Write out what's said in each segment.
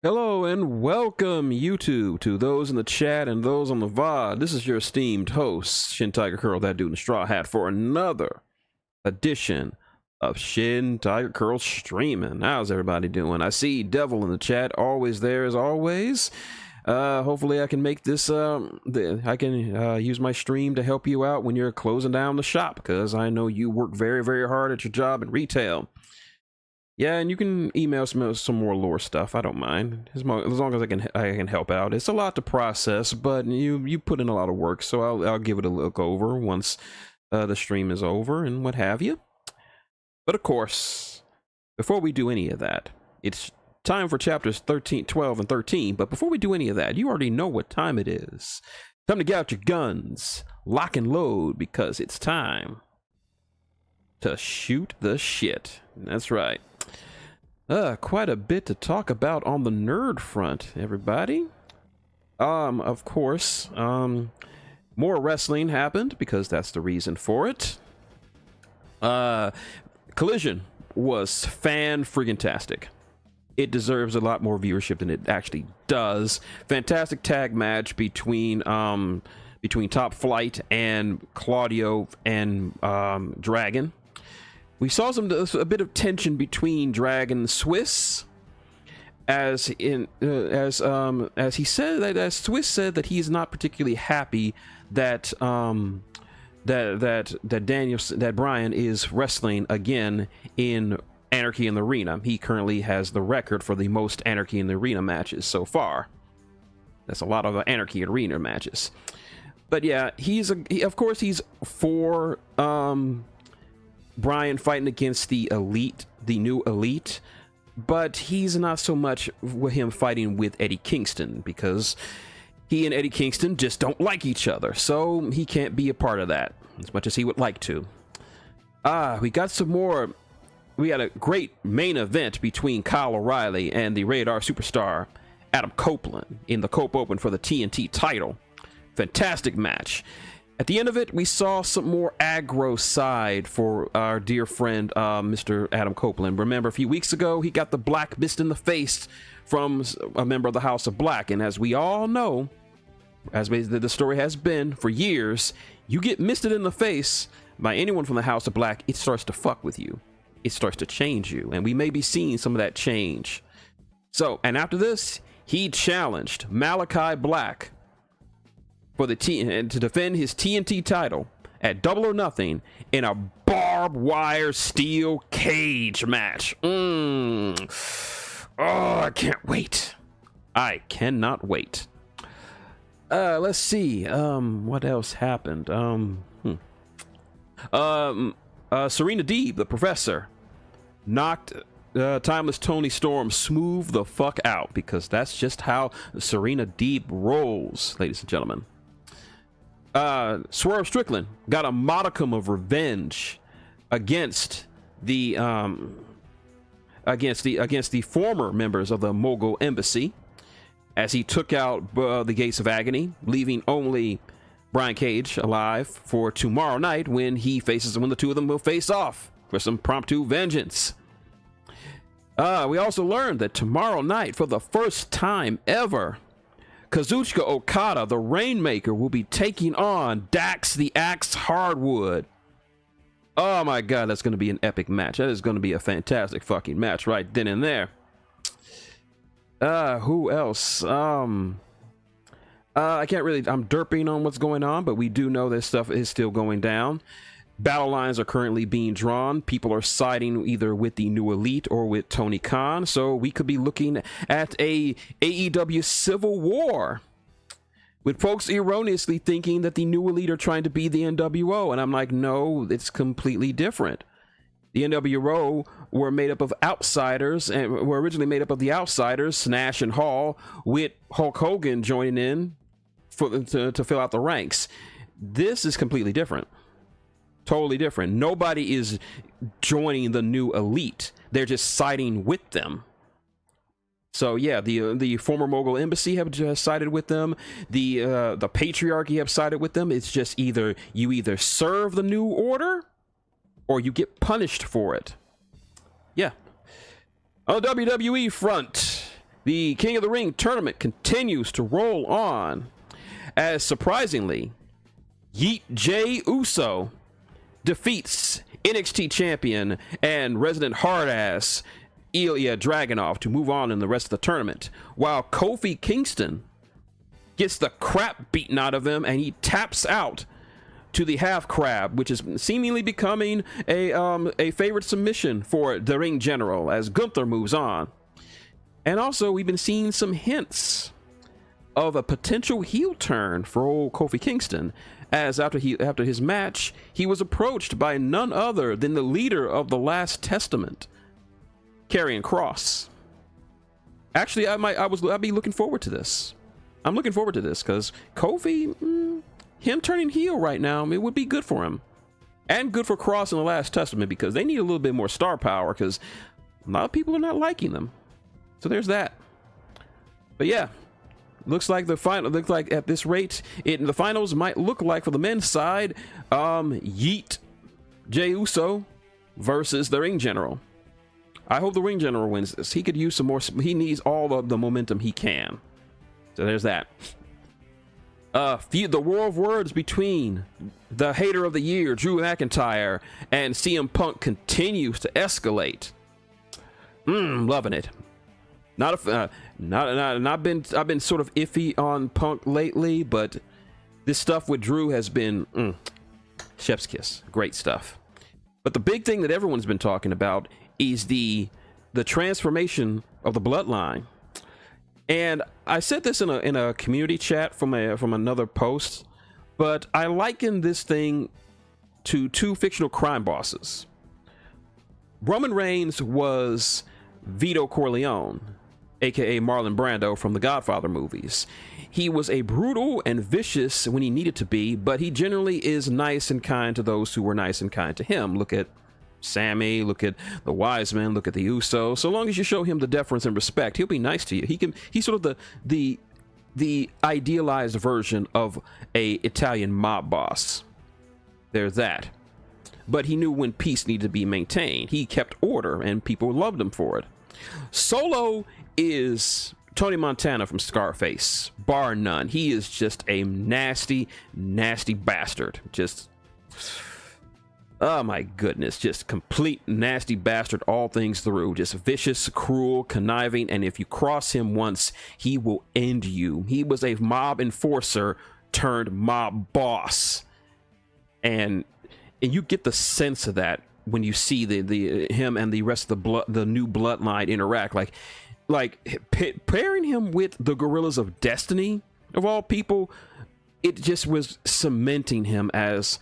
Hello and welcome, YouTube, to those in the chat and those on the VOD. This is your esteemed host, Shintigercurl, that dude in the straw hat, for another edition of Shintigercurl Streamin. How's everybody doing? I see Devil in the chat, always there as always. Hopefully I can make this, I can use my stream to help you out when you're closing down the shop, because I know you work very, very hard at your job in retail. Yeah, and you can email some more lore stuff. I don't mind, as long as I can help out. It's a lot to process, but you put in a lot of work, so I'll give it a look over once the stream is over and what have you. But of course, before we do any of that, it's time for chapters 12 and 13. But before we do any of that, you already know what time it is. Time to get out your guns, lock and load, because it's time to shoot the shit. That's right. Quite a bit to talk about on the nerd front, everybody. Of course, more wrestling happened because that's the reason for it. Collision was fan-friggin-tastic. It deserves a lot more viewership than it actually does. Fantastic tag match between Top Flight and Claudio and Dragon. We saw a bit of tension between Dragon and Swiss, as he said that Swiss said that he's not particularly happy that that Brian is wrestling again in Anarchy in the Arena. He currently has the record for the most Anarchy in the Arena matches so far. That's a lot of Anarchy Arena matches. But yeah, of course he's for Brian fighting against the elite, the new elite, but he's not so much with him fighting with Eddie Kingston, because he and Eddie Kingston just don't like each other, so he can't be a part of that as much as he would like to. We got some more. We had a great main event between Kyle O'Reilly and the Radar superstar Adam Copeland in the Cope Open for the TNT title. Fantastic match. At the end of it, we saw some more aggro side for our dear friend, Mr. Adam Copeland. Remember, a few weeks ago, he got the black mist in the face from a member of the House of Black. And as we all know, as the story has been for years, you get misted in the face by anyone from the House of Black, it starts to fuck with you. It starts to change you. And we may be seeing some of that change. So, and after this, he challenged Malachi Black for to defend his TNT title at Double or Nothing in a barbed wire steel cage match. Oh, I can't wait. I cannot wait. Let's see. What else happened? Serena Deeb, the professor, knocked Timeless Tony Storm smooth the fuck out, because that's just how Serena Deeb rolls, ladies and gentlemen. Swerve Strickland got a modicum of revenge against the former members of the Mogul Embassy, as he took out the Gates of Agony, leaving only Brian Cage alive for tomorrow night when the two of them will face off for some promptu vengeance. We also learned that tomorrow night, for the first time ever, Kazuchika Okada, the Rainmaker, will be taking on Dax the Axe Hardwood. Oh my god, that's going to be an epic match. That is going to be a fantastic fucking match right then and there. Who else? I can't really, I'm derping on what's going on, but we do know this stuff is still going down. Battle lines are currently being drawn. People are siding either with the New Elite or with Tony Khan. So we could be looking at a AEW civil war, with folks erroneously thinking that the New Elite are trying to be the NWO. And I'm like, no, it's completely different. The NWO were made up of outsiders, and were originally made up of the outsiders, Nash and Hall, with Hulk Hogan joining in to fill out the ranks. This is completely different. Totally different. Nobody is joining the New Elite. They're just siding with them. So yeah, the former Mogul Embassy have just sided with them. The Patriarchy have sided with them. It's just you either serve the New Order or you get punished for it. Yeah. On the WWE front, The King of the Ring tournament continues to roll on, as surprisingly, Yeet Jey Uso defeats NXT champion and resident hard-ass Ilya Dragunov to move on in the rest of the tournament, while Kofi Kingston gets the crap beaten out of him and he taps out to the half crab, which is seemingly becoming a favorite submission for the Ring General as Gunther moves on. And also, we've been seeing some hints of a potential heel turn for old Kofi Kingston, as after his match, he was approached by none other than the leader of the Last Testament, Karrion Kross. Actually, I'd be looking forward to this. I'm looking forward to this because Kofi, him turning heel right now, it would be good for him, and good for Kross in the Last Testament because they need a little bit more star power because a lot of people are not liking them. So there's that. But yeah, looks like at this rate, the finals might look like for the men's side, Yeet Jey Uso versus the Ring General. I hope the Ring General wins this. He could use some more. He needs all of the momentum he can. So there's that. The war of words between the hater of the year, Drew McIntyre, and CM Punk continues to escalate. Loving it. I've been sort of iffy on Punk lately, but this stuff with Drew has been chef's kiss. Great stuff. But the big thing that everyone's been talking about is the transformation of the bloodline. And I said this in a community chat from another post, but I liken this thing to two fictional crime bosses. Roman Reigns was Vito Corleone, aka Marlon Brando from the Godfather movies. He was a brutal and vicious when he needed to be, but he generally is nice and kind to those who were nice and kind to him. Look at Sammy, look at the Wise Men, look at the Usos. So long as you show him the deference and respect, he'll be nice to you. He's sort of the idealized version of a Italian mob boss. There's that. But he knew when peace needed to be maintained. He kept order and people loved him for it. Solo is Tony Montana from Scarface, bar none. He is just a nasty, nasty bastard. Just, oh my goodness, just complete nasty bastard all things through. Just vicious, cruel, conniving, and if you cross him once, he will end you. He was a mob enforcer turned mob boss. And you get the sense of that when you see the him and the rest of the new bloodline interact. Like pairing him with the Gorillas of Destiny, of all people, it just was cementing him as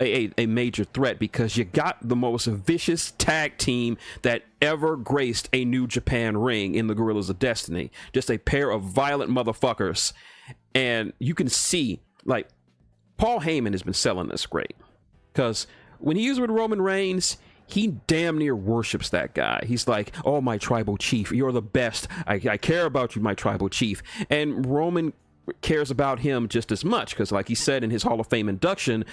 a major threat, because you got the most vicious tag team that ever graced a New Japan ring in the Gorillas of Destiny. Just a pair of violent motherfuckers. And you can see, like, Paul Heyman has been selling this great, because when he was with Roman Reigns, he damn near worships that guy. He's like, oh, my tribal chief, you're the best. I care about you, my tribal chief. And Roman cares about him just as much, because like he said in his Hall of Fame induction,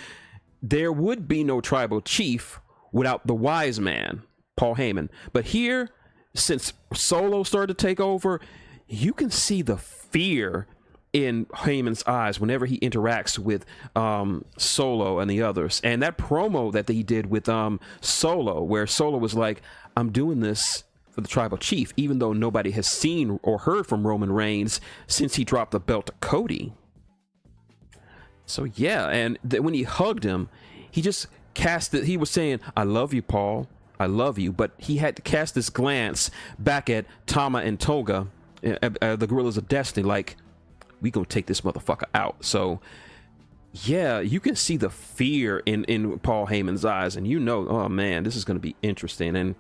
there would be no tribal chief without the wise man, Paul Heyman. But here, since Solo started to take over, you can see the fear in Heyman's eyes whenever he interacts with Solo and the others. And that promo that he did with Solo, where Solo was like, I'm doing this for the tribal chief, even though nobody has seen or heard from Roman Reigns since he dropped the belt to Cody. So yeah, and when he hugged him, he just cast it. He was saying, I love you, Paul, I love you. But he had to cast this glance back at Tama and Toga, the Gorillas of Destiny, like, we gonna take this motherfucker out. So yeah, you can see the fear in Paul Heyman's eyes, and you know, oh man, this is gonna be interesting. And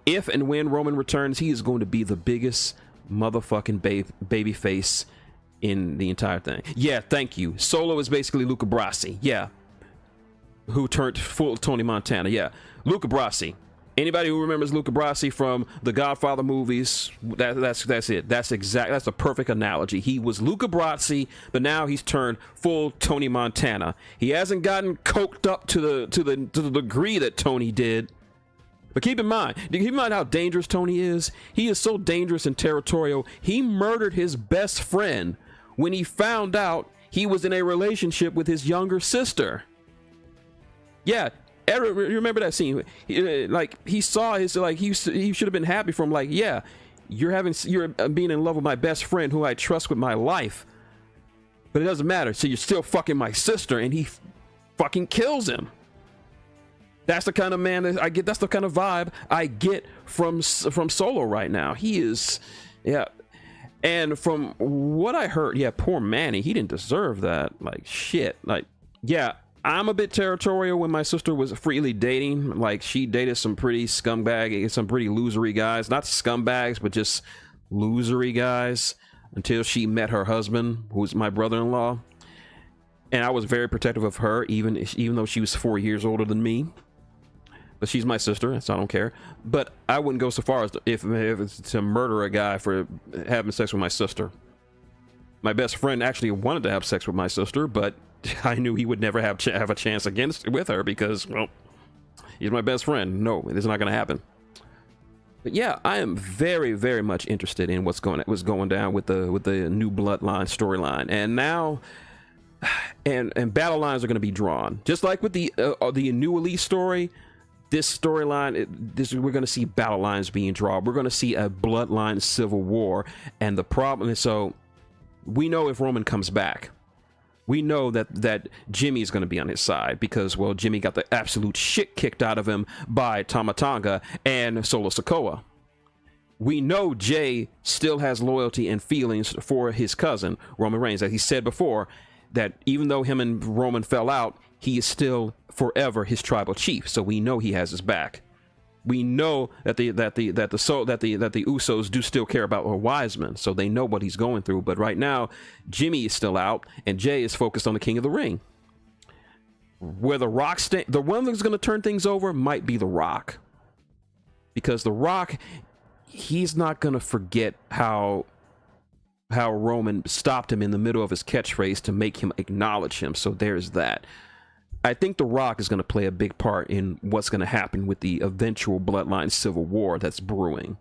if and when Roman returns, he is going to be the biggest motherfucking baby face in the entire thing. Yeah, thank you. Solo is basically Luca Brasi. Yeah, who turned full Tony Montana. Yeah, Luca Brasi. Anybody who remembers Luca Brasi from the Godfather movies, that's it. That's the perfect analogy. He was Luca Brasi, but now he's turned full Tony Montana. He hasn't gotten coked up to the degree that Tony did, But keep in mind how dangerous Tony is. He is so dangerous and territorial. He murdered his best friend when he found out he was in a relationship with his younger sister. Yeah, you remember that scene? He saw his, he should have been happy for him. Like, yeah, you're being in love with my best friend who I trust with my life. But it doesn't matter. So you're still fucking my sister, and he fucking kills him. That's the kind of man that I get. That's the kind of vibe I get from Solo right now. He is, yeah. And from what I heard, yeah, poor Manny, he didn't deserve that. Like, shit. Like, yeah, I'm a bit territorial when my sister was freely dating. Like, she dated some pretty scumbag, some pretty losery guys. Not scumbags, but just losery guys until she met her husband, who's my brother-in-law. And I was very protective of her, even though she was 4 years older than me. But she's my sister, so I don't care. But I wouldn't go so far as if it's to murder a guy for having sex with my sister. My best friend actually wanted to have sex with my sister, but I knew he would never have a chance with her because, well, he's my best friend. No, it's not going to happen. But yeah, I am very, very much interested in what's going down with the new Bloodline storyline, and now. And battle lines are going to be drawn, just like with the new Elite story. This storyline, we're going to see battle lines being drawn. We're going to see a bloodline civil war, and the problem is, so we know if Roman comes back, we know that Jimmy is going to be on his side because, well, Jimmy got the absolute shit kicked out of him by Tama Tonga and Solo Sikoa. We know Jay still has loyalty and feelings for his cousin Roman Reigns, as he said before, that even though him and Roman fell out, he is still forever his tribal chief. So we know he has his back. We know that the Usos do still care about Wiseman, so they know what he's going through. But right now, Jimmy is still out, and Jay is focused on the King of the Ring. Where the Rock, the one that's going to turn things over might be the Rock, because the Rock, he's not going to forget how Roman stopped him in the middle of his catchphrase to make him acknowledge him. So there's that. I think The Rock is going to play a big part in what's going to happen with the eventual Bloodline civil war that's brewing.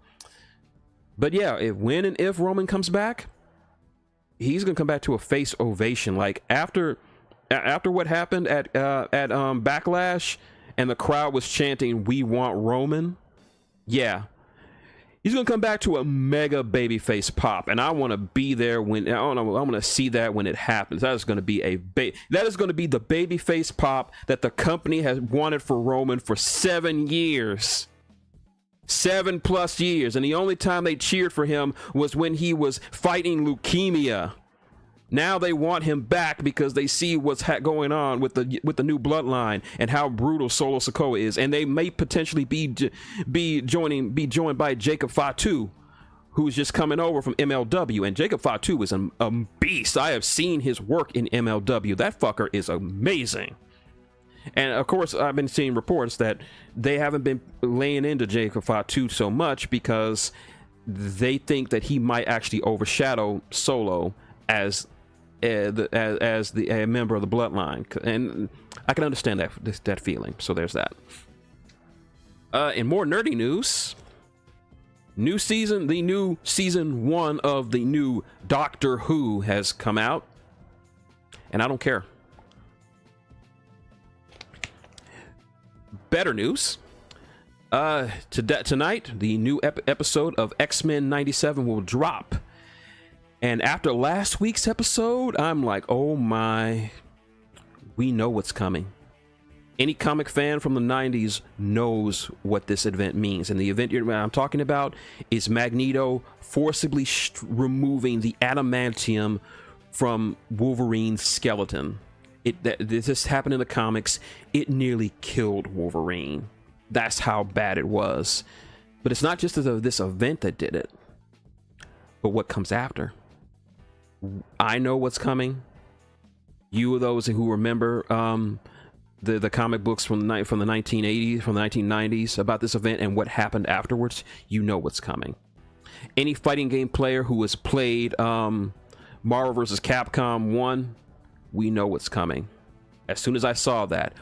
But yeah, when and if Roman comes back, he's going to come back to a face ovation. Like after what happened at Backlash, and the crowd was chanting, "We want Roman." Yeah. He's going to come back to a mega babyface pop, and I want to be there when I'm going to see that when it happens. That is going to be the babyface pop that the company has wanted for Roman for 7 years. 7+ years, and the only time they cheered for him was when he was fighting leukemia. Now they want him back because they see what's going on with the new Bloodline and how brutal Solo Sikoa is, and they may potentially be joined by Jacob Fatu, who's just coming over from MLW. And Jacob Fatu is a beast. I have seen his work in MLW. That fucker is amazing. And of course, I've been seeing reports that they haven't been laying into Jacob Fatu so much because they think that he might actually overshadow Solo as a member of the Bloodline, and I can understand that feeling. So there's that. In more nerdy news, the new season 1 of the new Doctor Who has come out, and I don't care. Better news. Tonight, the new episode of X-Men 97 will drop. And after last week's episode, I'm like, oh my, we know what's coming. Any comic fan from the 90s knows what this event means. And the event I'm talking about is Magneto forcibly removing the adamantium from Wolverine's skeleton. This happened in the comics. It nearly killed Wolverine. That's how bad it was. But it's not just this event that did it, but what comes after. I know what's coming. You are those who remember the comic books from the 1980s, from the 1990s about this event and what happened afterwards. You know what's coming. Any fighting game player who has played Marvel vs. Capcom 1, we know what's coming. As soon as I saw that,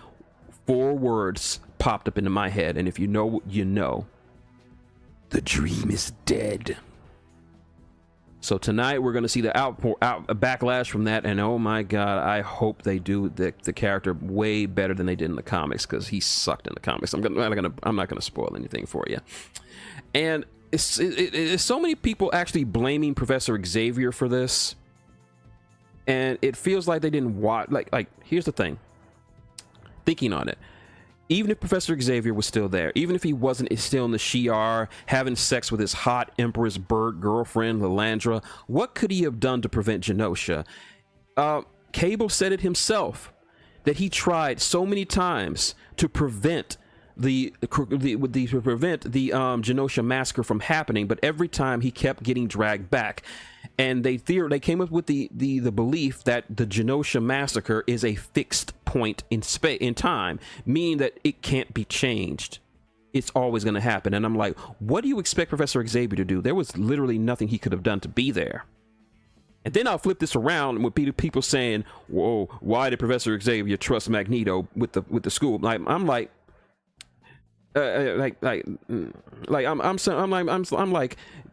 4 words popped up into my head, and if you know, you know. The dream is dead. So tonight we're going to see the backlash from that, and oh my god, I hope they do the character way better than they did in the comics, because he sucked in the comics. I'm not gonna spoil anything for you. And it's so many people actually blaming Professor Xavier for this, and it feels like they didn't watch. Like here's the thing. Thinking on it, even if Professor Xavier was still there, even if he wasn't still in the Shi'ar having sex with his hot Empress bird girlfriend, Lilandra, what could he have done to prevent Genosha? Cable said it himself, that he tried so many times to prevent the Genosha massacre from happening, but every time he kept getting dragged back. And they came up with the belief that the Genosha massacre is a fixed point in time, meaning that it can't be changed. It's always going to happen. And I'm like, what do you expect Professor Xavier to do? There was literally nothing he could have done to be there. And then I'll flip this around with people saying, "Whoa, why did Professor Xavier trust Magneto with the school?" I'm like,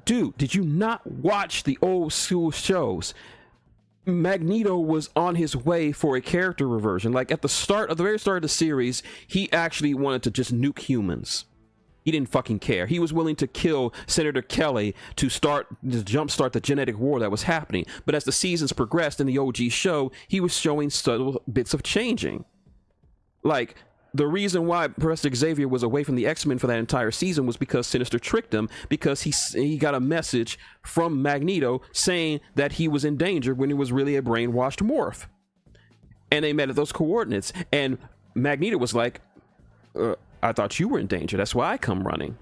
dude, did you not watch the old school shows? Magneto was on his way for a character reversion. Like at the very start of the series, he actually wanted to just nuke humans. He didn't fucking care. He was willing to kill Senator Kelly to jumpstart the genetic war that was happening. But as the seasons progressed in the OG show, he was showing subtle bits of changing. Like, the reason why Professor Xavier was away from the X-Men for that entire season was because Sinister tricked him, because he got a message from Magneto saying that he was in danger when he was really a brainwashed morph. And they met at those coordinates, and Magneto was like, I thought you were in danger, that's why I come running.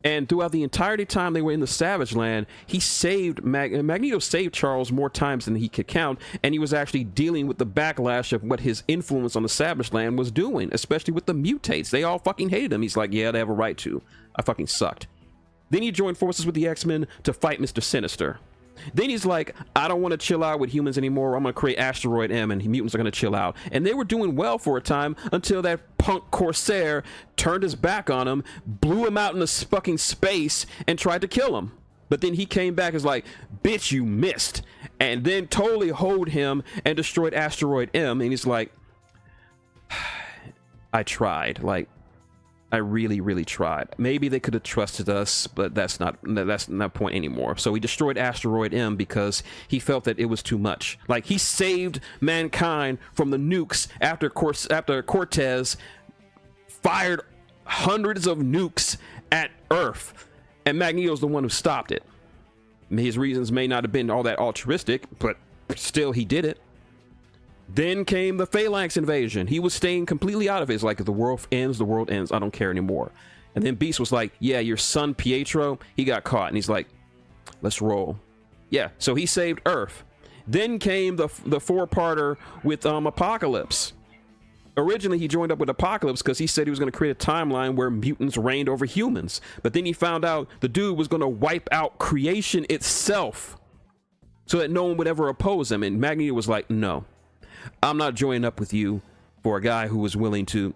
And throughout the entirety time they were in the Savage Land, he saved Magneto saved Charles more times than he could count, and he was actually dealing with the backlash of what his influence on the Savage Land was doing, especially with the mutates. They all fucking hated him. He's like, yeah, they have a right to. I fucking sucked. Then he joined forces with the X-Men to fight Mr. Sinister. Then he's like, I don't want to chill out with humans anymore. I'm going to create Asteroid M, and mutants are going to chill out. And they were doing well for a time until that punk Corsair turned his back on him, blew him out into fucking space, and tried to kill him. But then he came back and was like, bitch, you missed. And then totally hoed him and destroyed Asteroid M. And he's like, I tried. Like, I really, really tried. Maybe they could have trusted us, but that's not point anymore. So he destroyed Asteroid M because he felt that it was too much. Like, he saved mankind from the nukes after Cortez fired hundreds of nukes at Earth, and Magneto's the one who stopped it. His reasons may not have been all that altruistic, but still he did it. Then came the Phalanx invasion. He was staying completely out of it. It's like, if the world ends, the world ends. I don't care anymore. And then Beast was like, yeah, your son Pietro, he got caught. And he's like, let's roll. Yeah, so he saved Earth. Then came the four-parter with Apocalypse. Originally, he joined up with Apocalypse because he said he was going to create a timeline where mutants reigned over humans. But then he found out the dude was going to wipe out creation itself so that no one would ever oppose him. And Magneto was like, no. I'm not joining up with you for a guy who was willing to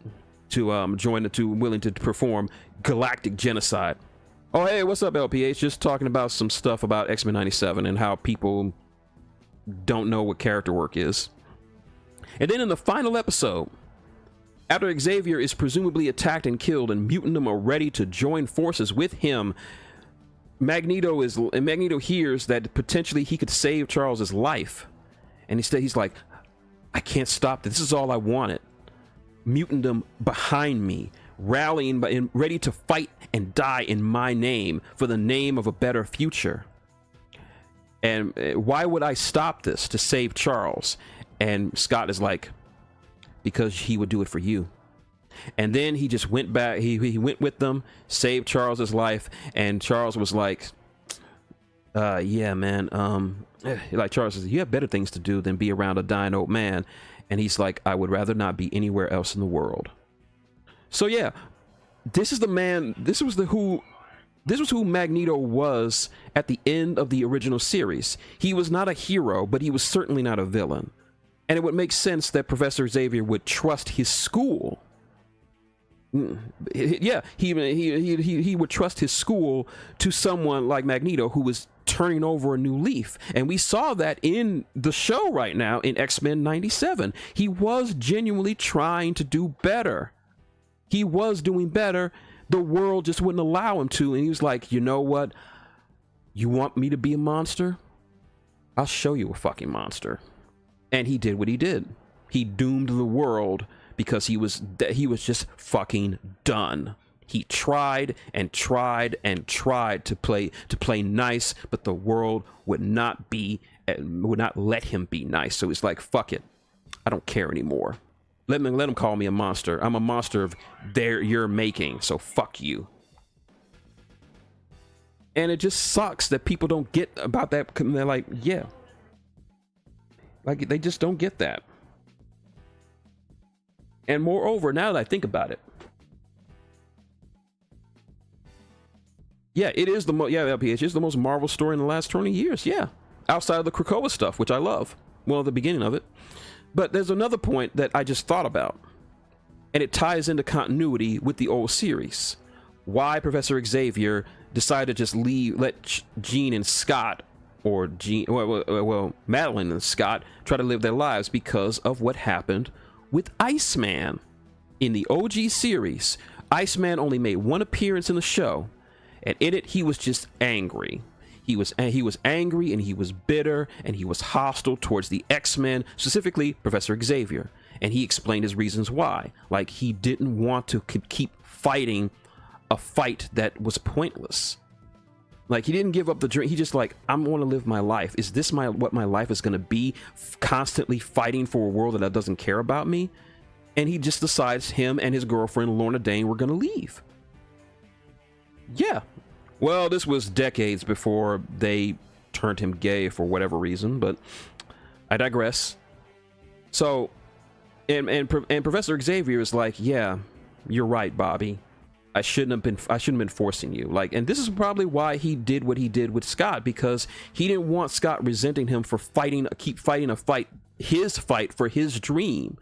perform galactic genocide. Oh, hey, what's up, LPH? Just talking about some stuff about X-Men 97 and how people don't know what character work is. And then in the final episode, after Xavier is presumably attacked and killed and Mutandom are ready to join forces with him, Magneto hears that potentially he could save Charles's life. And he's like, I can't stop this. This is all I wanted. Mutandom behind me, rallying and ready to fight and die in my name for the name of a better future. And why would I stop this to save Charles? And Scott is like, because he would do it for you. And then he just went back. He went with them, saved Charles's life, and Charles was like, yeah, man. Like Charles says, you have better things to do than be around a dying old man. And he's like, I would rather not be anywhere else in the world. So yeah, this is the man. This was who Magneto was at the end of the original series. He was not a hero, but he was certainly not a villain. And it would make sense that Professor Xavier would trust his school Yeah, he would trust his school to someone like Magneto, who was turning over a new leaf. And we saw that in the show right now in X-Men 97. He was genuinely trying to do better. He was doing better. The world just wouldn't allow him to. And he was like, you know what? You want me to be a monster? I'll show you a fucking monster. And he did what he did. He doomed the world because he was just fucking done. He tried and tried and tried to play nice, but the world would not let him be nice. So he's like, fuck it, I don't care anymore. Let him call me a monster. I'm a monster of your making. So fuck you. And it just sucks that people don't get about that. They're like, yeah, like they just don't get that. And moreover, now that I think about it, yeah, it is LPH is the most Marvel story in the last 20 years. Yeah, outside of the Krakoa stuff, which I love. Well, the beginning of it. But there's another point that I just thought about, and it ties into continuity with the old series. Why Professor Xavier decided to just let Jean and Scott, or Madeline and Scott, try to live their lives because of what happened with Iceman. In the OG series, Iceman only made one appearance in the show, and in it he was just angry. He was angry, and he was bitter, and he was hostile towards the X-Men, specifically Professor Xavier. And he explained his reasons why. Like, he didn't want to keep fighting a fight that was pointless. Like, he didn't give up the dream. He just like, I want to live my life. Is this what my life is going to be? Constantly fighting for a world that doesn't care about me? And he just decides him and his girlfriend, Lorna Dane, were going to leave. Yeah. Well, this was decades before they turned him gay for whatever reason, but I digress. So, and Professor Xavier is like, yeah, you're right, Bobby. I shouldn't have been forcing you. Like, and this is probably why he did what he did with Scott, because he didn't want Scott resenting him for keep fighting his fight for his dream.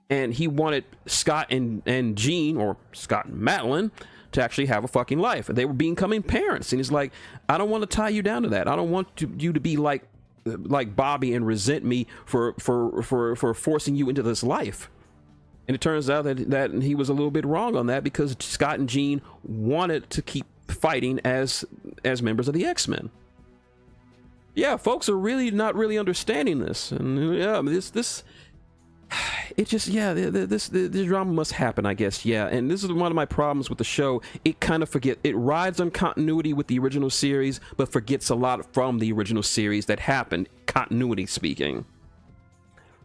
And he wanted Scott and Jean, or Scott and Madeline, to actually have a fucking life. They were becoming parents, and he's like, I don't want to tie you down to that. I don't want you to be like Bobby and resent me for forcing you into this life. And it turns out that he was a little bit wrong on that, because Scott and Jean wanted to keep fighting as members of the X-Men. Yeah, folks are really not really understanding this, and yeah, this drama must happen, I guess. Yeah, and this is one of my problems with the show. It kind of it rides on continuity with the original series, but forgets a lot from the original series that happened, continuity speaking.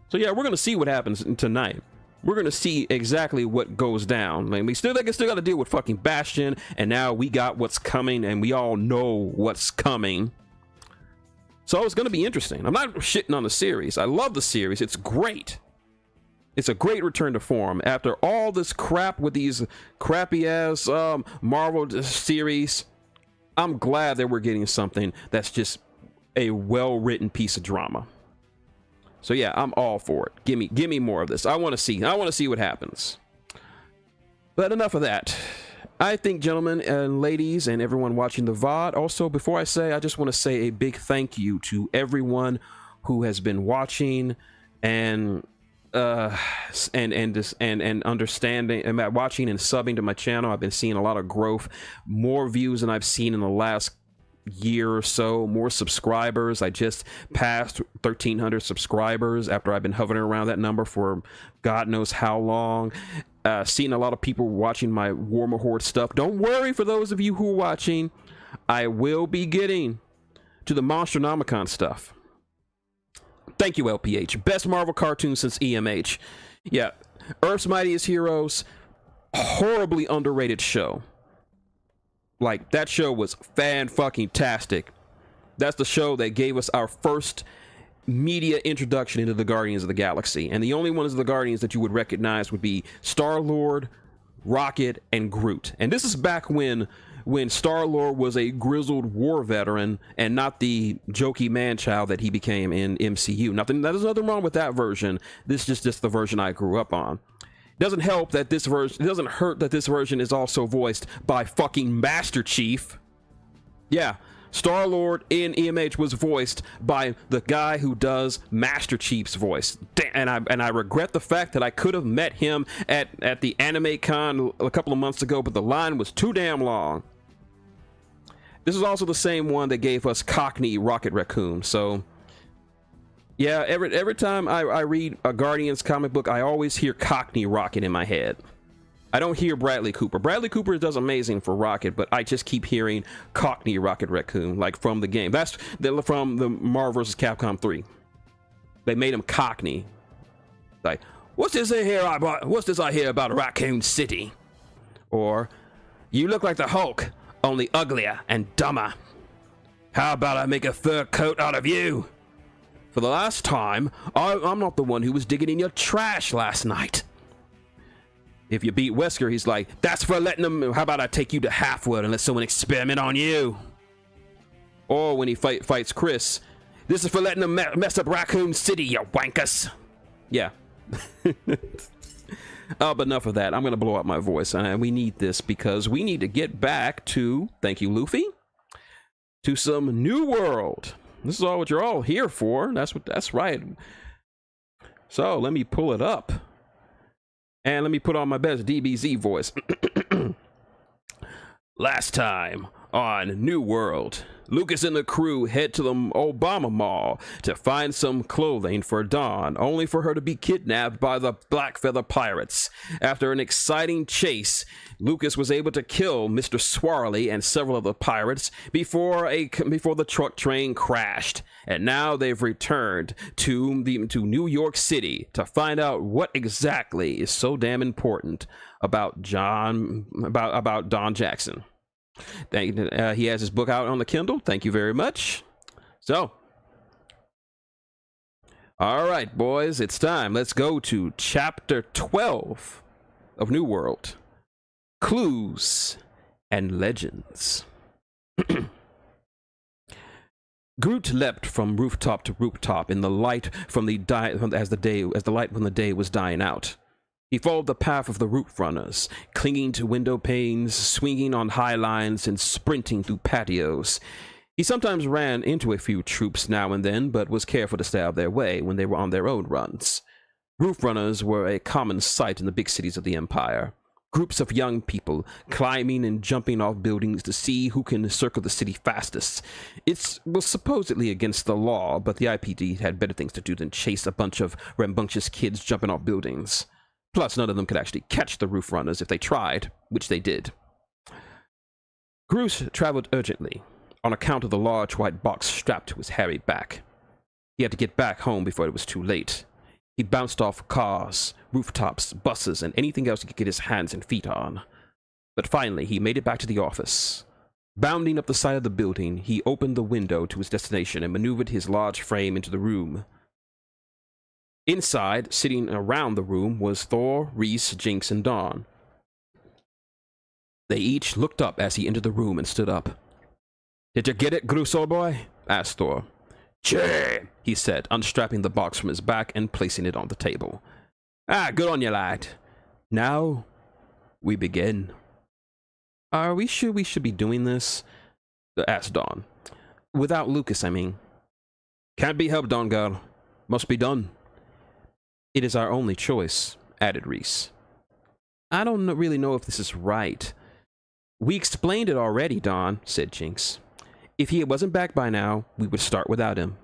So yeah, we're gonna see what happens tonight. We're gonna see exactly what goes down. Like, they still got to deal with fucking Bastion, and now we got what's coming, and we all know what's coming. So it's gonna be interesting. I'm not shitting on the series. I love the series. It's great. It's a great return to form after all this crap with these crappy ass Marvel series. I'm glad that we're getting something that's just a well-written piece of drama. So yeah, I'm all for it. Give me more of this. I want to see what happens. But enough of that. I think, gentlemen and ladies and everyone watching the VOD, also, before I just want to say a big thank you to everyone who has been watching and understanding and watching and subbing to my channel. I've been seeing a lot of growth, more views than I've seen in the last year or so, more subscribers. I just passed 1,300 subscribers after I've been hovering around that number for God knows how long. Seeing a lot of people watching my Warmer Horde stuff. Don't worry, for those of you who are watching, I will be getting to the Monstronomicon stuff. Thank you, LPH. Best Marvel cartoon since EMH. Yeah, Earth's Mightiest Heroes, horribly underrated show. Like, that show was fan-fucking-tastic. That's the show that gave us our first media introduction into the Guardians of the Galaxy. And the only ones of the Guardians that you would recognize would be Star-Lord, Rocket, and Groot. And this is back when Star-Lord was a grizzled war veteran and not the jokey man-child that he became in MCU. There's nothing wrong with that version. This is just the version I grew up on. Doesn't help that this version, it doesn't hurt that this version is also voiced by fucking Master Chief. Yeah, Star-Lord in EMH was voiced by the guy who does Master Chief's voice. And I regret the fact that I could have met him at the Anime Con a couple of months ago, but the line was too damn long. This is also the same one that gave us Cockney Rocket Raccoon. So yeah, every time I read a Guardians comic book, I always hear Cockney Rocket in my head. I don't hear Bradley Cooper. Bradley Cooper does amazing for Rocket, but I just keep hearing Cockney Rocket Raccoon, like from the game. That's from the Marvel vs. Capcom 3. They made him Cockney. Like, what's this I hear about Raccoon City? Or, you look like the Hulk, only uglier and dumber. How about I make a fur coat out of you? For the last time, I'm not the one who was digging in your trash last night. If you beat Wesker, he's like, that's for letting him. How about I take you to Halfwood and let someone experiment on you? Or when he fights Chris, this is for letting him mess up Raccoon City, you wankers. Yeah. Oh, but enough of that. I'm going to blow up my voice. And we need this because we need to get back to, thank you, Luffy, to some New World. This is all what you're all here for. That's right. So let me pull it up. And let me put on my best DBZ voice. Last time on New World, Lucas and the crew head to the Obama Mall to find some clothing for Dawn, only for her to be kidnapped by the Blackfeather Pirates. After an exciting chase, Lucas was able to kill Mr. Swarley and several of the pirates before the truck train crashed. And now they've returned to New York City to find out what exactly is so damn important about Don Jackson. He has his book out on the Kindle. Thank you very much. So, all right, boys, it's time. Let's go to chapter 12 of New World. Clues and Legends. Groot leapt from rooftop to rooftop in the light as the light from the day was dying out. He followed the path of the route runners, clinging to window panes, swinging on high lines, and sprinting through patios. He sometimes ran into a few troops now and then, but was careful to stay out of their way when they were on their own runs. Roof runners were a common sight in the big cities of the Empire. Groups of young people climbing and jumping off buildings to see who can circle the city fastest. It was supposedly against the law, but the IPD had better things to do than chase a bunch of rambunctious kids jumping off buildings. Plus, none of them could actually catch the roof runners if they tried, which they did. Groot traveled urgently, on account of the large white box strapped to his hairy back. He had to get back home before it was too late. He bounced off cars, rooftops, buses, and anything else he could get his hands and feet on. But finally, he made it back to the office. Bounding up the side of the building, he opened the window to his destination and maneuvered his large frame into the room. Inside, sitting around the room, was Thor, Reese, Jinx, and Dawn. They each looked up as he entered the room and stood up. "Did you get it, Groot, old boy?" asked Thor. "Chee," he said, unstrapping the box from his back and placing it on the table. "Ah, good on you, lad. Now, we begin." "Are we sure we should be doing this?" asked Dawn. "Without Lucas, I mean." "Can't be helped, Dawn girl. Must be done." "It is our only choice," added Reese. "I don't really know if this is right." "We explained it already, Dawn," said Jinx. "If he wasn't back by now, we would start without him."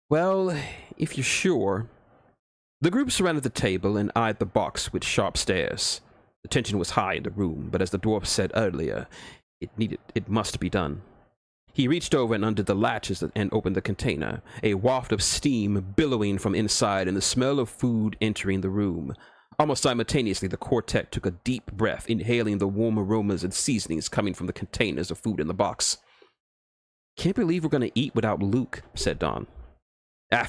"Well, if you're sure." The group surrounded the table and eyed the box with sharp stares. The tension was high in the room, but as the dwarf said earlier, it must be done. He reached over and undid the latches and opened the container, a waft of steam billowing from inside and the smell of food entering the room. Almost simultaneously, the quartet took a deep breath, inhaling the warm aromas and seasonings coming from the containers of food in the box. "Can't believe we're going to eat without Luke," said Dawn.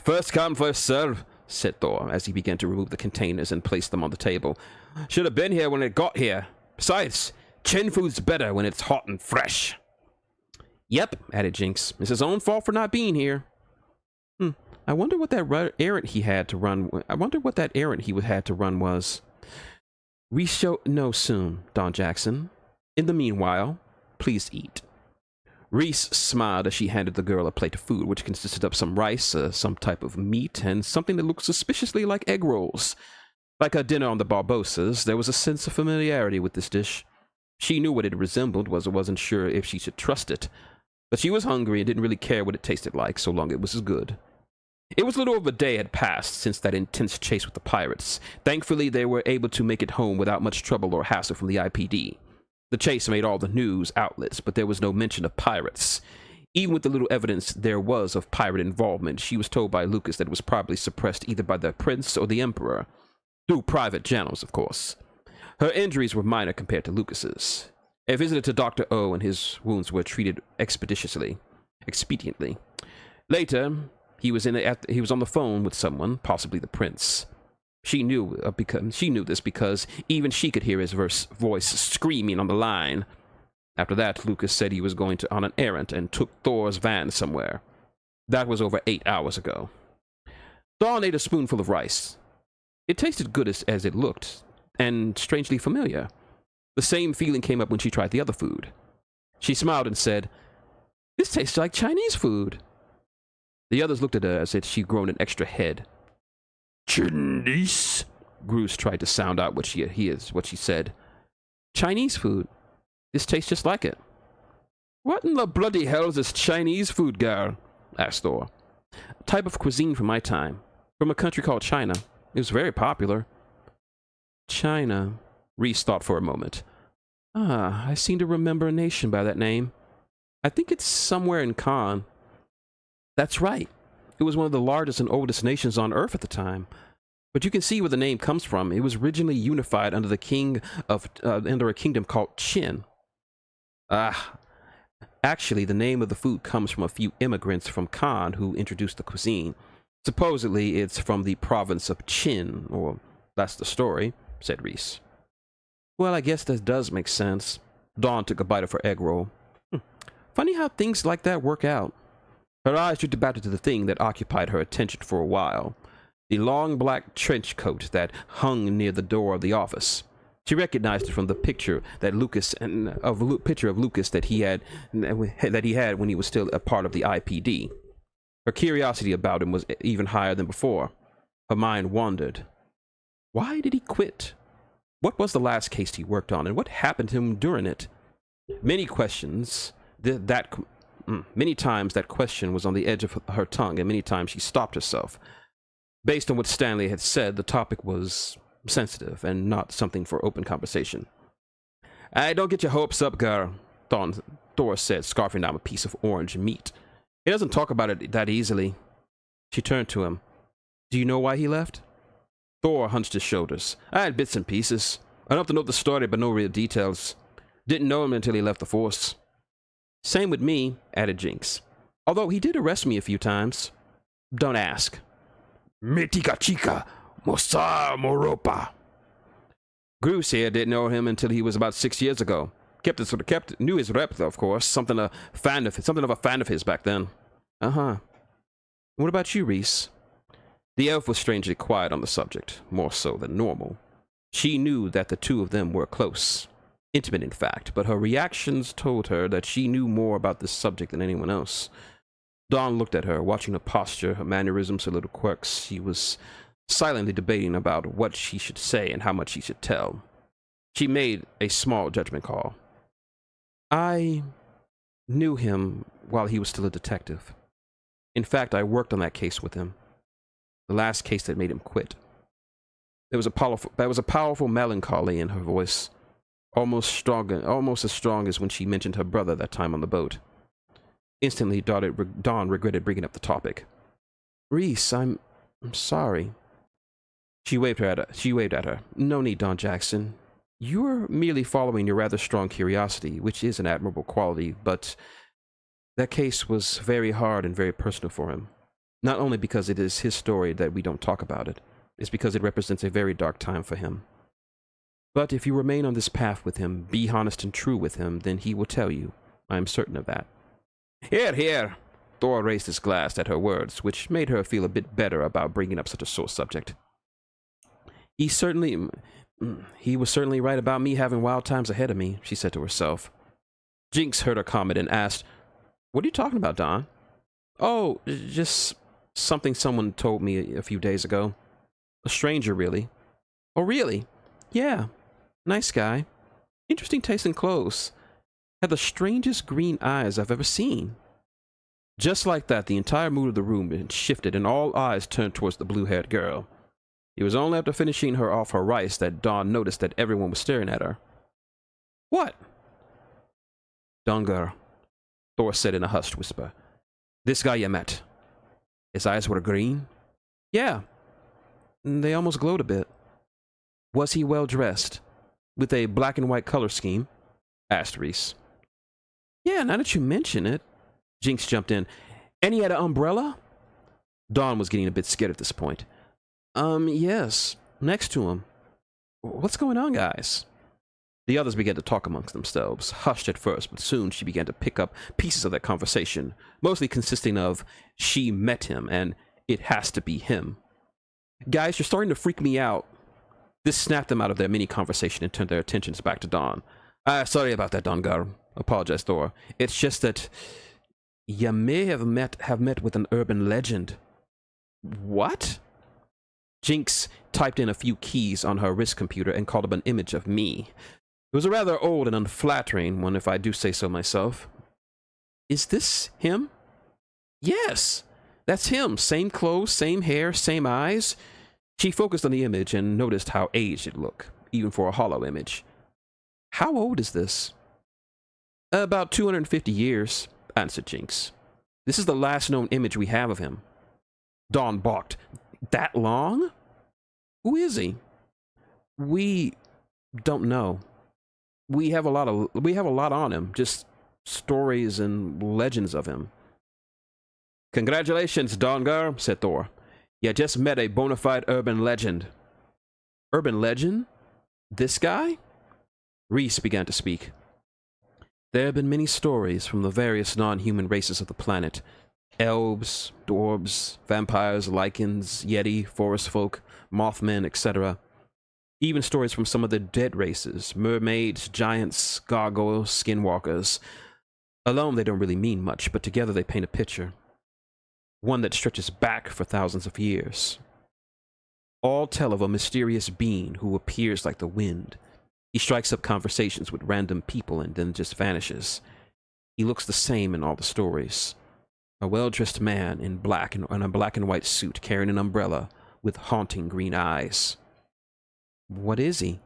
First come, first serve," said Thor, as he began to remove the containers and place them on the table. "Should have been here when it got here. Besides, Chen food's better when it's hot and fresh." "Yep," added Jinx. "It's his own fault for not being here." I wonder what that errand he had to run. I wonder what that errand he had to run was. We shall know soon, Don Jackson. In the meanwhile, please eat. Reese smiled as she handed the girl a plate of food, which consisted of some rice, some type of meat, and something that looked suspiciously like egg rolls. Like her dinner on the Barbosas, there was a sense of familiarity with this dish. She knew what it resembled, wasn't sure if she should trust it. But she was hungry and didn't really care what it tasted like, so long it was as good. It was little over a day had passed since that intense chase with the pirates. Thankfully, they were able to make it home without much trouble or hassle from the IPD. The chase made all the news outlets, but there was no mention of pirates. Even with the little evidence there was of pirate involvement, she was told by Lucas that it was probably suppressed either by the prince or the emperor. Through private channels, of course. Her injuries were minor compared to Lucas's. A visit to Dr. O and his wounds were treated expediently. Later, he was on the phone with someone, possibly the prince. She knew this because even she could hear his voice screaming on the line. After that, Lucas said he was going on an errand and took Thor's van somewhere. That was over 8 hours ago. Dawn ate a spoonful of rice. It tasted good as it looked, and strangely familiar. The same feeling came up when she tried the other food. She smiled and said, "This tastes like Chinese food." The others looked at her as if she'd grown an extra head. "Chinese?" Bruce tried to sound out what she said. "Chinese food. This tastes just like it." "What in the bloody hell is this Chinese food, girl?" asked Thor. "A type of cuisine from my time, from a country called China. It was very popular." China. Reese thought for a moment. I seem to remember a nation by that name. I think it's somewhere in Khan. That's right. It was one of the largest and oldest nations on Earth at the time. But you can see where the name comes from. It was originally unified under under a kingdom called Qin. Actually, the name of the food comes from a few immigrants from Khan who introduced the cuisine. Supposedly, it's from the province of Qin, or that's the story, said Reese. Well, I guess that does make sense. Dawn took a bite of her egg roll. Funny how things like that work out. Her eyes drifted back to the thing that occupied her attention for a while. The long black trench coat that hung near the door of the office. She recognized it from the picture that picture of Lucas that he had when he was still a part of the IPD. Her curiosity about him was even higher than before. Her mind wandered. Why did he quit? What was the last case he worked on, and what happened to him during it? Many times that question was on the edge of her tongue, and many times she stopped herself. Based on what Stanley had said, the topic was sensitive and not something for open conversation. Don't get your hopes up, girl, Thor said, scarfing down a piece of orange meat. He doesn't talk about it that easily. She turned to him. Do you know why he left? Thor hunched his shoulders. I had bits and pieces. Enough to know the story, but no real details. Didn't know him until he left the force. Same with me, added Jinx. Although he did arrest me a few times. Don't ask. Metika chica, mosa moropa. Goose here didn't know him until he was about 6 years ago. Knew his rep, of course. Something of a fan of his back then. What about you, Reese? The elf was strangely quiet on the subject, more so than normal. She knew that the two of them were close. Intimate, in fact, but her reactions told her that she knew more about this subject than anyone else. Dawn looked at her, watching her posture, her mannerisms, her little quirks. She was silently debating about what she should say and how much she should tell. She made a small judgment call. I knew him while he was still a detective. In fact, I worked on that case with him. The last case that made him quit. There was a powerful melancholy in her voice, almost as strong as when she mentioned her brother that time on the boat. Instantly, Dawn regretted bringing up the topic. Reese, I'm sorry. She waved at her. No need, Don Jackson. You're merely following your rather strong curiosity, which is an admirable quality, but that case was very hard and very personal for him. Not only because it is his story that we don't talk about it, it's because it represents a very dark time for him. But if you remain on this path with him, be honest and true with him, then he will tell you. I am certain of that. Here, here. Thor raised his glass at her words, which made her feel a bit better about bringing up such a sore subject. He was certainly right about me having wild times ahead of me, she said to herself. Jinx heard her comment and asked, "What are you talking about, Don?" "Oh, just something someone told me a few days ago. A stranger, really." "Oh, really?" "Yeah. Nice guy. Interesting taste in clothes. Had the strangest green eyes I've ever seen." Just like that, the entire mood of the room shifted and all eyes turned towards the blue-haired girl. It was only after finishing her off her rice that Dawn noticed that everyone was staring at her. "What?" "Dawn girl," Thor said in a hushed whisper. "This guy you met. His eyes were green?" "Yeah. They almost glowed a bit." "Was he well dressed? With a black and white color scheme?" asked Reese. "Yeah, now that you mention it." Jinx jumped in. "And he had an umbrella?" Dawn was getting a bit scared at this point. Yes. Next to him." "What's going on, guys?" The others began to talk amongst themselves, hushed at first, but soon she began to pick up pieces of that conversation, mostly consisting of, "She met him," and "It has to be him." "Guys, you're starting to freak me out." This snapped them out of their mini-conversation and turned their attentions back to Dawn. Sorry about that, Dawn girl," apologized Thor. "It's just that you may have met with an urban legend." "What?" Jinx typed in a few keys on her wrist computer and called up an image of me. It was a rather old and unflattering one, if I do say so myself. "Is this him?" "Yes, that's him. Same clothes, same hair, same eyes." She focused on the image and noticed how aged it looked, even for a hollow image. "How old is this?" "About 250 years, answered Jinx. "This is the last known image we have of him." Dawn balked. "That long? Who is he?" "We don't know. We have a lot on him, just stories and legends of him." "Congratulations, Dawn girl," said Thor. "You just met a bona fide urban legend." "Urban legend? This guy?" Reese began to speak. "There have been many stories from the various non-human races of the planet. Elves, dwarves, vampires, lycans, yeti, forest folk, mothmen, etc. Even stories from some of the dead races, mermaids, giants, gargoyles, skinwalkers. Alone they don't really mean much, but together they paint a picture. One that stretches back for thousands of years. All tell of a mysterious being who appears like the wind. He strikes up conversations with random people and then just vanishes. He looks the same in all the stories. A well-dressed man in black and a black and white suit carrying an umbrella with haunting green eyes." "What is he?"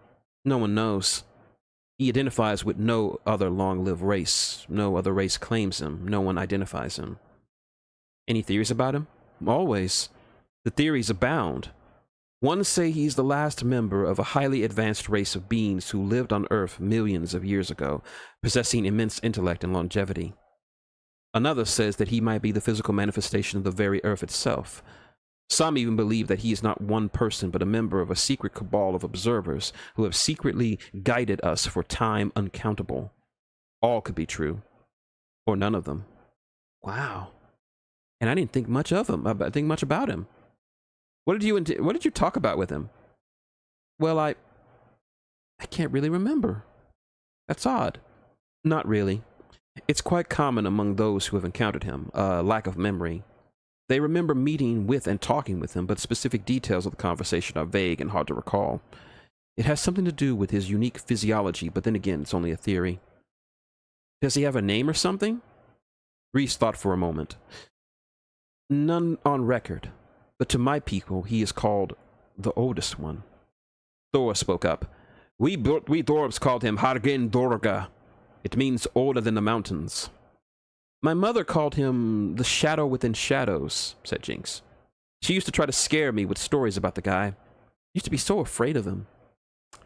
"No one knows. He identifies with no other long-lived race. No other race claims him. No one identifies him." "Any theories about him?" "Always. The theories abound. One say he's the last member of a highly advanced race of beings who lived on Earth millions of years ago, possessing immense intellect and longevity. Another says that he might be the physical manifestation of the very Earth itself. Some even believe that he is not one person, but a member of a secret cabal of observers who have secretly guided us for time uncountable. All could be true, or none of them." Wow. And I didn't think much of him. I didn't think much about him. What did you talk about with him?" "Well, I can't really remember." "That's odd." "Not really. It's quite common among those who have encountered him, lack of memory. They remember meeting with and talking with him, but specific details of the conversation are vague and hard to recall. It has something to do with his unique physiology, but then again, it's only a theory." "Does he have a name or something?" Reese thought for a moment. "None on record, but to my people, he is called the Oldest One." Thor spoke up. We dwarves called him Hargen Dorga. It means older than the mountains." "My mother called him the Shadow Within Shadows," said Jinx. "She used to try to scare me with stories about the guy. Used to be so afraid of him.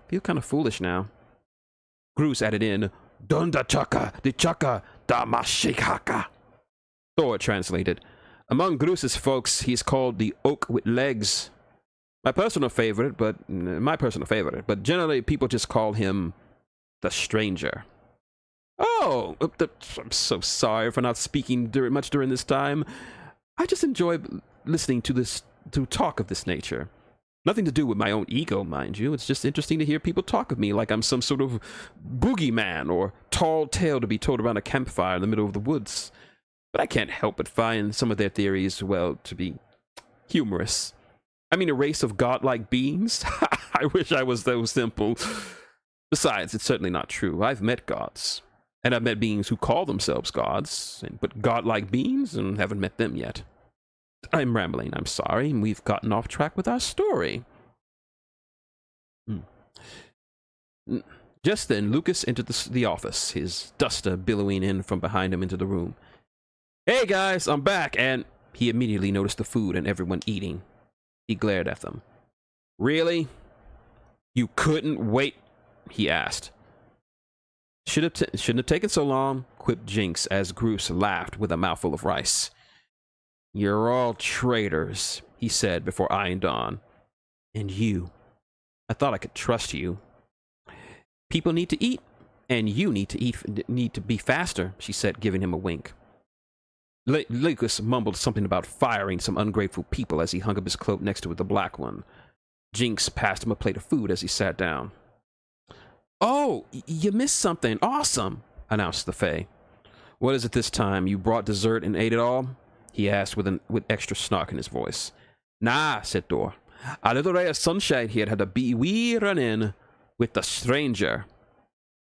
Feel kind of foolish now." Groose added in, "Dunda chaka, di chaka, da mashikaka." Thor translated, "Among Groose's folks, he's called the Oak with Legs. My personal favorite, but generally people just call him the Stranger." Oh, I'm so sorry for not speaking much during this time. I just enjoy listening to talk of this nature. Nothing to do with my own ego, mind you. It's just interesting to hear people talk of me like I'm some sort of boogeyman or tall tale to be told around a campfire in the middle of the woods. But I can't help but find some of their theories, well, to be humorous. I mean, a race of godlike beings? I wish I was so simple. Besides, it's certainly not true. I've met gods. And I've met beings who call themselves gods, but godlike beings, and haven't met them yet. I'm rambling, I'm sorry, and we've gotten off track with our story. Just then, Lucas entered the office, his duster billowing in from behind him into the room. Hey guys, I'm back, and he immediately noticed the food and everyone eating. He glared at them. Really? You couldn't wait? He asked. Shouldn't have taken so long, quipped Jinx as Groose laughed with a mouthful of rice. You're all traitors, he said before eyeing Dawn. And you. I thought I could trust you. People need to eat, and you need to be faster, she said, giving him a wink. Lucas mumbled something about firing some ungrateful people as he hung up his cloak next to the black one. Jinx passed him a plate of food as he sat down. Oh, you missed something. Awesome, announced the Fae. What is it this time? You brought dessert and ate it all? He asked with extra snark in his voice. Nah, said Dor. A little ray of sunshine here had a wee run-in with the stranger.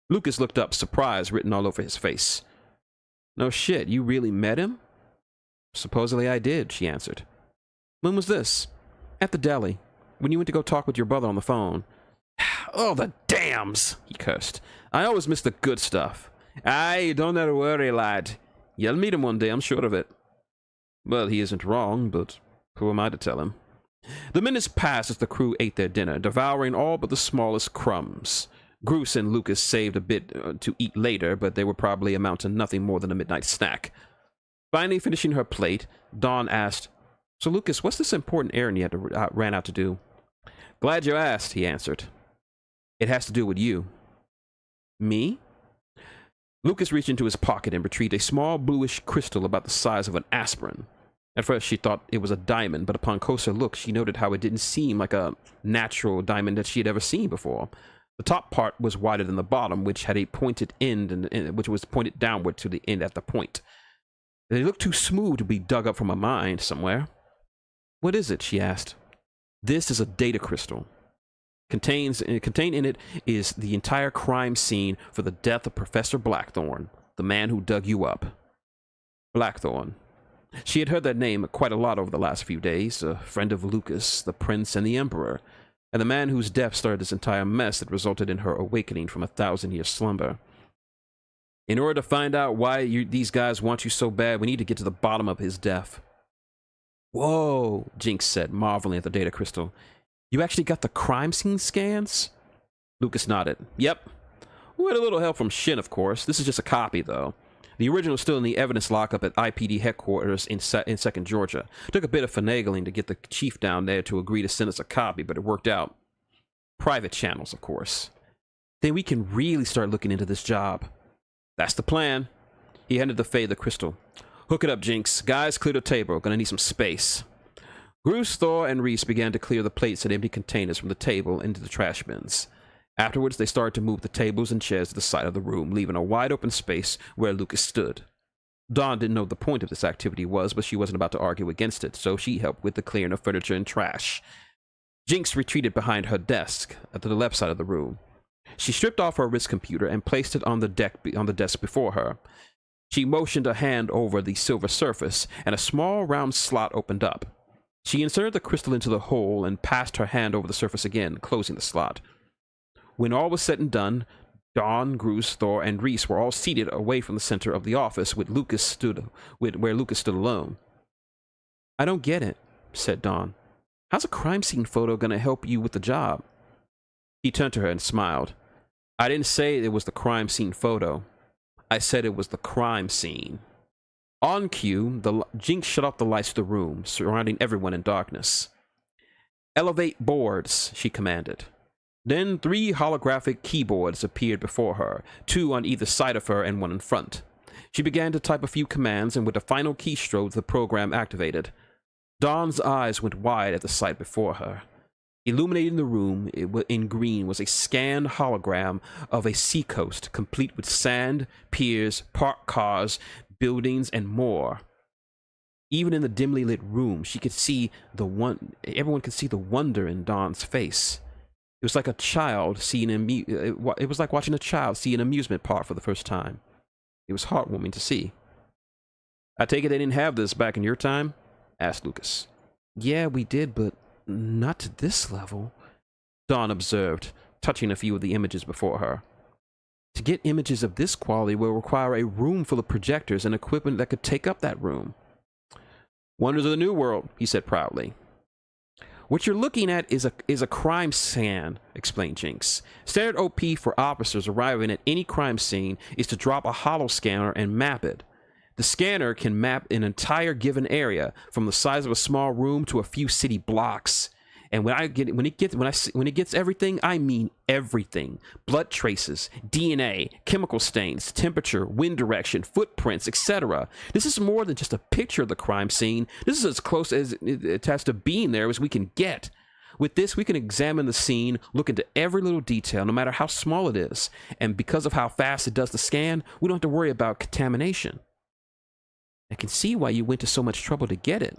Lucas looked up, surprise written all over his face. No shit, you really met him? Supposedly I did, she answered. When was this? At the deli, when you went to go talk with your brother on the phone. Oh, the dams, he cursed. I always miss the good stuff. Aye, don't ever worry, lad. You'll meet him one day, I'm sure of it. Well, he isn't wrong, but who am I to tell him? The minutes passed as the crew ate their dinner, devouring all but the smallest crumbs. Groose and Lucas saved a bit to eat later, but they would probably amount to nothing more than a midnight snack. Finally finishing her plate, Dawn asked, So Lucas, what's this important errand you ran out to do? Glad you asked, he answered. It has to do with you. Me? Lucas reached into his pocket and retrieved a small bluish crystal about the size of an aspirin. At first she thought it was a diamond, but upon closer look she noted how it didn't seem like a natural diamond that she had ever seen before. The top part was wider than the bottom, which had a pointed end, which was pointed downward to the end at the point. They looked too smooth to be dug up from a mine somewhere. What is it? She asked. This is a data crystal. Contained in it is the entire crime scene for the death of Professor Blackthorne, the man who dug you up. Blackthorne. She had heard that name quite a lot over the last few days, a friend of Lucas, the Prince, and the Emperor, and the man whose death started this entire mess that resulted in her awakening from a 1,000-year slumber. In order to find out why these guys want you so bad, we need to get to the bottom of his death. Whoa, Jinx said, marveling at the data crystal. You actually got the crime scene scans? Lucas nodded. Yep. With a little help from Shin, of course. This is just a copy, though. The original is still in the evidence lockup at IPD headquarters in 2nd Georgia. Took a bit of finagling to get the chief down there to agree to send us a copy, but it worked out. Private channels, of course. Then we can really start looking into this job. That's the plan. He handed the Fae the crystal. Hook it up, Jinx. Guys, clear the table. Gonna need some space. Groose, Thor, and Reese began to clear the plates and empty containers from the table into the trash bins. Afterwards, they started to move the tables and chairs to the side of the room, leaving a wide open space where Lucas stood. Dawn didn't know what the point of this activity was, but she wasn't about to argue against it, so she helped with the clearing of furniture and trash. Jinx retreated behind her desk to the left side of the room. She stripped off her wrist computer and placed it on the desk before her. She motioned a hand over the silver surface, and a small round slot opened up. She inserted the crystal into the hole and passed her hand over the surface again, closing the slot. When all was said and done, Dawn, Groose, Thor, and Reese were all seated away from the center of the office, where Lucas stood alone. I don't get it, said Dawn. How's a crime scene photo going to help you with the job? He turned to her and smiled. I didn't say it was the crime scene photo. I said it was the crime scene. On cue, Jinx shut off the lights of the room, surrounding everyone in darkness. Elevate boards, she commanded. Then 3 holographic keyboards appeared before her, 2 on either side of her and 1 in front. She began to type a few commands, and with the final keystroke, the program activated. Dawn's eyes went wide at the sight before her. Illuminating the room in green was a scanned hologram of a seacoast, complete with sand, piers, parked cars, buildings, and more. Even in the dimly lit room, she could see everyone could see the wonder in Dawn's face. It was like a child seeing it was like watching a child see an amusement park for the first time. It was heartwarming to see. "I take it they didn't have this back in your time?" asked Lucas. "Yeah, we did, but not to this level," Dawn observed, touching a few of the images before her. "To get images of this quality will require a room full of projectors and equipment that could take up that room." "Wonders of the New World," he said proudly. "What you're looking at is a crime scan," explained Jinx. "Standard OP for officers arriving at any crime scene is to drop a holo scanner and map it. The scanner can map an entire given area, from the size of a small room to a few city blocks. And when it gets everything, I mean everything. Blood traces, DNA, chemical stains, temperature, wind direction, footprints, etc. This is more than just a picture of the crime scene. This is as close as it has to being there as we can get. With this, we can examine the scene, look into every little detail, no matter how small it is. And because of how fast it does the scan, we don't have to worry about contamination." "I can see why you went to so much trouble to get it."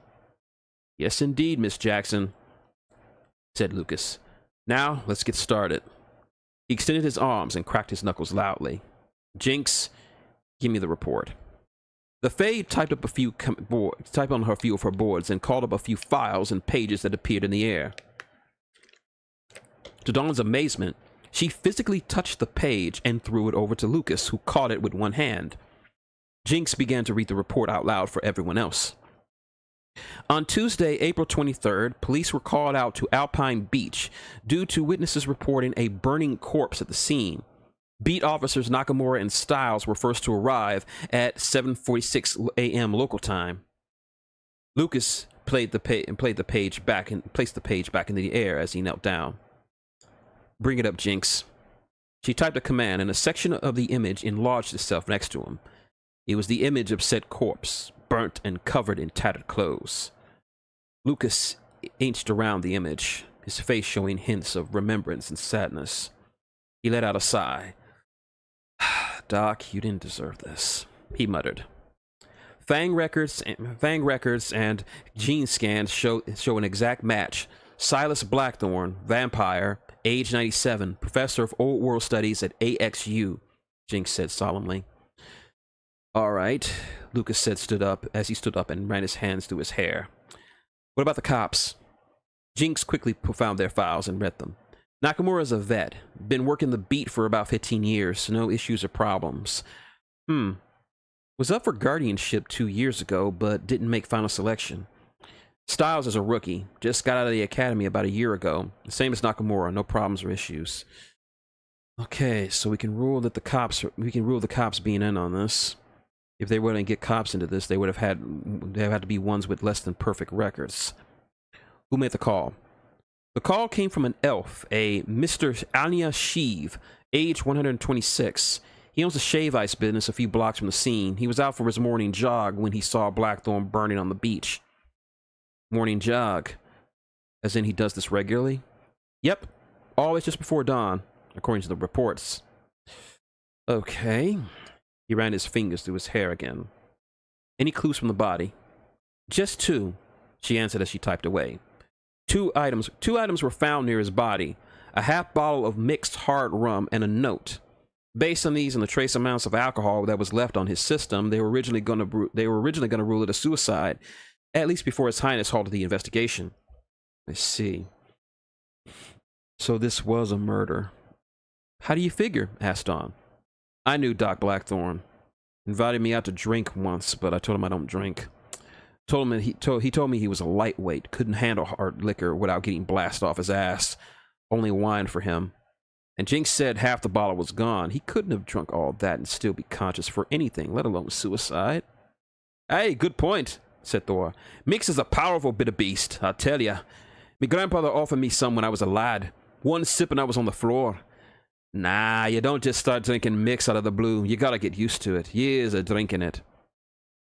"Yes, indeed, Miss Jackson," said Lucas. "Now, let's get started." He extended his arms and cracked his knuckles loudly. "Jinx, give me the report." The Fae typed on a few of her boards and called up a few files and pages that appeared in the air. To Dawn's amazement, she physically touched the page and threw it over to Lucas, who caught it with one hand. Jinx began to read the report out loud for everyone else. On Tuesday, April 23rd, police were called out to Alpine Beach due to witnesses reporting a burning corpse at the scene. Beat officers Nakamura and Styles were first to arrive at 7:46 a.m. local time. Lucas placed the page back into the air as he knelt down. "Bring it up, Jinx." She typed a command, and a section of the image enlarged itself next to him. It was the image of said corpse, burnt and covered in tattered clothes. Lucas inched around the image, his face showing hints of remembrance and sadness. He let out a sigh. "Doc, you didn't deserve this," he muttered. Fang records and gene scans show an exact match. Silas Blackthorne, vampire, age 97, professor of Old World Studies at AXU, Jinx said solemnly. "All right," Lucas said as he stood up and ran his hands through his hair. "What about the cops?" Jinx quickly found their files and read them. "Nakamura's a vet. Been working the beat for about 15 years, so no issues or problems. Was up for guardianship 2 years ago, but didn't make final selection. Styles is a rookie. Just got out of the academy about a year ago. The same as Nakamura, no problems or issues. Okay, so we can rule the cops being in on this. If they were to get cops into this, they would have had to be ones with less than perfect records. Who made the call?" The call came from an elf, a Mr. Anya Sheev, age 126. He owns a shave ice business a few blocks from the scene. He was out for his morning jog when he saw Blackthorne burning on the beach. Morning jog? As in he does this regularly? Yep, always just before dawn, according to the reports. Okay. He ran his fingers through his hair again. "Any clues from the body?" "Just 2, she answered as she typed away. Two items were found near his body. A half bottle of mixed hard rum and a note. Based on these and the trace amounts of alcohol that was left on his system, they were originally going to rule it a suicide, at least before His Highness halted the investigation." I see. So this was a murder. "How do you figure?" asked Dawn. "I knew Doc Blackthorne. Invited me out to drink once, but I told him I don't drink. He told me he was a lightweight, couldn't handle hard liquor without getting blasted off his ass. Only wine for him. And Jinx said half the bottle was gone. He couldn't have drunk all that and still be conscious for anything, let alone suicide." "Hey, good point," said Thor. "Mix is a powerful bit of beast, I'll tell ya. Me grandfather offered me some when I was a lad. One sip and I was on the floor. Nah, you don't just start drinking mix out of the blue. You gotta get used to it. Years of drinking it.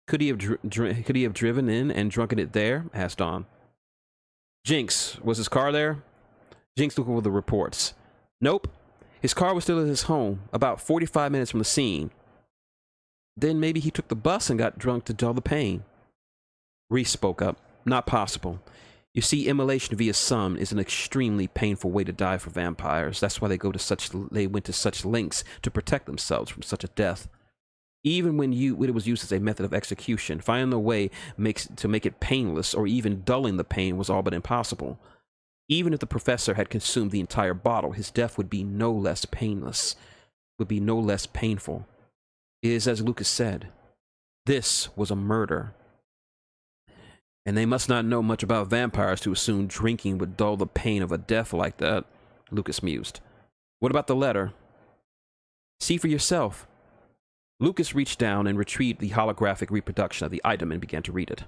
Could he have driven in and drunken it there? Asked Dawn. Jinx, was his car there? Jinx looked over the reports. Nope. His car was still at his home, about 45 minutes from the scene. Then maybe he took the bus and got drunk to dull the pain. Reese spoke up. Not possible. You see, immolation via sun is an extremely painful way to die for vampires. That's why they went to such lengths to protect themselves from such a death. Even when it was used as a method of execution, finding a way to make it painless or even dulling the pain was all but impossible. Even if the professor had consumed the entire bottle, his death would be no less painless, would be no less painful. It is as Lucas said, this was a murder. And they must not know much about vampires to assume drinking would dull the pain of a death like that, Lucas mused. What about the letter? See for yourself. Lucas reached down and retrieved the holographic reproduction of the item and began to read it.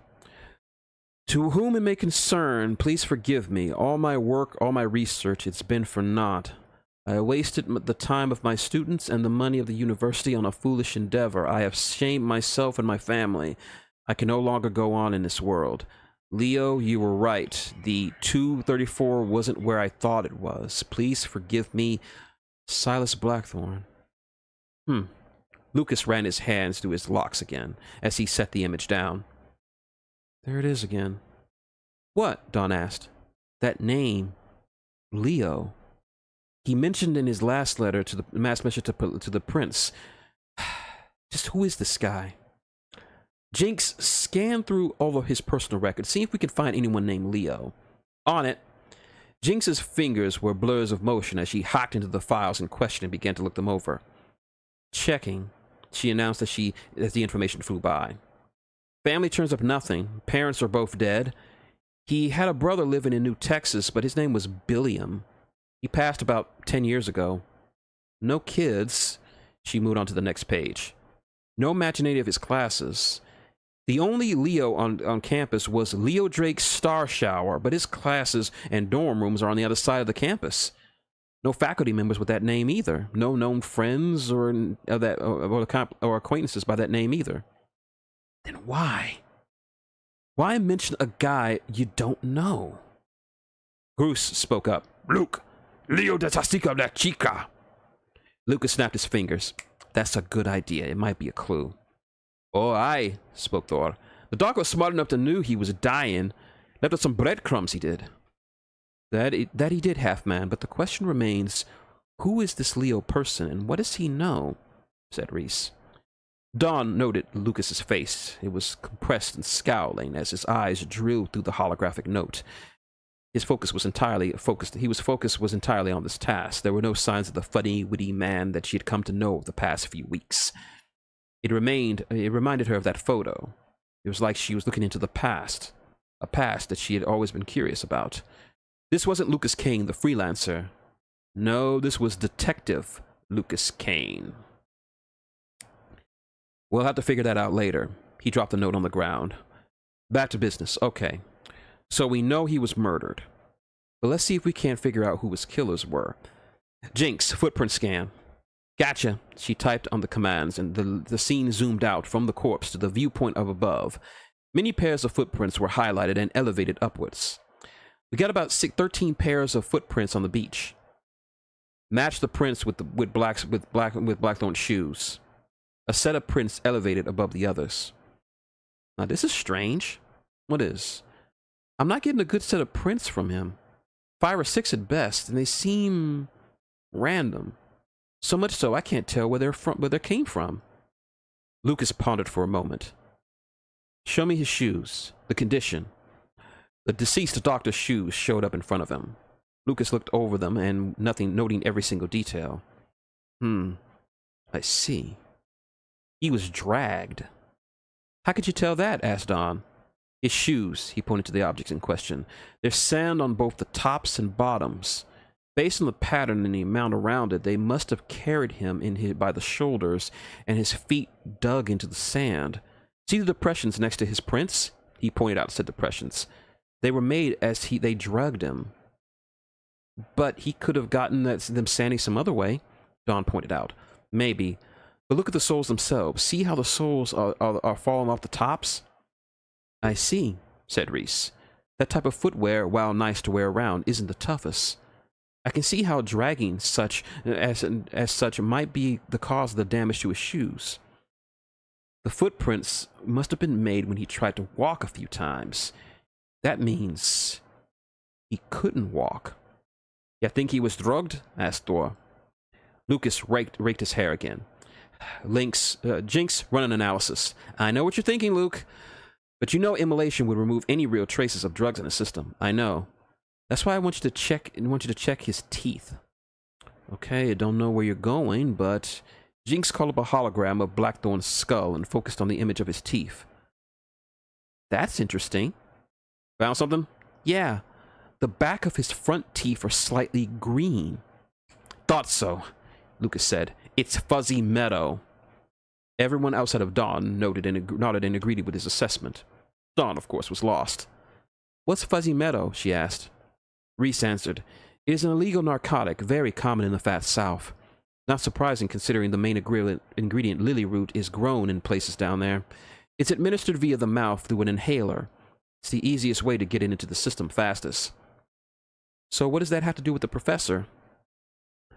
To whom it may concern, please forgive me. All my work, all my research, it's been for naught. I wasted the time of my students and the money of the university on a foolish endeavor. I have shamed myself and my family. I can no longer go on in this world. Leo, you were right. The 234 wasn't where I thought it was. Please forgive me. Silas Blackthorne. Lucas ran his hands through his locks again as he set the image down. There it is again. What? Dawn asked. That name. Leo. He mentioned in his last letter to the mass message to the prince. Just who is this guy? Jinx scanned through all of his personal records, see if we could find anyone named Leo. On it, Jinx's fingers were blurs of motion as she hacked into the files in question and began to look them over. Checking, she announced as the information flew by. Family turns up nothing. Parents are both dead. He had a brother living in New Texas, but his name was Billiam. He passed about 10 years ago. No kids. She moved on to the next page. No matching any of his classes. The only Leo on campus was Leo Drake's Star Shower, but his classes and dorm rooms are on the other side of the campus. No faculty members with that name either. No known friends or acquaintances by that name either. Then why? Why mention a guy you don't know? Bruce spoke up. Luke, Leo desastica la chica. Lucas snapped his fingers. That's a good idea. It might be a clue. Oh, aye, spoke Thor. The doc was smart enough to knew he was dying. Left us some breadcrumbs, he did. That he did, Half-Man, but the question remains, who is this Leo person, and what does he know? Said Reese. Dawn noted Lucas's face. It was compressed and scowling as his eyes drilled through the holographic note. His focus was entirely on this task. There were no signs of the funny, witty man that she had come to know over the past few weeks. It reminded her of that photo. It was like she was looking into the past, a past that she had always been curious about. This wasn't Lucas Kane, the freelancer. No, this was Detective Lucas Kane. We'll have to figure that out later. He dropped the note on the ground. Back to business. Okay. So we know he was murdered. But let's see if we can't figure out who his killers were. Jinx, footprint scan. Gotcha, she typed on the commands, and the scene zoomed out from the corpse to the viewpoint of above. Many pairs of footprints were highlighted and elevated upwards. We got about 13 pairs of footprints on the beach. Match the prints with Blackthorne's shoes. A set of prints elevated above the others. Now this is strange. What is? I'm not getting a good set of prints from him. 5 or 6 at best, and they seem random. So much so I can't tell where they came from. Lucas pondered for a moment. Show me his shoes. The condition. The deceased doctor's shoes showed up in front of him. Lucas looked over them and noting every single detail. I see. He was dragged. How could you tell that? Asked Dawn. His shoes, he pointed to the objects in question. There's sand on both the tops and bottoms. Based on the pattern and the amount around it, they must have carried him by the shoulders and his feet dug into the sand. See the depressions next to his prints? He pointed out said depressions. They were made as they drugged him. But he could have gotten them sandy some other way, Dawn pointed out. Maybe. But look at the soles themselves. See how the soles are falling off the tops? I see, said Reese. That type of footwear, while nice to wear around, isn't the toughest. I can see how dragging such might be the cause of the damage to his shoes. The footprints must have been made when he tried to walk a few times. That means he couldn't walk. You think he was drugged? Asked Thor. Lucas raked his hair again. Jinx, run an analysis. I know what you're thinking, Luke. But you know immolation would remove any real traces of drugs in the system. I know. That's why I want you to check his teeth. Okay, I don't know where you're going, but Jinx called up a hologram of Blackthorn's skull and focused on the image of his teeth. That's interesting. Found something? Yeah. The back of his front teeth are slightly green. Thought so, Lucas said. It's fuzzy meadow. Everyone outside of Dawn nodded and agreed with his assessment. Dawn, of course, was lost. What's fuzzy meadow? She asked. Reese answered. It is an illegal narcotic, very common in the fat South. Not surprising considering the main ingredient, lily root, is grown in places down there. It's administered via the mouth through an inhaler. It's the easiest way to get it into the system fastest. So what does that have to do with the professor?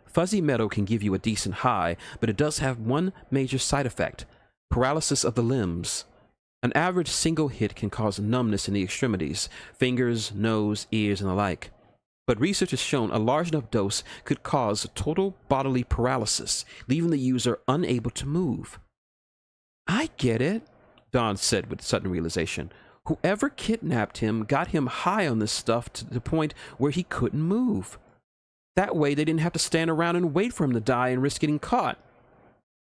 Fuzzy meadow can give you a decent high, but it does have one major side effect: paralysis of the limbs. An average single hit can cause numbness in the extremities, fingers, nose, ears, and the like. But research has shown a large enough dose could cause total bodily paralysis, leaving the user unable to move. I get it, Dawn said with sudden realization. Whoever kidnapped him got him high on this stuff to the point where he couldn't move. That way they didn't have to stand around and wait for him to die and risk getting caught.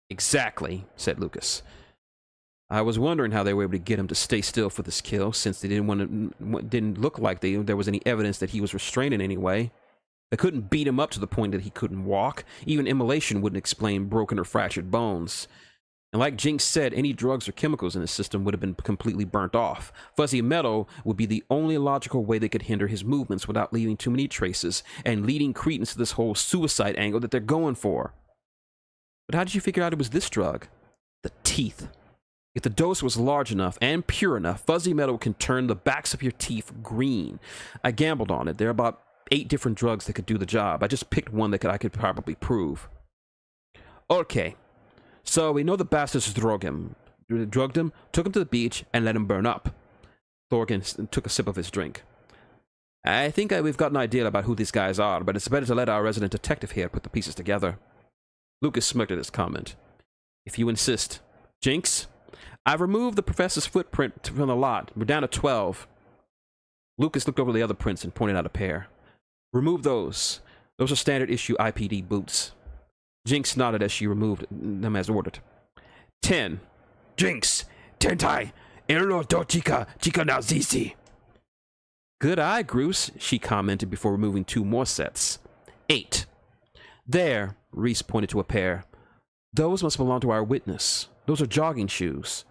Exactly, said Lucas. I was wondering how they were able to get him to stay still for this kill, since they didn't look like there was any evidence that he was restrained in any way. They couldn't beat him up to the point that he couldn't walk. Even immolation wouldn't explain broken or fractured bones. And like Jinx said, any drugs or chemicals in his system would have been completely burnt off. Fuzzy metal would be the only logical way they could hinder his movements without leaving too many traces and leading credence to this whole suicide angle that they're going for. But how did you figure out it was this drug? The teeth. If the dose was large enough and pure enough, fuzzy metal can turn the backs of your teeth green. I gambled on it. There are about 8 different drugs that could do the job. I just picked one that I could probably prove. Okay. So we know the bastards drugged him, took him to the beach, and let him burn up. Thorgan took a sip of his drink. I think we've got an idea about who these guys are, but it's better to let our resident detective here put the pieces together. Lucas smirked at his comment. If you insist. Jinx? I've removed the professor's footprint from the lot. We're down to 12. Lucas looked over the other prints and pointed out a pair. Remove those. Those are standard issue IPD boots. Jinx nodded as she removed them as ordered. 10. Jinx! Tentai! Erlo do chica na zizi! Good eye, Groose, she commented before removing 2 more sets. 8. There, Reese pointed to a pair. Those must belong to our witness. Those are jogging shoes.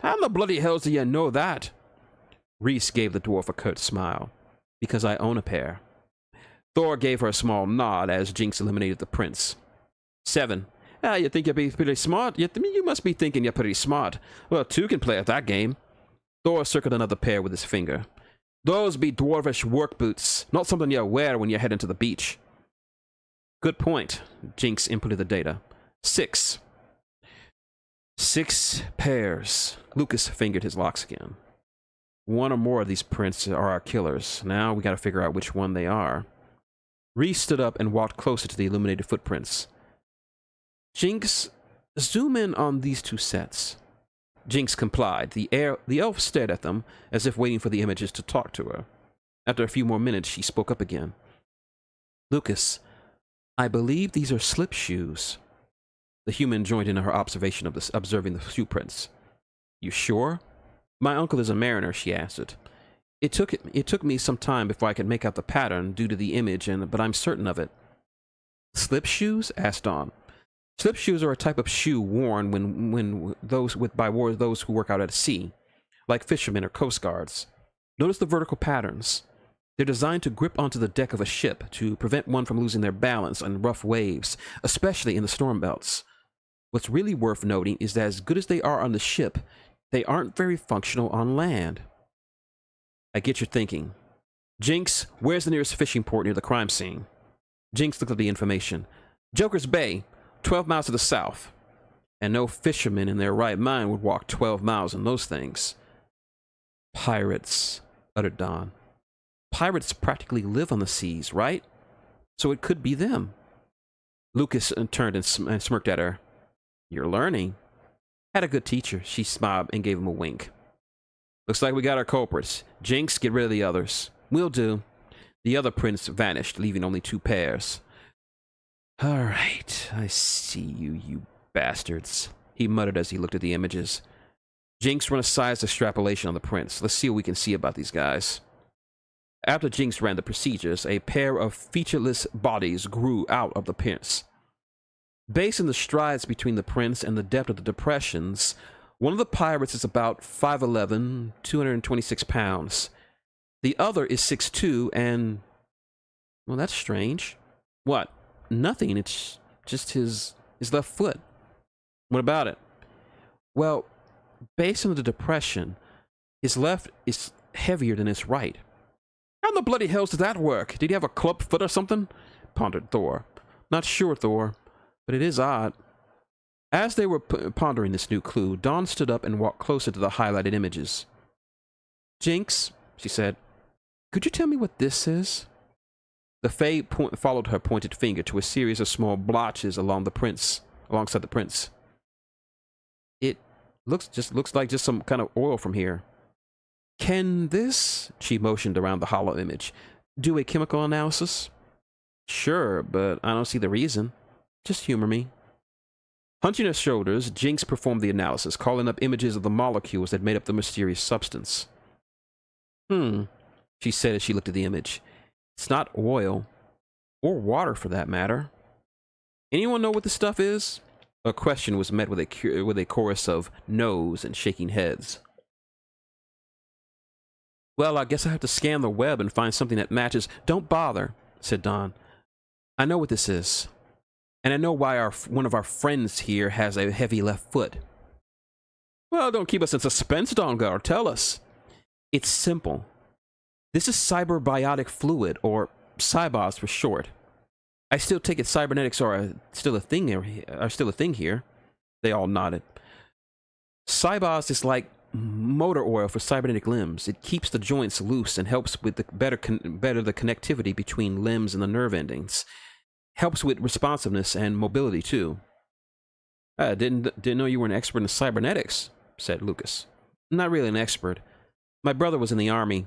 How in the bloody hell do you know that? Reese gave the dwarf a curt smile. Because I own a pair. Thor gave her a small nod as Jinx eliminated the prints. 7. You think you'd be pretty smart? You must be thinking you're pretty smart. Well, 2 can play at that game. Thor circled another pair with his finger. Those be dwarvish work boots, not something you wear when you head into the beach. Good point. Jinx inputted the data. 6. 6 pairs. Lucas fingered his locks again. 1 or more of these prints are our killers. Now we gotta figure out which one they are. Reese stood up and walked closer to the illuminated footprints. Jinx, zoom in on these 2 sets. Jinx complied. The elf stared at them, as if waiting for the images to talk to her. After a few more minutes, she spoke up again. Lucas, I believe these are slip shoes. The human joined in her observation of observing the shoe prints. You sure? My uncle is a mariner, she answered. It took me some time before I could make out the pattern due to the image, but I'm certain of it. Slip shoes? Asked Dawn. Slip shoes are a type of shoe worn by those who work out at sea, like fishermen or coast guards. Notice the vertical patterns. They're designed to grip onto the deck of a ship to prevent one from losing their balance on rough waves, especially in the storm belts. What's really worth noting is that as good as they are on the ship, they aren't very functional on land. I get your thinking. Jinx, where's the nearest fishing port near the crime scene? Jinx looked at the information. Joker's Bay, 12 miles to the south. And no fisherman in their right mind would walk 12 miles in those things. Pirates, uttered Don. Pirates practically live on the seas, right? So it could be them. Lucas turned and smirked at her. You're learning. Had a good teacher. She smiled and gave him a wink. Looks like we got our culprits. Jinx, get rid of the others. Will do. The other prince vanished, leaving only 2 pairs. All right, I see you, you bastards, he muttered as he looked at the images. Jinx, run a size extrapolation on the prints. Let's see what we can see about these guys. After Jinx ran the procedures, a pair of featureless bodies grew out of the prints. Based on the strides between the prints and the depth of the depressions, one of the pirates is about 5'11", 226 pounds. The other is 6'2", and... well, that's strange. What? Nothing. It's just his left foot. What about it? Well, based on the depression, his left is heavier than his right. How in the bloody hell does that work? Did he have a club foot or something? Pondered Thor. Not sure, Thor, but it is odd. As they were pondering this new clue, Dawn stood up and walked closer to the highlighted images. Jinx, she said, could you tell me what this is? The Fae followed her pointed finger to a series of small blotches alongside the prints. It looks like just some kind of oil from here. Can this, she motioned around the hollow image, do a chemical analysis? Sure, but I don't see the reason. Just humor me. Hunching her shoulders, Jinx performed the analysis, calling up images of the molecules that made up the mysterious substance. She said as she looked at the image. It's not oil, or water for that matter. Anyone know what this stuff is? A question was met with a chorus of no's and shaking heads. Well, I guess I have to scan the web and find something that matches. Don't bother, said Dawn. I know what this is. And I know why one of our friends here has a heavy left foot. Well, don't keep us in suspense, Dawngar. Tell us. It's simple. This is cyberbiotic fluid, or cybos for short. I still take it cybernetics are still a thing here. They all nodded. Cybos is like motor oil for cybernetic limbs. It keeps the joints loose and helps with the better the connectivity between limbs and the nerve endings. Helps with responsiveness and mobility too. I didn't know you were an expert in cybernetics, said Lucas. Not really an expert. My brother was in the army.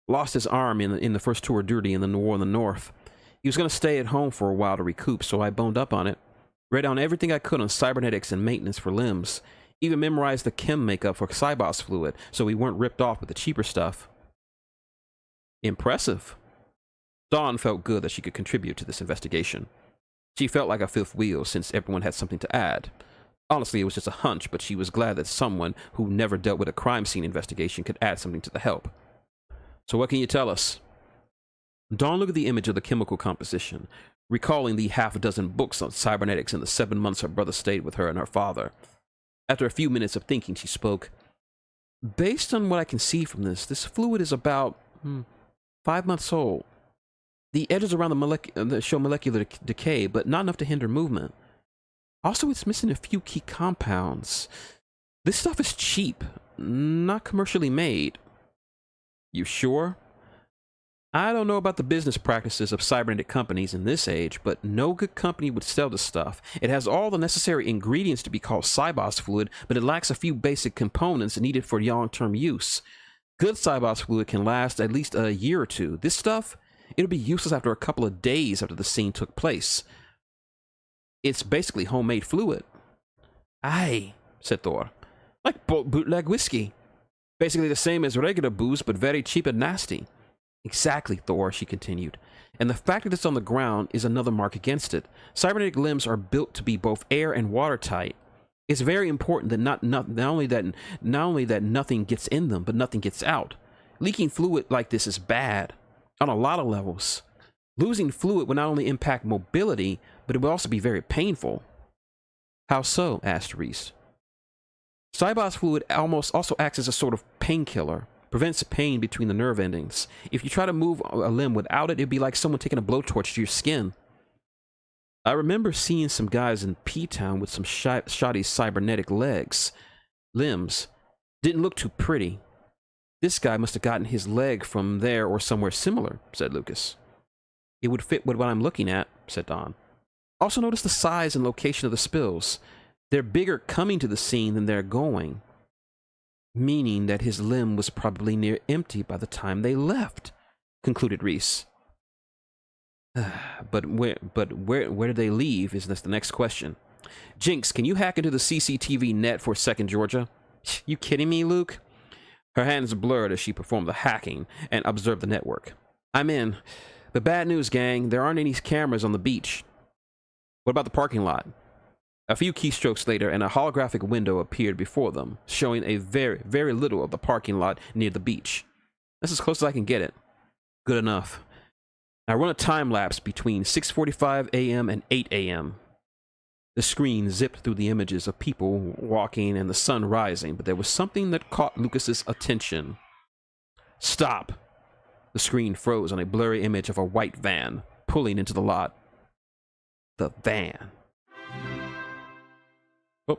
Lost his arm in the first tour of duty in the war in the north. He was going to stay at home for a while to recoup, so I boned up on it. Read down everything I could on cybernetics and maintenance for limbs. Even memorized the chem makeup for cybos fluid, so we weren't ripped off with the cheaper stuff. Impressive. Dawn felt good that she could contribute to this investigation. She felt like a fifth wheel since everyone had something to add. Honestly, it was just a hunch, but she was glad that someone who never dealt with a crime scene investigation could add something to the help. So what can you tell us? Dawn looked at the image of the chemical composition, recalling the half-a-dozen books on cybernetics in the 7 months her brother stayed with her and her father. After a few minutes of thinking, she spoke. Based on what I can see from this fluid is about 5 months old. The edges around show molecular decay, but not enough to hinder movement. Also, it's missing a few key compounds. This stuff is cheap, not commercially made. You sure? I don't know about the business practices of cybernetic companies in this age, but no good company would sell this stuff. It has all the necessary ingredients to be called cybos fluid, but it lacks a few basic components needed for long-term use. Good cybos fluid can last at least a year or two. This stuff, it'll be useless after a couple of days after the scene took place. It's basically homemade fluid. Aye, said Thor. Like bootleg whiskey. Basically the same as regular booze, but very cheap and nasty. Exactly, Thor, she continued. And the fact that it's on the ground is another mark against it. Cybernetic limbs are built to be both air and watertight. It's very important that not only that nothing gets in them, but nothing gets out. Leaking fluid like this is bad. on a lot of levels. Losing fluid would not only impact mobility, but it would also be very painful. How so? Asked Reese. Cybos fluid also acts as a sort of painkiller, prevents pain between the nerve endings. If you try to move a limb without it, it'd be like someone taking a blowtorch to your skin. I remember seeing some guys in P-Town with some shoddy cybernetic limbs. Didn't look too pretty. This guy must have gotten his leg from there or somewhere similar, said Lucas. It would fit with what I'm looking at, said Don. Also notice the size and location of the spills. They're bigger coming to the scene than they're going, meaning that his limb was probably near empty by the time they left, concluded Reese. But where did they leave is the next question. Jinx, can you hack into the CCTV net for a second, Georgia? You kidding me, Luke? Her hands blurred as she performed the hacking and observed the network. I'm in. But bad news, gang. There aren't any cameras on the beach. What about the parking lot? A few keystrokes later, and a holographic window appeared before them, showing a very, very little of the parking lot near the beach. That's as close as I can get it. Good enough. Now run a time-lapse between 6:45 a.m. and 8 a.m. The screen zipped through the images of people walking and the sun rising, but there was something that caught Lucas's attention. Stop! The screen froze on a blurry image of a white van pulling into the lot. The van. Oh.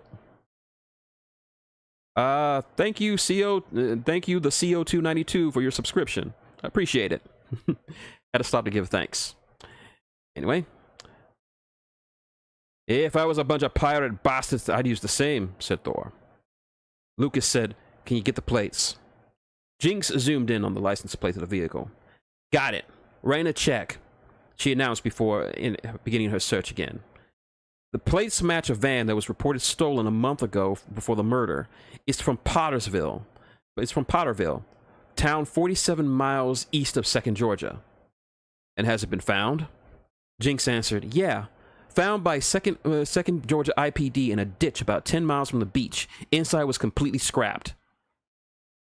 Thank you, thank you, the CO292 for your subscription. I appreciate it. Had to stop to give thanks. Anyway. If I was a bunch of pirate bastards, I'd use the same, said Thor. Lucas said, can you get the plates? Jinx zoomed in on the license plate of the vehicle. Got it. Ran a check, she announced before beginning her search again. The plates match a van that was reported stolen a month ago before the murder. It's from Pottersville. It's from Potterville, town 47 miles east of 2nd Georgia. And has it been found? Jinx answered, yeah. Found by 2nd Georgia IPD in a ditch about 10 miles from the beach. Inside was completely scrapped.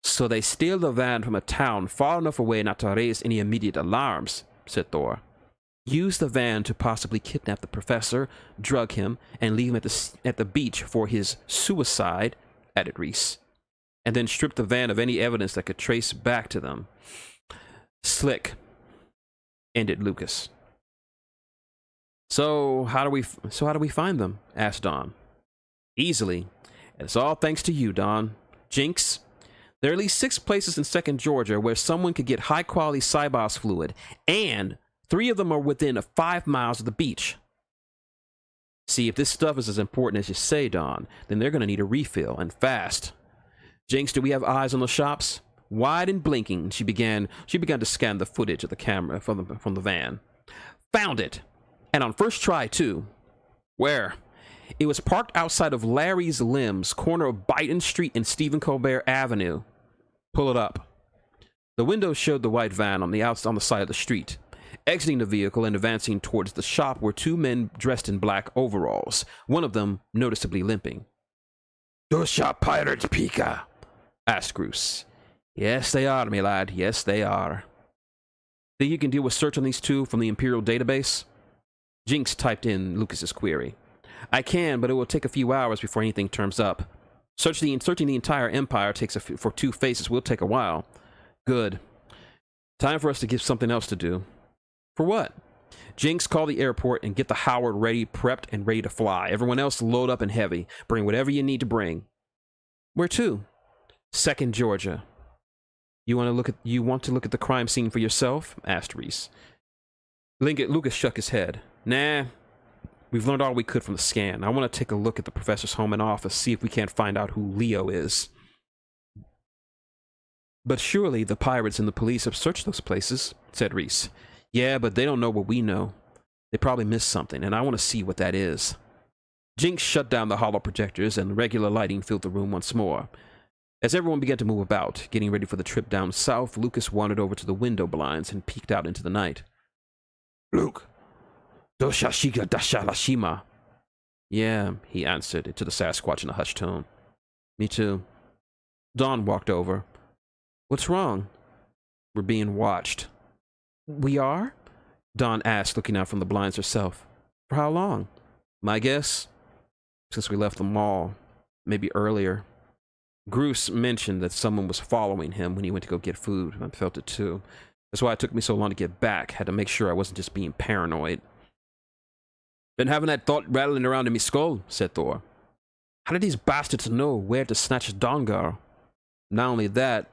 So they steal the van from a town far enough away not to raise any immediate alarms, said Thor. Use the van to possibly kidnap the professor, drug him, and leave him at the beach for his suicide, added Reese. And then strip the van of any evidence that could trace back to them. Slick, ended Lucas. So how do we find them? Asked Don. Easily. And it's all thanks to you, Don. Jinx, there are at least 6 places in 2nd Georgia where someone could get high-quality Cybos fluid, and 3 of them are within 5 miles of the beach. See, if this stuff is as important as you say, Don, then they're going to need a refill, and fast. Jinx, do we have eyes on the shops? Wide and blinking, she began to scan the footage of the camera from the van. Found it! And on first try, too. Where? It was parked outside of Larry's Limbs, corner of Biden Street and Stephen Colbert Avenue. Pull it up. The window showed the white van on the side of the street. Exiting the vehicle and advancing towards the shop were 2 men dressed in black overalls, one of them noticeably limping. Those are pirates, Pika? Asked Groose. Yes, they are, me lad. Yes, they are. Think you can do a search on these 2 from the Imperial database? Jinx typed in Lucas's query. I can, but it will take a few hours before anything turns up. Searching the entire Empire for 2 faces will take a while. Good. Time for us to get something else to do. For what? Jinx, call the airport and get the Howard ready, prepped, and ready to fly. Everyone else load up and heavy. Bring whatever you need to bring. Where to? 2nd Georgia. You want to look at the crime scene for yourself? Asked Reese. Lucas shook his head. Nah. We've learned all we could from the scan. I want to take a look at the professor's home and office, see if we can't find out who Leo is. But surely the pirates and the police have searched those places, said Reese. Yeah, but they don't know what we know. They probably missed something, and I want to see what that is. Jinx shut down the holo projectors, and regular lighting filled the room once more. As everyone began to move about, getting ready for the trip down south, Lucas wandered over to the window blinds and peeked out into the night. Luke! Doshashiga dashalashima. Yeah, he answered to the Sasquatch in a hushed tone. Me too. Dawn walked over. What's wrong? We're being watched. We are? Dawn asked, looking out from the blinds herself. For how long? My guess? Since we left the mall. Maybe earlier. Bruce mentioned that someone was following him when he went to go get food. I felt it too. That's why it took me so long to get back. Had to make sure I wasn't just being paranoid. Been having that thought rattling around in me skull, said Thor. How did these bastards know where to snatch Dawn Girl? Not only that,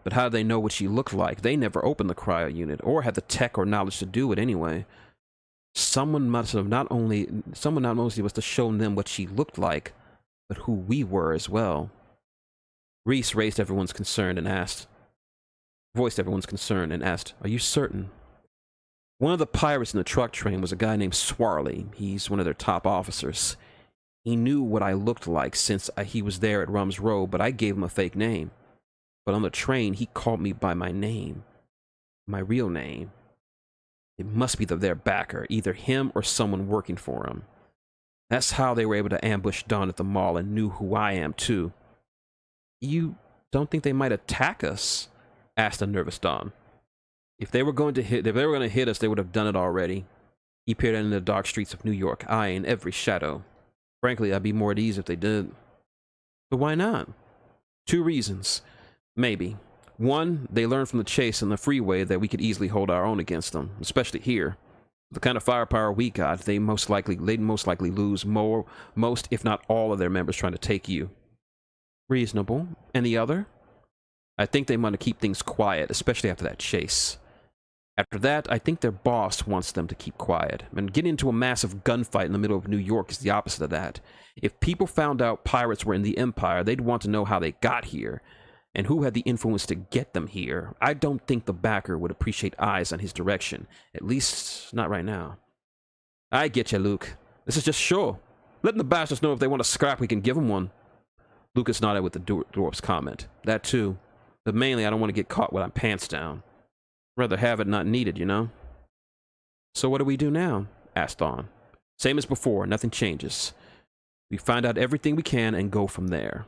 but how did they know what she looked like? They never opened the cryo unit, or had the tech or knowledge to do it anyway. Someone not only was to show them what she looked like, but who we were as well. Reese voiced everyone's concern and asked, are you certain? One of the pirates in the truck train was a guy named Swarley. He's one of their top officers. He knew what I looked like since he was there at Rum's Row, but I gave him a fake name. But on the train, he called me by my name. My real name. It must be their backer, either him or someone working for him. That's how they were able to ambush Dawn at the mall and knew who I am, too. You don't think they might attack us? Asked a nervous Dawn. If they were going to hit us, they would have done it already. He peered into the dark streets of New York, eyeing every shadow. Frankly, I'd be more at ease if they did. But why not? 2 reasons. Maybe. 1, they learned from the chase on the freeway that we could easily hold our own against them, especially here. The kind of firepower we got, they'd most likely lose most, if not all, of their members trying to take you. Reasonable. And the other? I think they want to keep things quiet, especially after that chase. After that, I think their boss wants them to keep quiet. And getting into a massive gunfight in the middle of New York is the opposite of that. If people found out pirates were in the Empire, they'd want to know how they got here, and who had the influence to get them here. I don't think the backer would appreciate eyes on his direction. At least, not right now. I get you, Luke. This is just show. Letting the bastards know if they want a scrap, we can give them one. Lucas nodded with the dwarf's comment. That too. But mainly, I don't want to get caught with my pants down. Rather have it not needed, you know? So what do we do now? Asked Dawn. Same as before, nothing changes. We find out everything we can and go from there.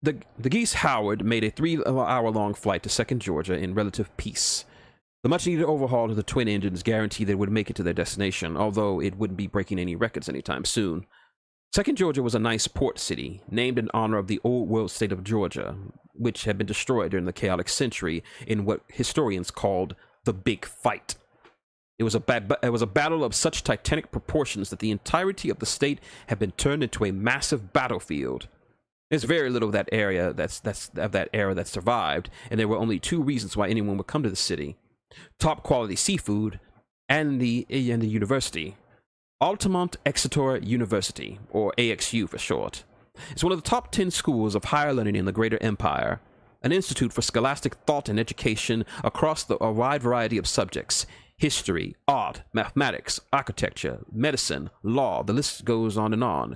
The Geese Howard made a 3-hour-long flight to 2nd Georgia in relative peace. The much-needed overhaul to the twin engines guaranteed they would make it to their destination, although it wouldn't be breaking any records anytime soon. 2nd Georgia was a nice port city, named in honor of the old world state of Georgia, which had been destroyed during the chaotic century in what historians called the Big Fight. It was a battle of such titanic proportions that the entirety of the state had been turned into a massive battlefield. There's very little of that area that survived, and there were only 2 reasons why anyone would come to the city: top quality seafood and the university. Altamont Exeter University, or AXU for short. It's one of the top 10 schools of higher learning in the greater empire, an institute for scholastic thought and education across a wide variety of subjects: history, art, mathematics, architecture, medicine, law, the list goes on.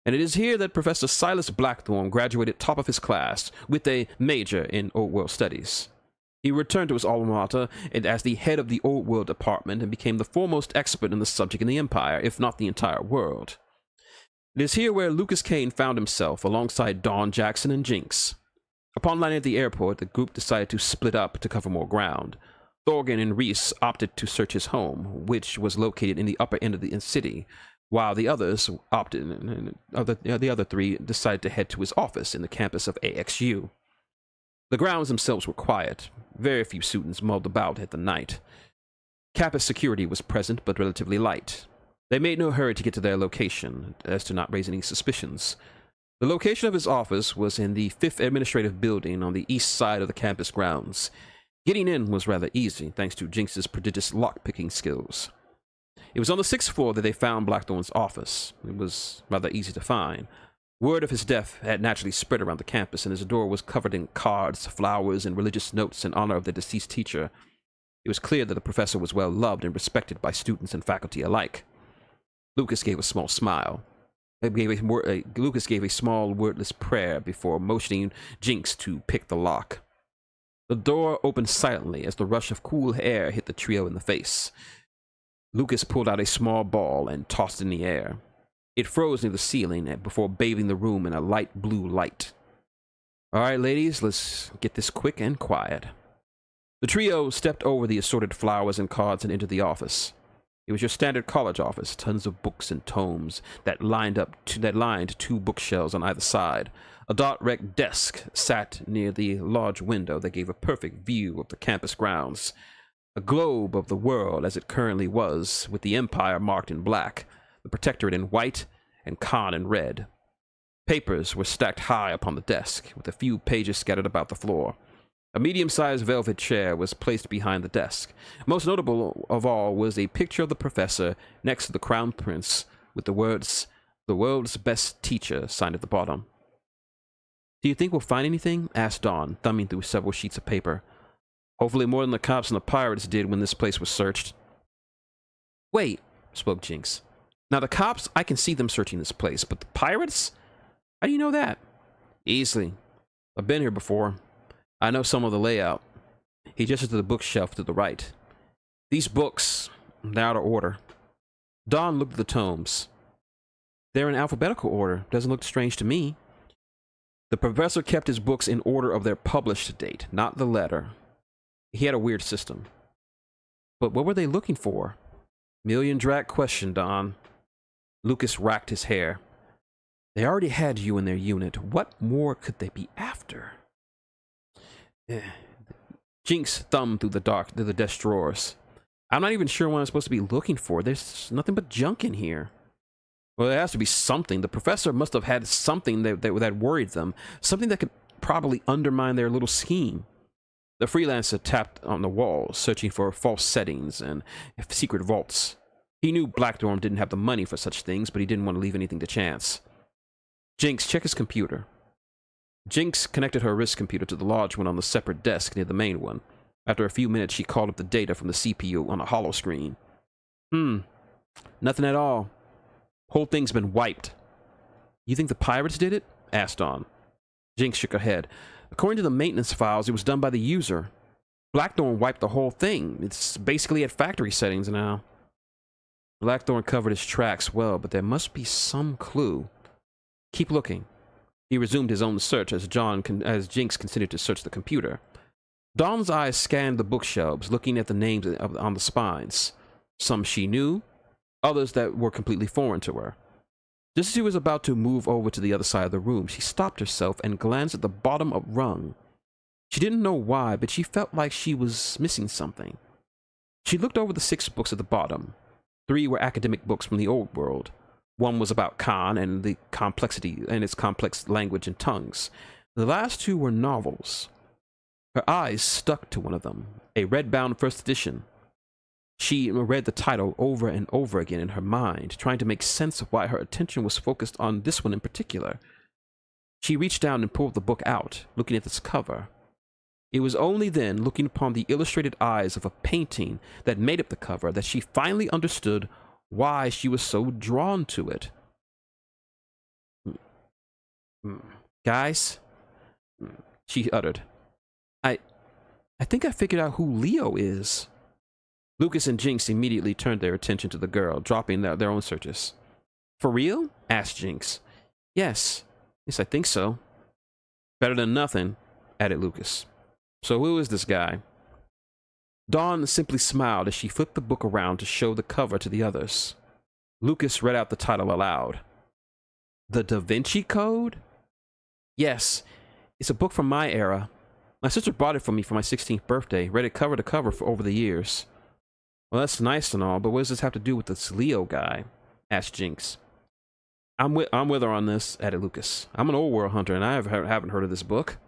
And it is here that Professor Silas Blackthorne graduated top of his class with a major in Old World Studies. He returned to his alma mater as the head of the Old World Department and became the foremost expert in the subject in the Empire, if not the entire world. It is here where Lucas Kane found himself alongside Dawn, Jackson, and Jinx. Upon landing at the airport, the group decided to split up to cover more ground. Thorgan and Reese opted to search his home, which was located in the upper end of the city, while the other 3 decided to head to his office in the campus of AXU. The grounds themselves were quiet. Very few students mulled about at the night. Campus security was present, but relatively light. They made no hurry to get to their location, as to not raise any suspicions. The location of his office was in the 5th Administrative Building on the east side of the campus grounds. Getting in was rather easy, thanks to Jinx's prodigious lock-picking skills. It was on the 6th floor that they found Blackthorne's office. It was rather easy to find. Word of his death had naturally spread around the campus, and his door was covered in cards, flowers, and religious notes in honor of the deceased teacher. It was clear that the professor was well loved and respected by students and faculty alike. Lucas gave a small smile. Lucas gave a small, wordless prayer before motioning Jinx to pick the lock. The door opened silently as the rush of cool air hit the trio in the face. Lucas pulled out a small ball and tossed it in the air. It froze near the ceiling before bathing the room in a light blue light. All right, ladies, let's get this quick and quiet. The trio stepped over the assorted flowers and cards and entered the office. It was your standard college office, tons of books and tomes that lined two bookshelves on either side. A direct desk sat near the large window that gave a perfect view of the campus grounds. A globe of the world as it currently was, with the empire marked in black, the protectorate in white, and Khan in red. Papers were stacked high upon the desk, with a few pages scattered about the floor. A medium-sized velvet chair was placed behind the desk. Most notable of all was a picture of the professor next to the crown prince, with the words, "The world's best teacher," signed at the bottom. "Do you think we'll find anything?" asked Dawn, thumbing through several sheets of paper. "Hopefully more than the cops and the pirates did when this place was searched." "Wait," spoke Jinx. "Now the cops, I can see them searching this place, but the pirates? How do you know that?" "Easily. I've been here before. I know some of the layout." He gestured to the bookshelf to the right. "These books, they're out of order." Dawn looked at the tomes. "They're in alphabetical order. Doesn't look strange to me." The professor kept his books in order of their published date, not the letter. He had a weird system. "But what were they looking for?" "Million-drat question, Dawn." Lucas racked his hair. "They already had you in their unit. What more could they be after?" Jinx thumbed through the desk drawers. "I'm not even sure what I'm supposed to be looking for. There's nothing but junk in here." "Well, there has to be something. The professor must have had something that worried them. Something that could probably undermine their little scheme." The freelancer tapped on the walls, searching for false settings and secret vaults. He knew Blackthrone didn't have the money for such things, but he didn't want to leave anything to chance. "Jinx, check his computer." Jinx connected her wrist computer to the large one on the separate desk near the main one. After a few minutes, she called up the data from the CPU on a hollow screen. Nothing at all. Whole thing's been wiped." "You think the pirates did it?" asked Dawn. Jinx shook her head. "According to the maintenance files, it was done by the user. Blackthorn wiped the whole thing. It's basically at factory settings now." Blackthorn covered his tracks well, but there must be some clue. "Keep looking." He resumed his own search as Jinx continued to search the computer. Dawn's eyes scanned the bookshelves, looking at the names on the spines. Some she knew, others that were completely foreign to her. Just as she was about to move over to the other side of the room, she stopped herself and glanced at the bottom of rung. She didn't know why, but she felt like she was missing something. She looked over the 6 books at the bottom. 3 were academic books from the old world. 1 was about Khan and the complexity and its complex language and tongues. The last 2 were novels. Her eyes stuck to one of them, a red-bound first edition. She read the title over and over again in her mind, trying to make sense of why her attention was focused on this one in particular. She reached down and pulled the book out, looking at its cover. It was only then, looking upon the illustrated eyes of a painting that made up the cover, that she finally understood why she was so drawn to it. "Guys," she uttered, I think I figured out who Leo is." Lucas and Jinx immediately turned their attention to the girl, dropping their own searches. "For real?" asked Jinx. Yes, I think so." "Better than nothing," added Lucas. "So who is this guy?" Dawn simply smiled as she flipped the book around to show the cover to the others. Lucas read out the title aloud. "The Da Vinci Code?" "Yes, it's a book from my era. My sister bought it for me for my 16th birthday, read it cover to cover for over the years." "Well, that's nice and all, but what does this have to do with this Leo guy?" asked Jinx. I'm with her on this," added Lucas. "I'm an old world hunter, and I haven't heard of this book."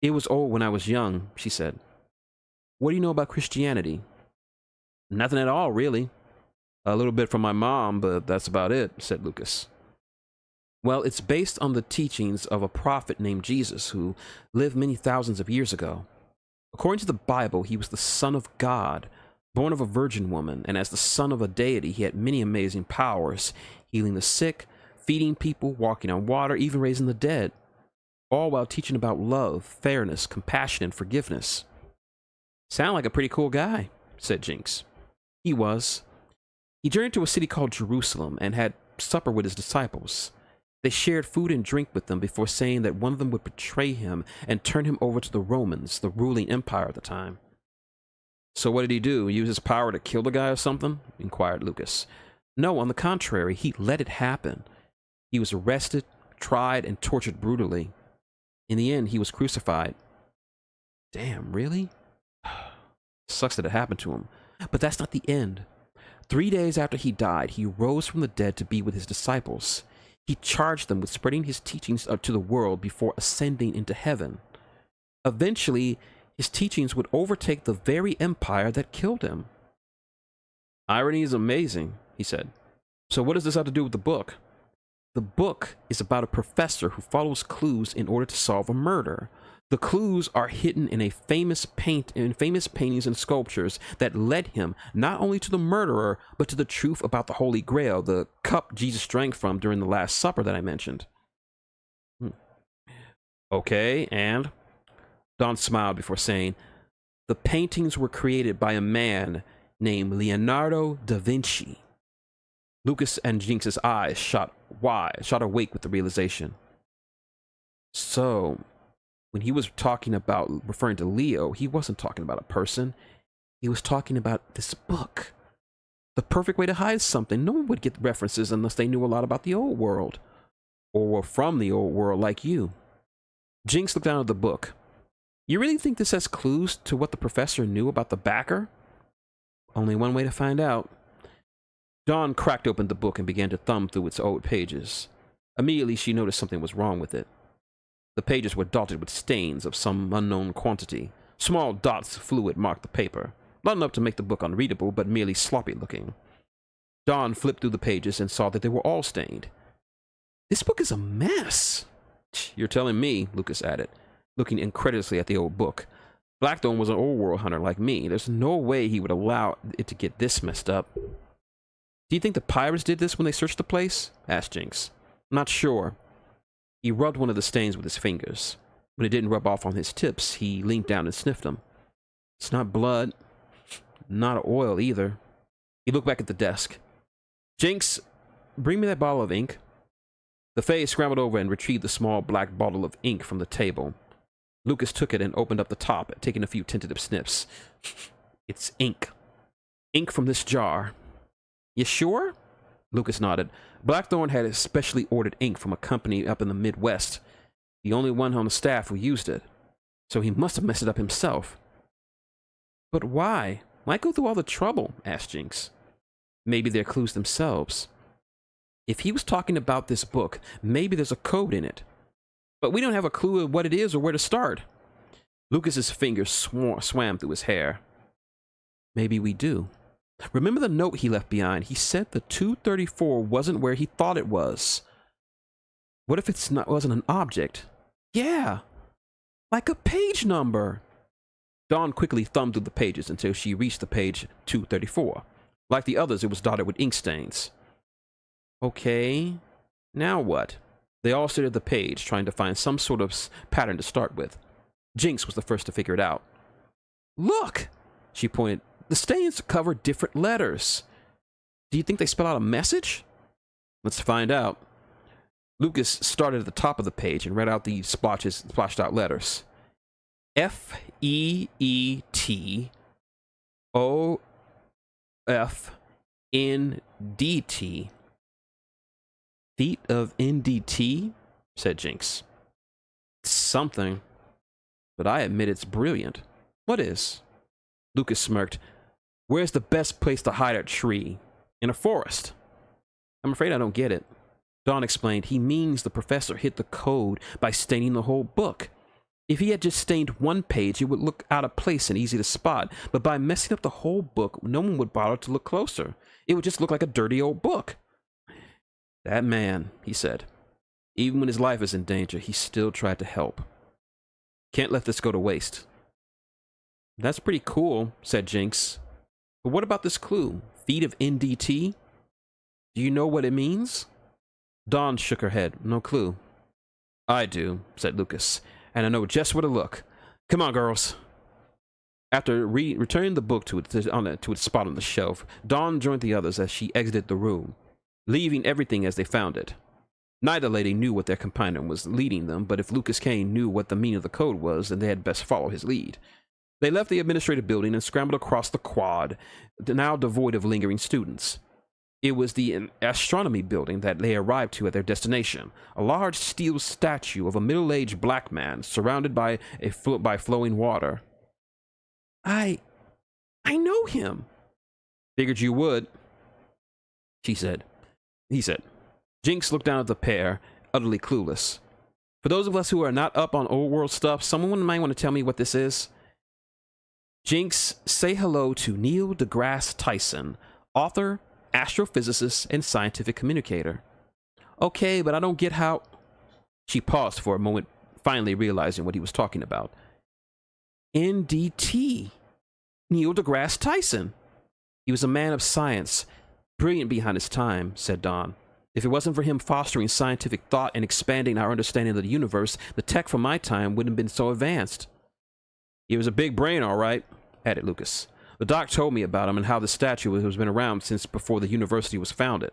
"It was old when I was young," she said. "What do you know about Christianity?" "Nothing at all, really. A little bit from my mom, but that's about it," said Lucas. "Well, it's based on the teachings of a prophet named Jesus who lived many thousands of years ago. According to the Bible, he was the Son of God, born of a virgin woman, and as the son of a deity, he had many amazing powers, healing the sick, feeding people, walking on water, even raising the dead, all while teaching about love, fairness, compassion, and forgiveness." "Sound like a pretty cool guy," said Jinx. "He was. He journeyed to a city called Jerusalem and had supper with his disciples. They shared food and drink with them before saying that one of them would betray him and turn him over to the Romans, the ruling empire at the time. So what did he do? Use his power to kill the guy or something? Inquired Lucas. No, on the contrary, he let it happen. He was arrested, tried, and tortured brutally. In the end, he was crucified. Damn, really? Sucks that it happened to him. But that's not the end. 3 days after he died, he rose from the dead to be with his disciples. He charged them with spreading his teachings to the world before ascending into heaven. Eventually, his teachings would overtake the very empire that killed him. Irony is amazing, he said. So what does this have to do with the book? The book is about a professor who follows clues in order to solve a murder. The clues are hidden in famous paintings and sculptures that led him not only to the murderer, but to the truth about the Holy Grail, the cup Jesus drank from during the Last Supper that I mentioned. Okay, and? Don smiled before saying, the paintings were created by a man named Leonardo da Vinci. Lucas and Jinx's eyes shot awake with the realization. So, when he was referring to Leo, he wasn't talking about a person. He was talking about this book. The perfect way to hide something. No one would get references unless they knew a lot about the old world. Or were from the old world like you. Jinx looked down at the book. You really think this has clues to what the professor knew about the backer? Only one way to find out. Dawn cracked open the book and began to thumb through its old pages. Immediately, she noticed something was wrong with it. The pages were dotted with stains of some unknown quantity. Small dots of fluid marked the paper, not enough to make the book unreadable, but merely sloppy-looking. Dawn flipped through the pages and saw that they were all stained. This book is a mess. You're telling me, Lucas added, looking incredulously at the old book. Blackthrone was an old world hunter like me. There's no way he would allow it to get this messed up. Do you think the pirates did this when they searched the place? Asked Jinx. Not sure. He rubbed one of the stains with his fingers. When it didn't rub off on his tips, he leaned down and sniffed them. It's not blood. Not oil either. He looked back at the desk. Jinx, bring me that bottle of ink. The Fae scrambled over and retrieved the small black bottle of ink from the table. Lucas took it and opened up the top, taking a few tentative sniffs. It's ink. Ink from this jar. You sure? Lucas nodded. Blackthrone had especially ordered ink from a company up in the Midwest. The only one on the staff who used it. So he must have messed it up himself. But why? Why go through all the trouble? Asked Jinx. Maybe they're clues themselves. If he was talking about this book, maybe there's a code in it. But we don't have a clue of what it is or where to start. Lucas's fingers swam through his hair. Maybe we do. Remember the note he left behind? He said the 234 wasn't where he thought it was. What if wasn't an object? Yeah, like a page number. Dawn quickly thumbed through the pages until she reached the page 234. Like the others, it was dotted with ink stains. Okay, now what? They all stared at the page, trying to find some sort of pattern to start with. Jinx was the first to figure it out. Look! She pointed. The stains cover different letters. Do you think they spell out a message? Let's find out. Lucas started at the top of the page and read out the splotched out letters. F-E-E-T-O-F-N-D-T. Feet of NDT? Said Jinx. Something. But I admit it's brilliant. What is? Lucas smirked. Where's the best place to hide a tree? In a forest. I'm afraid I don't get it. Dawn explained he means the professor hit the code by staining the whole book. If he had just stained one page, it would look out of place and easy to spot. But by messing up the whole book, no one would bother to look closer. It would just look like a dirty old book. That man, he said. Even when his life is in danger, he still tried to help. Can't let this go to waste. That's pretty cool, said Jinx. But what about this clue? Feet of NDT? Do you know what it means? Dawn shook her head. No clue. I do, said Lucas, and I know just where to look. Come on, girls. After returning the book to its spot on the shelf, Dawn joined the others as she exited the room, leaving everything as they found it. Neither lady knew what their companion was leading them, but if Lucas Kane knew what the meaning of the code was, then they had best follow his lead. They left the administrative building and scrambled across the quad, now devoid of lingering students. It was the astronomy building that they arrived to at their destination, a large steel statue of a middle-aged black man surrounded by flowing water. I know him. Figured you would, she said. He said. Jinx looked down at the pair, utterly clueless. For those of us who are not up on old world stuff, someone might want to tell me what this is? Jinx, say hello to Neil deGrasse Tyson, author, astrophysicist, and scientific communicator. Okay, but I don't get how... She paused for a moment, finally realizing what he was talking about. NDT. Neil deGrasse Tyson. He was a man of science, brilliant behind his time, said Dawn. If it wasn't for him fostering scientific thought and expanding our understanding of the universe, the tech from my time wouldn't have been so advanced. He was a big brain, all right, added Lucas. The doc told me about him and how the statue has been around since before the university was founded.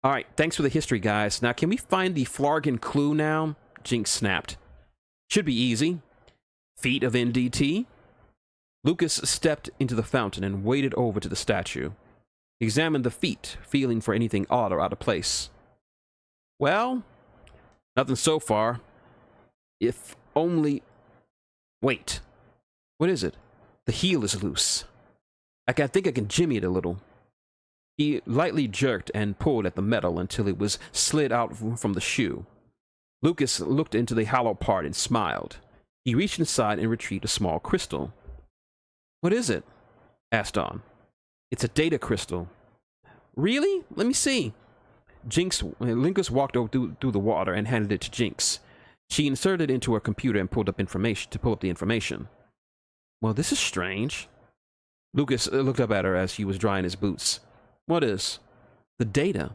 All right, thanks for the history, guys. Now, can we find the Flargan clue now? Jinx snapped. Should be easy. Feet of NDT. Lucas stepped into the fountain and waded over to the statue. He examined the feet, feeling for anything odd or out of place. Well, nothing so far. If only... Wait. What is it? The heel is loose. I think I can jimmy it a little. He lightly jerked and pulled at the metal until it was slid out from the shoe. Lucas looked into the hollow part and smiled. He reached inside and retrieved a small crystal. What is it? Asked Dawn. It's a data crystal. Really? Let me see. Lucas walked over through the water and handed it to Jinx. She inserted it into her computer and pulled up the information. Well, this is strange. Lucas looked up at her as he was drying his boots. What is? The data.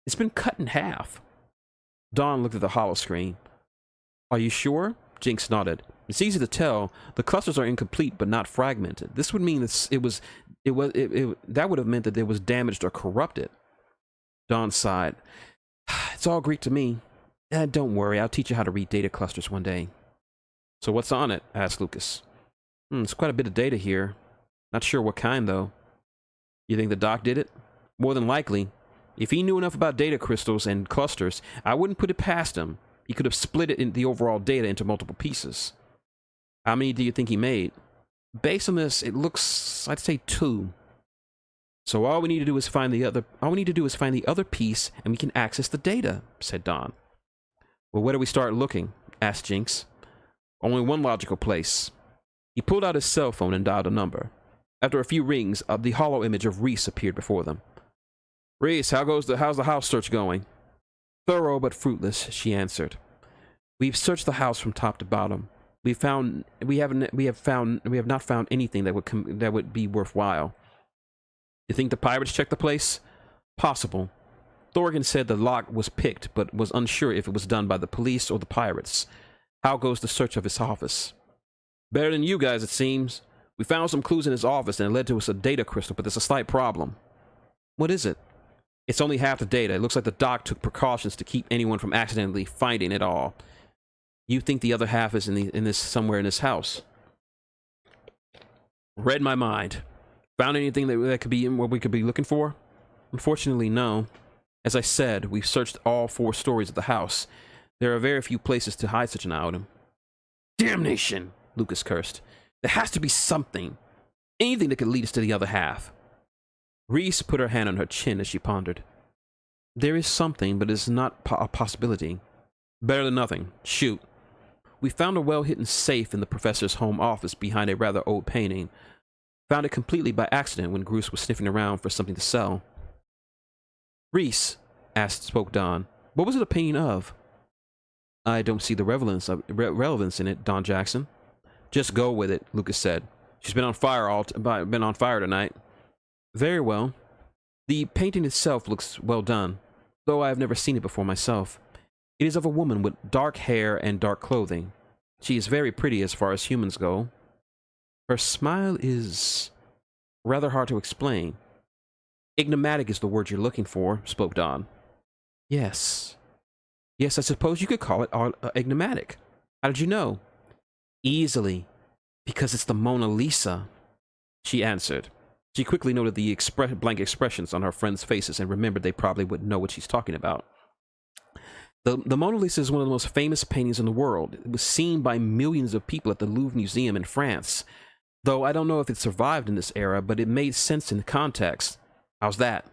It's been cut in half. Dawn looked at the hollow screen. Are you sure? Jinx nodded. It's easy to tell. The clusters are incomplete but not fragmented. This would mean that that would have meant that it was damaged or corrupted. Dawn sighed. It's all Greek to me. Don't worry, I'll teach you how to read data clusters one day. So what's on it? Asked Lucas. It's quite a bit of data here. Not sure what kind, though. You think the doc did it? More than likely. If he knew enough about data crystals and clusters, I wouldn't put it past him. He could have split it in the overall data into multiple pieces. How many do you think he made? Based on this, it looks, I'd say 2. So all we need to do is find the other piece, and we can access the data, said Dawn. Well, where do we start looking? Asked Jinx. Only one logical place. He pulled out his cell phone and dialed a number. After a few rings, the hollow image of Reese appeared before them. Reese, how's the house search going? Thorough but fruitless, she answered. We've searched the house from top to bottom. We have not found anything that would be worthwhile. You think the pirates checked the place? Possible. Thorgan said the lock was picked, but was unsure if it was done by the police or the pirates. How goes the search of his office? Better than you guys, it seems. We found some clues in his office and it led to us a data crystal, but there's a slight problem. What is it? It's only half the data. It looks like the doc took precautions to keep anyone from accidentally finding it all. You think the other half is somewhere in this house? Read my mind. Found anything that could be in what we could be looking for? Unfortunately, no. As I said, we've searched all 4 stories of the house. There are very few places to hide such an item. Damnation! Lucas cursed. There has to be something. Anything that could lead us to the other half. Reese put her hand on her chin as she pondered. There is something, but it's not a possibility. Better than nothing. Shoot. We found a well-hidden safe in the professor's home office behind a rather old painting. Found it completely by accident when Bruce was sniffing around for something to sell. Reese, spoke Dawn. What was it a painting of? I don't see the relevance in it, Don Jackson. Just go with it, Lucas said. She's been on fire tonight. Very well. The painting itself looks well done, though I have never seen it before myself. It is of a woman with dark hair and dark clothing. She is very pretty as far as humans go. Her smile is rather hard to explain. Enigmatic is the word you're looking for, spoke Dawn. Yes. Yes, I suppose you could call it enigmatic. How did you know? Easily. Because it's the Mona Lisa, she answered. She quickly noted the blank expressions on her friends' faces and remembered they probably wouldn't know what she's talking about. The Mona Lisa is one of the most famous paintings in the world. It was seen by millions of people at the Louvre Museum in France. Though I don't know if it survived in this era, but it made sense in the context. How's that?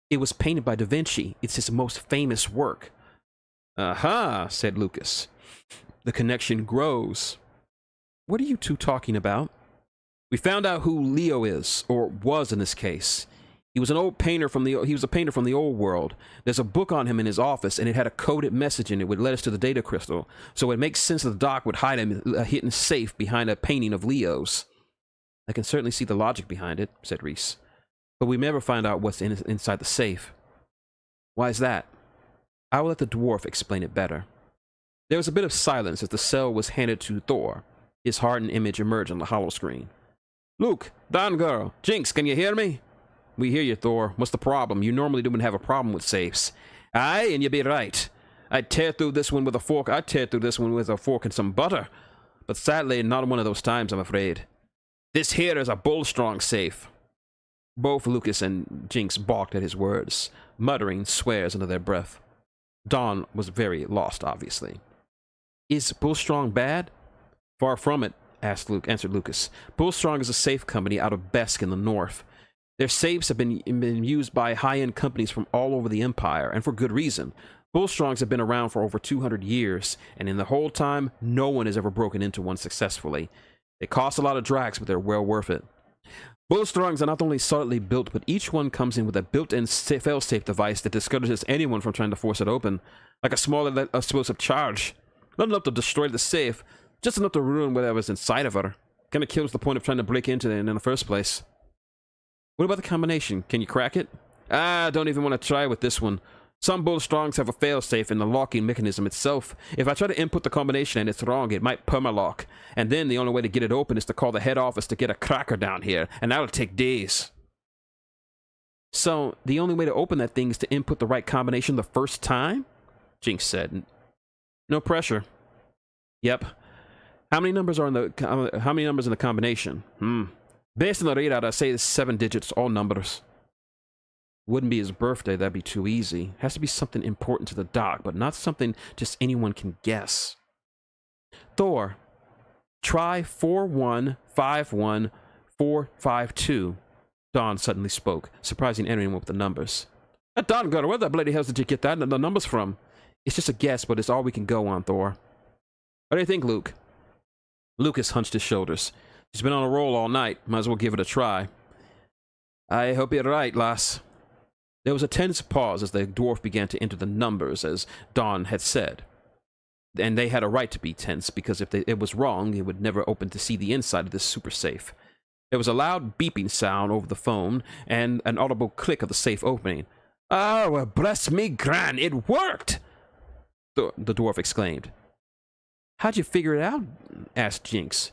It was painted by Da Vinci. It's his most famous work. Aha, said Lucas. The connection grows. What are you two talking about? We found out who Leo is, or was in this case. He was a painter from the old world. There's a book on him in his office, and it had a coded message in it which led us to the data crystal. So it makes sense that the doc would hide him a hidden safe behind a painting of Leo's. I can certainly see the logic behind it, said Reese. But we never find out what's inside the safe. Why is that? I will let the dwarf explain it better. There was a bit of silence as the cell was handed to Thor. His hardened image emerged on the hollow screen. Luke, Don Girl, Jinx, can you hear me? We hear you, Thor. What's the problem? You normally don't have a problem with safes. Aye, and you be right. I'd tear through this one with a fork. I'd tear through this one with a fork and some butter. But sadly, not one of those times, I'm afraid. This here is a bull-strong safe. Both Lucas and Jinx balked at his words, muttering swears under their breath. Don was very lost, obviously. Is Bullstrong bad? Far from it, answered Lucas. Bullstrong is a safe company out of Besk in the north. Their safes have been used by high-end companies from all over the Empire, and for good reason. Bullstrongs have been around for over 200 years, and in the whole time, no one has ever broken into one successfully. They cost a lot of drags, but they're well worth it. Bullstrongs are not only solidly built, but each one comes in with a built-in fail-safe device that discourages anyone from trying to force it open, like a small explosive charge. Not enough to destroy the safe, just enough to ruin whatever's inside of her. Kind of kills the point of trying to break into it in the first place. What about the combination? Can you crack it? I don't even want to try with this one. Some Bullstrongs have a failsafe in the locking mechanism itself. If I try to input the combination and it's wrong, it might permalock. And then the only way to get it open is to call the head office to get a cracker down here, and that'll take days. So, the only way to open that thing is to input the right combination the first time? Jinx said. No pressure. Yep. How many numbers in the combination? Based on the readout, I say it's 7 digits, all numbers. Wouldn't be his birthday, that'd be too easy. Has to be something important to the doc, but not something just anyone can guess. Thor, try 4151452. Don suddenly spoke, surprising anyone with the numbers. Don, God, where the bloody hell did you get the numbers from? It's just a guess, but it's all we can go on, Thor. What do you think, Luke? Lucas hunched his shoulders. He's been on a roll all night. Might as well give it a try. I hope you're right, lass. There was a tense pause as the dwarf began to enter the numbers, as Don had said. And they had a right to be tense, because if it was wrong, it would never open to see the inside of this super safe. There was a loud beeping sound over the phone, and an audible click of the safe opening. Oh, well, bless me, Gran, it worked! The dwarf exclaimed. How'd you figure it out? Asked Jinx.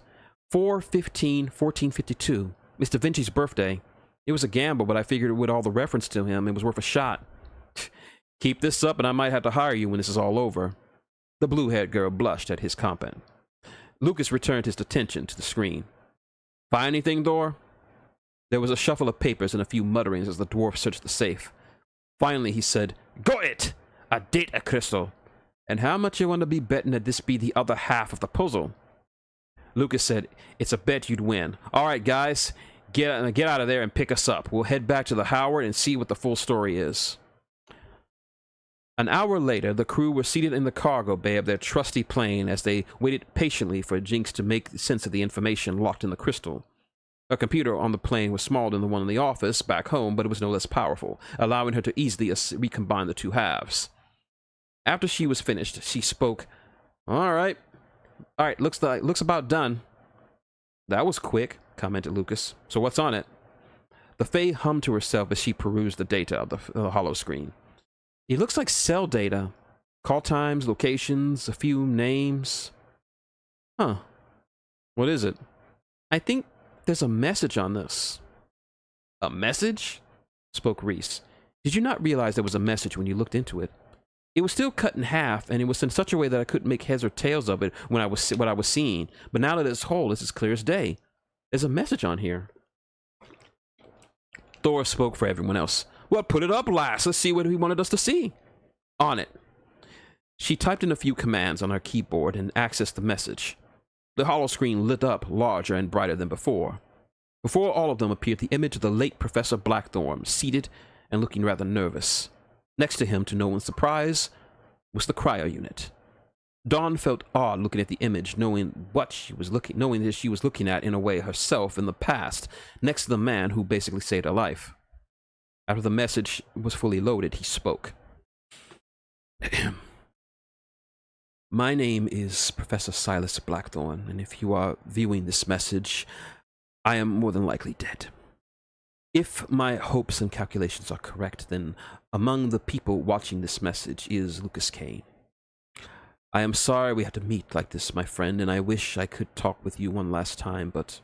4/15/1452. It's Da Vinci's birthday. It was a gamble, but I figured with all the reference to him, it was worth a shot. Keep this up and I might have to hire you when this is all over. The blue-haired girl blushed at his comment. Lucas returned his attention to the screen. Find anything, Thor? There was a shuffle of papers and a few mutterings as the dwarf searched the safe. Finally, he said, Got it! A data crystal. And how much you want to be betting that this be the other half of the puzzle? Lucas said, It's a bet you'd win. All right, guys. Get out of there and pick us up. We'll head back to the Howard and see what the full story is. An hour later, the crew were seated in the cargo bay of their trusty plane as they waited patiently for Jinx to make sense of the information locked in the crystal. A computer on the plane was smaller than the one in the office back home, but it was no less powerful, allowing her to easily recombine the two halves. After she was finished, she spoke. All right, looks about done. That was quick, commented Lucas. So what's on it? The Fae hummed to herself as she perused the data of the hollow screen. It looks like cell data. Call times, locations, a few names. Huh. What is it? I think there's a message on this. A message? Spoke Reese. Did you not realize there was a message when you looked into it? It was still cut in half, and it was in such a way that I couldn't make heads or tails of it when I was what I was seeing. But now that it's whole, it's as clear as day. There's a message on here. Thor spoke for everyone else. Well, put it up, lass. Let's see what he wanted us to see. On it. She typed in a few commands on her keyboard and accessed the message. The hollow screen lit up larger and brighter than before. Before all of them appeared the image of the late Professor Blackthorne, seated and looking rather nervous. Next to him, to no one's surprise, was the cryo unit. Dawn felt odd looking at the image, knowing that she was looking at, in a way, herself in the past, next to the man who basically saved her life. After the message was fully loaded, he spoke. My name is Professor Silas Blackthorne, and if you are viewing this message, I am more than likely dead. If my hopes and calculations are correct, then among the people watching this message is Lucas Kane. I am sorry we had to meet like this, my friend, and I wish I could talk with you one last time, but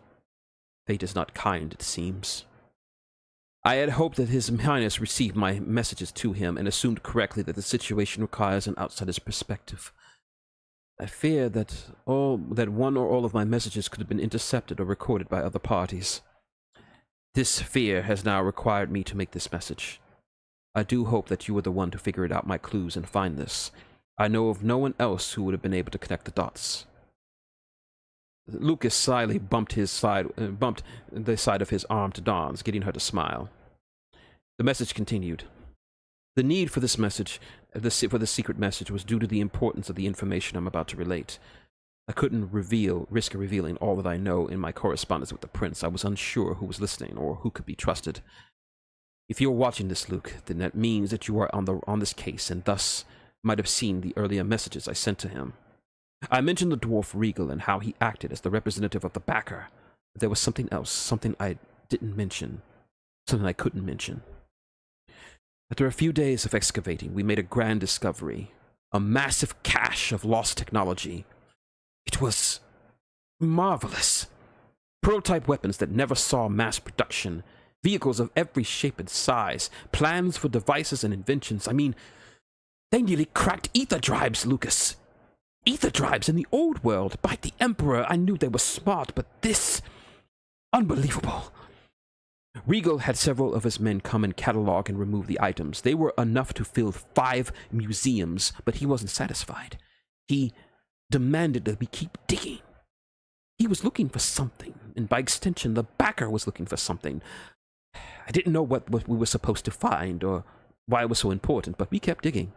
fate is not kind, it seems. I had hoped that His Highness received my messages to him and assumed correctly that the situation requires an outsider's perspective. I fear that one or all of my messages could have been intercepted or recorded by other parties. This fear has now required me to make this message. I do hope that you were the one to figure out my clues and find this. I know of no one else who would have been able to connect the dots. Lucas slyly bumped the side of his arm to Dawn's, getting her to smile. The message continued. The need for this message, for the secret message, was due to the importance of the information I'm about to relate. I couldn't risk revealing all that I know in my correspondence with the prince. I was unsure who was listening or who could be trusted. If you're watching this, Luke, then that means that you are on this case, and thus might have seen the earlier messages I sent to him. I mentioned the dwarf Regal and how he acted as the representative of the backer. But there was something else, something I didn't mention, something I couldn't mention. After a few days of excavating, we made a grand discovery, a massive cache of lost technology. It was marvelous. Prototype weapons that never saw mass production, vehicles of every shape and size, plans for devices and inventions. I mean, they nearly cracked ether drives, Lucas. Ether drives in the old world. By the Emperor, I knew they were smart, but this... unbelievable. Regal had several of his men come and catalog and remove the items. They were enough to fill 5 museums, but he wasn't satisfied. He demanded that we keep digging. He was looking for something, and by extension, the backer was looking for something. I didn't know what we were supposed to find or why it was so important, but we kept digging.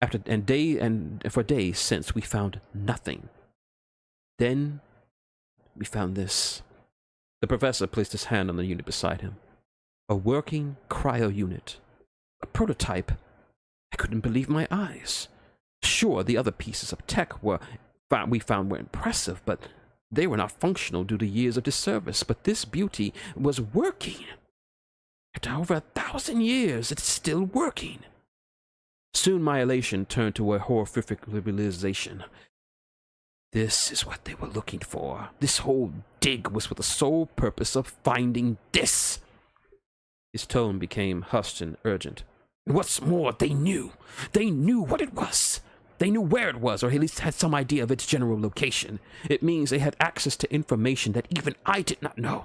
For days since, we found nothing. Then we found this. The professor placed his hand on the unit beside him. A working cryo unit. A prototype. I couldn't believe my eyes. Sure, the other pieces of tech we found were impressive, but they were not functional due to years of disservice. But this beauty was working. After over 1,000 years, it's still working. Soon my elation turned to a horrific realization. This is what they were looking for. This whole dig was for the sole purpose of finding this. His tone became hushed and urgent. And what's more, they knew. They knew what it was. They knew where it was, or at least had some idea of its general location. It means they had access to information that even I did not know.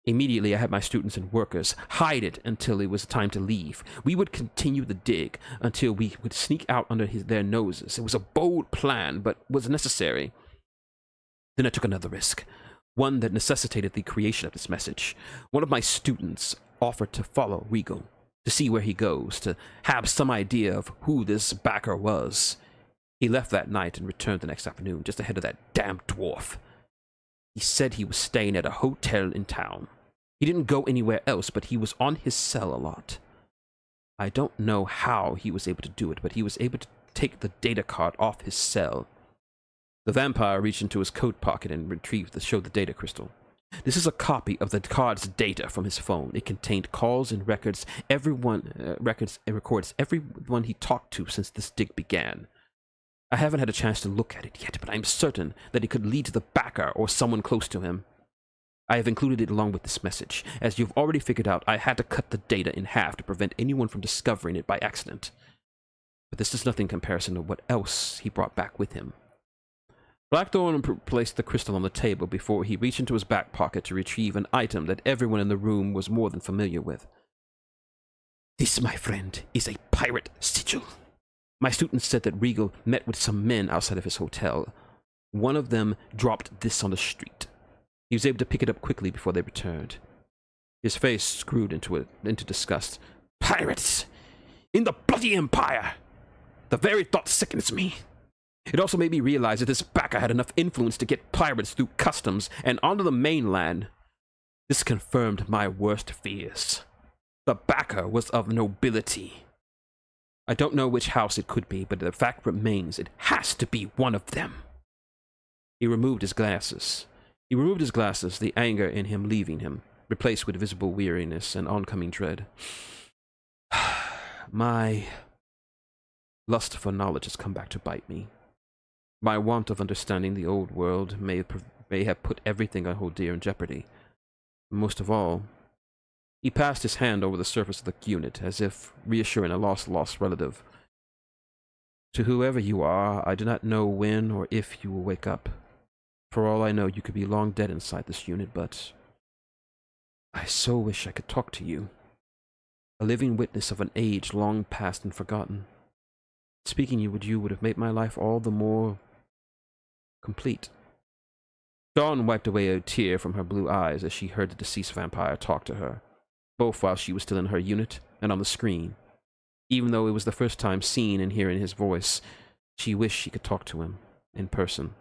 Immediately, I had my students and workers hide it until it was time to leave. We would continue the dig until we would sneak out under their noses. It was a bold plan, but was necessary. Then I took another risk, one that necessitated the creation of this message. One of my students offered to follow Regal, to see where he goes, to have some idea of who this backer was. He left that night and returned the next afternoon, just ahead of that damn dwarf. He said he was staying at a hotel in town. He didn't go anywhere else, but he was on his cell a lot. I don't know how he was able to do it, but he was able to take the data card off his cell. The vampire reached into his coat pocket and showed the data crystal. This is a copy of the card's data from his phone. It contained calls and records. It records everyone he talked to since this dig began. I haven't had a chance to look at it yet, but I'm certain that it could lead to the backer or someone close to him. I have included it along with this message. As you've already figured out, I had to cut the data in half to prevent anyone from discovering it by accident. But this is nothing in comparison to what else he brought back with him. Blackthorne placed the crystal on the table before he reached into his back pocket to retrieve an item that everyone in the room was more than familiar with. This, my friend, is a pirate sigil. My student said that Regal met with some men outside of his hotel. One of them dropped this on the street. He was able to pick it up quickly before they returned. His face screwed into disgust. Pirates! In the bloody Empire! The very thought sickens me. It also made me realize that this Baka had enough influence to get pirates through customs and onto the mainland. This confirmed my worst fears. The Baka was of nobility. I don't know which house it could be, but the fact remains it has to be one of them. He removed his glasses. The anger in him leaving him, replaced with visible weariness and oncoming dread. My lust for knowledge has come back to bite me. My want of understanding the old world may have put everything I hold dear in jeopardy. Most of all, he passed his hand over the surface of the unit, as if reassuring a lost relative. To whoever you are, I do not know when or if you will wake up. For all I know, you could be long dead inside this unit, but I so wish I could talk to you. A living witness of an age long past and forgotten. Speaking with you would have made my life all the more complete. Dawn wiped away a tear from her blue eyes as she heard the deceased vampire talk to her, both while she was still in her unit and on the screen. Even though it was the first time seeing and hearing his voice, she wished she could talk to him in person.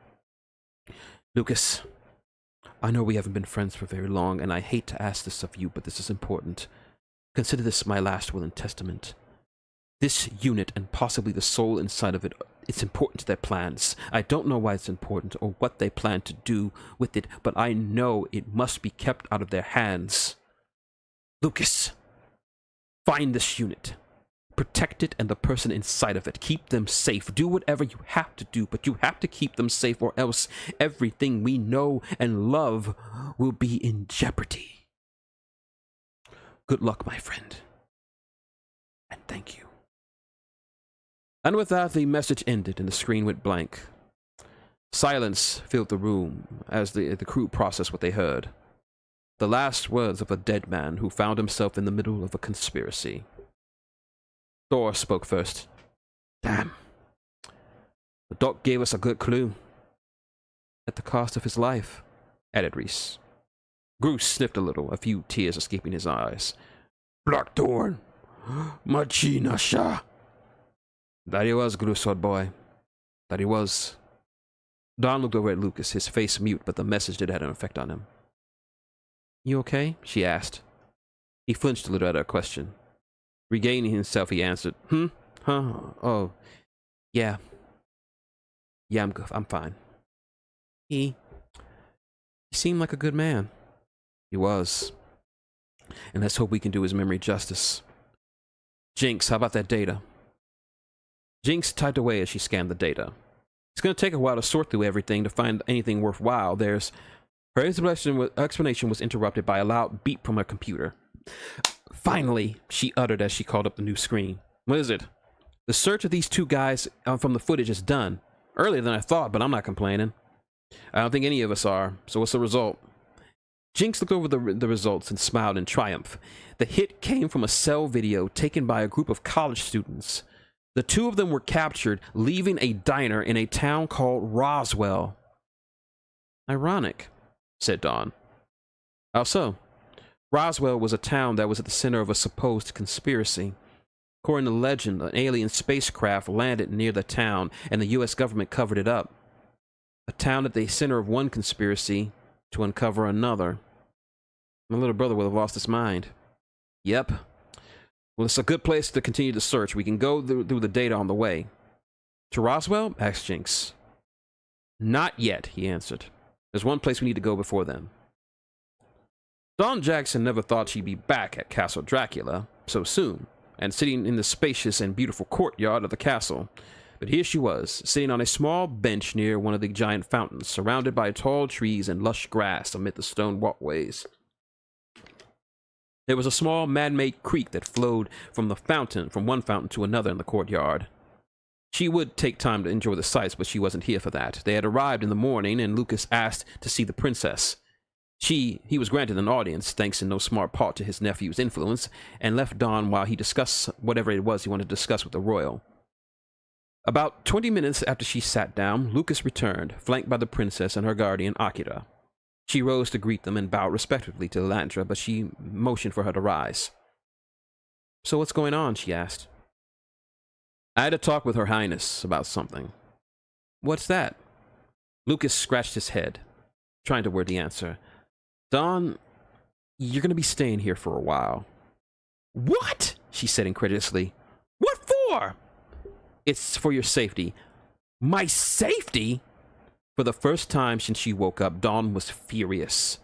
Lucas, I know we haven't been friends for very long, and I hate to ask this of you, but this is important. Consider this my last will and testament. This unit, and possibly the soul inside of it, it's important to their plans. I don't know why it's important or what they plan to do with it, but I know it must be kept out of their hands. Lucas, find this unit. Protect it and the person inside of it. Keep them safe. Do whatever you have to do, but you have to keep them safe, or else everything we know and love will be in jeopardy. Good luck, my friend. And thank you. And with that, the message ended and the screen went blank. Silence filled the room as the crew processed what they heard. The last words of a dead man who found himself in the middle of a conspiracy. Thor spoke first. Damn. The doc gave us a good clue. At the cost of his life, added Reese. Groose sniffed a little, a few tears escaping his eyes. Blackthorne. Machina Shah. That he was, Groose, old boy. That he was. Don looked over at Lucas, his face mute, but the message did have an effect on him. You okay? She asked. He flinched a little at her question. Regaining himself, he answered, Huh? Oh, yeah. Yeah, I'm good. I'm fine. He seemed like a good man. He was. And let's hope we can do his memory justice. Jinx, how about that data? Jinx typed away as she scanned the data. It's going to take a while to sort through everything to find anything worthwhile. Her explanation was interrupted by a loud beep from her computer. Finally, she uttered as she called up the new screen. What is it? The search of these two guys from the footage is done. Earlier than I thought, but I'm not complaining. I don't think any of us are. So what's the result? Jinx looked over the results and smiled in triumph. The hit came from a cell video taken by a group of college students. The two of them were captured leaving a diner in a town called Roswell. Ironic, said Dawn. How so? Roswell was a town that was at the center of a supposed conspiracy. According to legend, an alien spacecraft landed near the town, and the U.S. government covered it up. A town at the center of one conspiracy to uncover another. My little brother would have lost his mind. Yep. Well, it's a good place to continue the search. We can go through the data on the way. To Roswell? Asked Jinx. Not yet, he answered. There's one place we need to go before then. Dawn Jackson never thought she'd be back at Castle Dracula so soon, and sitting in the spacious and beautiful courtyard of the castle. But here she was, sitting on a small bench near one of the giant fountains, surrounded by tall trees and lush grass amid the stone walkways. There was a small man-made creek that flowed from one fountain to another in the courtyard. She would take time to enjoy the sights, but she wasn't here for that. They had arrived in the morning, and Lucas asked to see the princess. He was granted an audience, thanks in no smart part to his nephew's influence, and left Dawn while he discussed whatever it was he wanted to discuss with the royal. About 20 minutes after she sat down, Lucas returned, flanked by the princess and her guardian, Akira. She rose to greet them and bowed respectfully to Landra, but she motioned for her to rise. "So what's going on?" she asked. "I had a talk with Her Highness about something." "What's that?" Lucas scratched his head, trying to word the answer. "Dawn, you're going to be staying here for a while." "What?" she said incredulously. "What for?" "It's for your safety." "My safety?" For the first time since she woke up, Dawn was furious,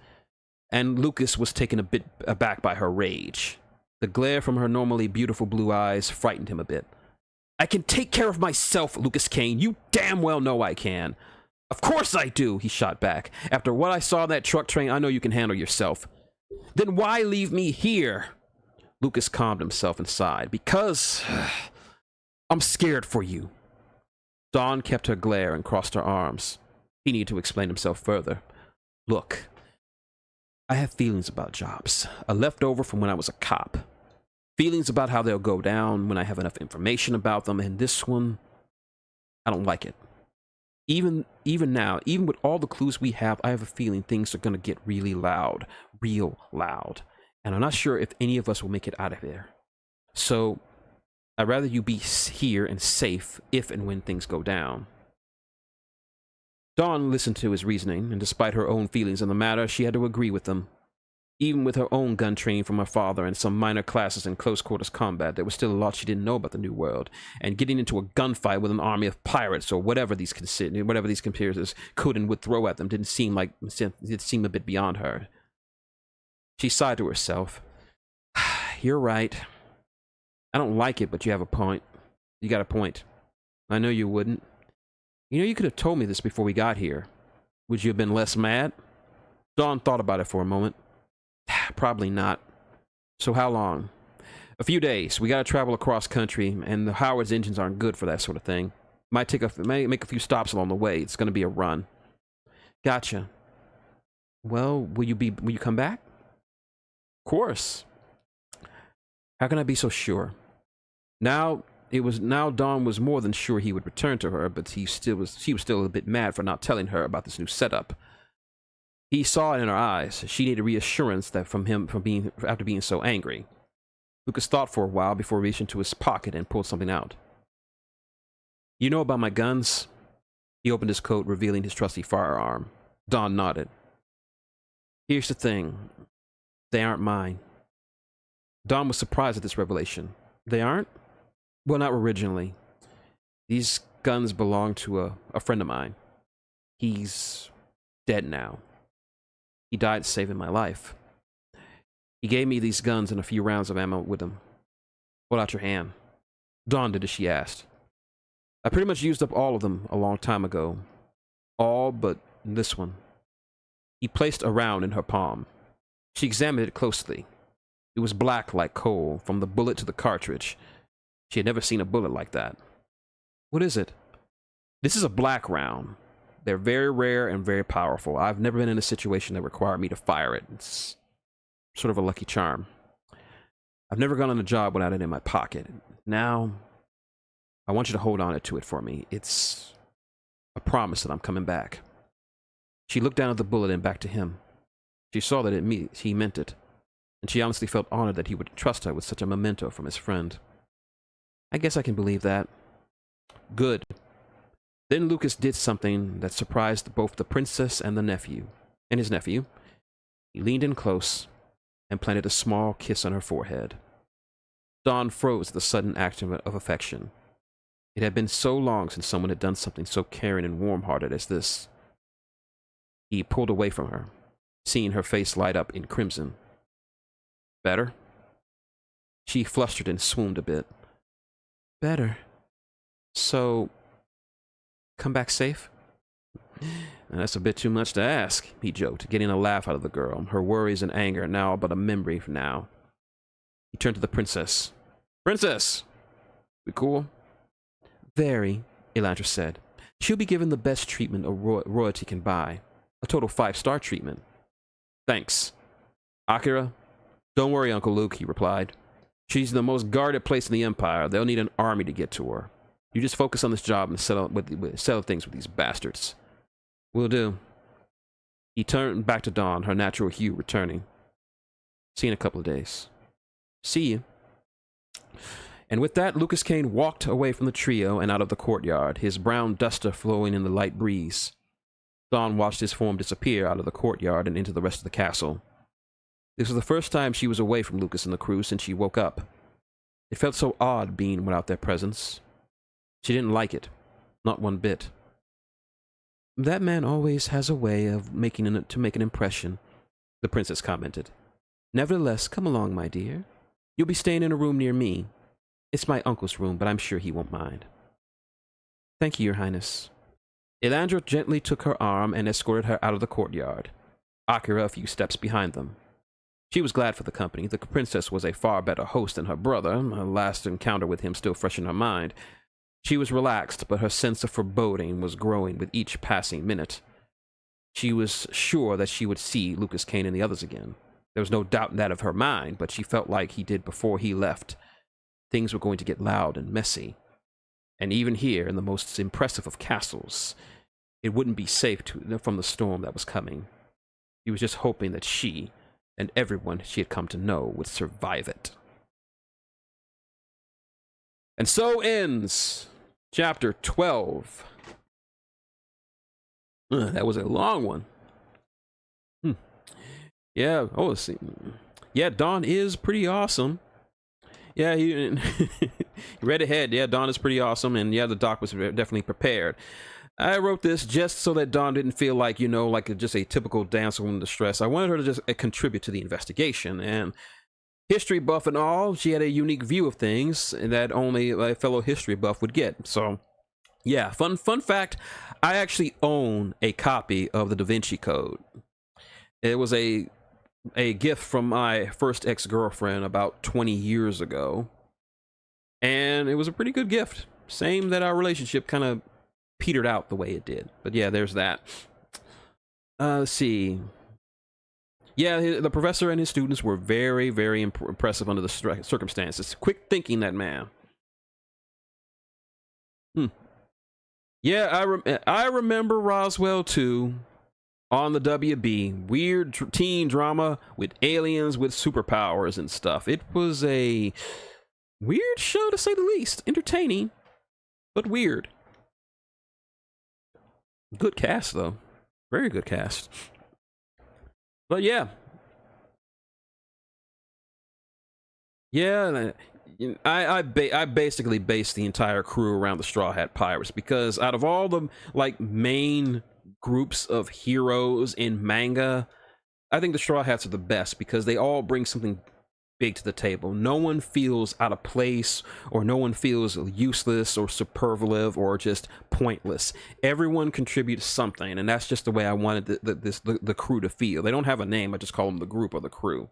and Lucas was taken a bit aback by her rage. The glare from her normally beautiful blue eyes frightened him a bit. "I can take care of myself, Lucas Kane. You damn well know I can." "Of course I do," he shot back. "After what I saw in that truck train, I know you can handle yourself." "Then why leave me here?" Lucas calmed himself and sighed. "Because I'm scared for you." Dawn kept her glare and crossed her arms. He needed to explain himself further. "Look, I have feelings about jobs, a leftover from when I was a cop. Feelings about how they'll go down when I have enough information about them, and this one, I don't like it. Even now, even with all the clues we have, I have a feeling things are going to get really loud, real loud, and I'm not sure if any of us will make it out of there. So, I'd rather you be here and safe if and when things go down." Dawn listened to his reasoning, and despite her own feelings on the matter, she had to agree with them. Even with her own gun training from her father and some minor classes in close-quarters combat, there was still a lot she didn't know about the New World, and getting into a gunfight with an army of pirates or whatever these computers could and would throw at them didn't seem a bit beyond her. She sighed to herself. "You're right. I don't like it, but you have a point. You got a point. I know you wouldn't. You know, you could have told me this before we got here. Would you have been less mad?" Dawn thought about it for a moment. "Probably not. So how long?" "A few days. We gotta travel across country, and the Howard's engines aren't good for that sort of thing. Might make a few stops along the way. It's gonna be a run." "Gotcha. Well, will you come back?" "Of course." How can I be so sure? Now Dawn was more than sure he would return to her, but she was still a bit mad for not telling her about this new setup. He saw it in her eyes. She needed reassurance that after being so angry. Lucas thought for a while before reaching into his pocket and pulled something out. "You know about my guns?" He opened his coat, revealing his trusty firearm. Dawn nodded. "Here's the thing. They aren't mine." Dawn was surprised at this revelation. "They aren't?" "Well, not originally. These guns belong to a friend of mine. He's dead now. He died saving my life. He gave me these guns and a few rounds of ammo with them." "Hold out your hand." Dawn did as she asked. "I pretty much used up all of them a long time ago. All but this one." He placed a round in her palm. She examined it closely. It was black like coal, from the bullet to the cartridge. She had never seen a bullet like that. "What is it?" "This is a black round. They're very rare and very powerful. I've never been in a situation that required me to fire it. It's sort of a lucky charm. I've never gone on a job without it in my pocket. Now, I want you to hold on to it for me. It's a promise that I'm coming back." She looked down at the bullet and back to him. She saw that he meant it, and she honestly felt honored that he would trust her with such a memento from his friend. "I guess I can believe that." "Good." Then Lucas did something that surprised both the princess and his nephew. He leaned in close and planted a small kiss on her forehead. Dawn froze at the sudden act of affection. It had been so long since someone had done something so caring and warm-hearted as this. He pulled away from her, seeing her face light up in crimson. "Better?" She flustered and swooned a bit. "Better. So, come back safe? That's a bit too much to ask, he joked, getting a laugh out of the girl, her worries and anger now but a memory for now. He turned to the princess. Princess! We cool? Very, Elandra said. She'll be given the best treatment a royalty can buy. A total 5-star treatment. Thanks. Akira? Don't worry, Uncle Luke, he replied. She's the most guarded place in the Empire. They'll need an army to get to her. You just focus on this job and settle things with these bastards. Will do. He turned back to Dawn, her natural hue returning. See you in a couple of days. See you. And with that, Lucas Kane walked away from the trio and out of the courtyard, his brown duster flowing in the light breeze. Dawn watched his form disappear out of the courtyard and into the rest of the castle. This was the first time she was away from Lucas and the crew since she woke up. It felt so odd being without their presence. She didn't like it. Not one bit. That man always has a way of make an impression, the princess commented. Nevertheless, come along, my dear. You'll be staying in a room near me. It's my uncle's room, but I'm sure he won't mind. Thank you, Your Highness. Elandra gently took her arm and escorted her out of the courtyard, Akira a few steps behind them. She was glad for the company. The princess was a far better host than her brother, her last encounter with him still fresh in her mind. She was relaxed, but her sense of foreboding was growing with each passing minute. She was sure that she would see Lucas Kane and the others again. There was no doubt in that of her mind, but she felt like he did before he left. Things were going to get loud and messy. And even here, in the most impressive of castles, it wouldn't be safe from the storm that was coming. He was just hoping that she, and everyone she had come to know, would survive it. And so ends Chapter 12. That was a long one. Yeah, oh, let's see. Yeah, Dawn is pretty awesome. Yeah, he read ahead. Yeah, Dawn is pretty awesome. And yeah, the doc was definitely prepared. I wrote this just so that Dawn didn't feel like, you know, like just a typical dancer in distress. I wanted her to just contribute to the investigation. And history buff and all, she had a unique view of things that only a fellow history buff would get. So, yeah, fun fact, I actually own a copy of the Da Vinci Code. It was a gift from my first ex-girlfriend about 20 years ago. And it was a pretty good gift. Same that our relationship kind of petered out the way it did. But yeah, there's that. Let's see. Yeah, the professor and his students were very, very impressive under the circumstances. Quick thinking, that man. Yeah, I remember Roswell too. On the WB, weird teen drama with aliens with superpowers and stuff. It was a weird show, to say the least. Entertaining, but weird. Good cast, though. Very good cast. But yeah. Yeah, I basically based the entire crew around the Straw Hat Pirates, because out of all the, like, main groups of heroes in manga, I think the Straw Hats are the best because they all bring something big to the table. No one feels out of place, or no one feels useless or superfluous or just pointless. Everyone contributes something, and that's just the way I wanted the crew to feel. They don't have a name, I just call them the group or the crew.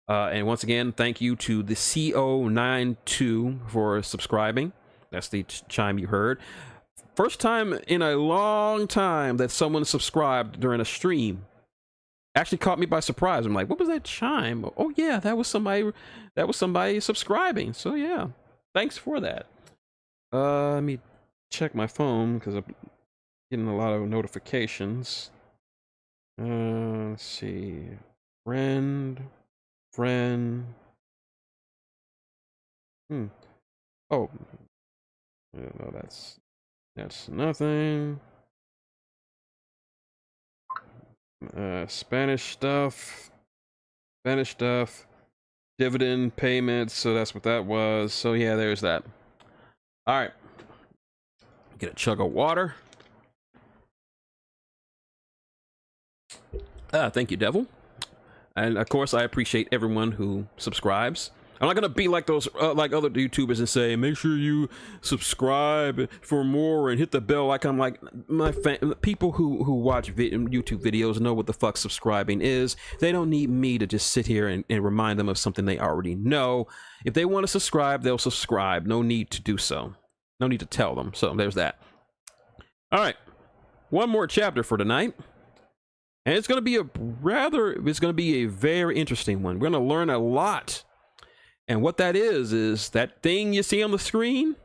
And once again, thank you to the CO92 for subscribing. That's the chime you heard. First time in a long time that someone subscribed during a stream. Actually caught me by surprise. I'm like, what was that chime? Oh yeah, that was somebody subscribing. So yeah, thanks for that. Let me check my phone because I'm getting a lot of notifications. Let's see. Friend. Oh. No, that's nothing. Spanish stuff. Dividend payments, so that's what that was. So yeah, there's that. All right. Get a chug of water. Thank you, Devil. And of course, I appreciate everyone who subscribes. I'm not gonna be like those like other YouTubers and say, make sure you subscribe for more and hit the bell. Like I'm like people who watch YouTube videos know what the fuck subscribing is. They don't need me to just sit here and remind them of something they already know. If they want to subscribe, they'll subscribe. No need to do so. No need to tell them. So there's that. All right, one more chapter for tonight. And it's going to be a very interesting one. We're going to learn a lot. And what that is that thing you see on the screen,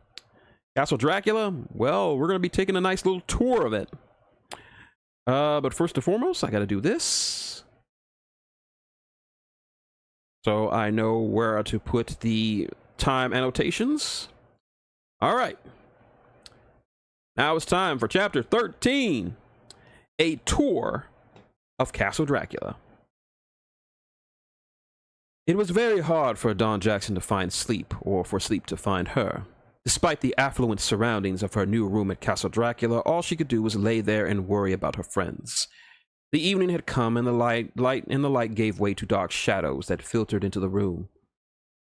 Castle Dracula. Well, we're going to be taking a nice little tour of it. But first and foremost, I got to do this. So I know where to put the time annotations. All right. Now it's time for chapter 13, a tour of Castle Dracula. It was very hard for Dawn Jackson to find sleep, or for sleep to find her. Despite the affluent surroundings of her new room at Castle Dracula, all she could do was lay there and worry about her friends. The evening had come, and the light gave way to dark shadows that filtered into the room.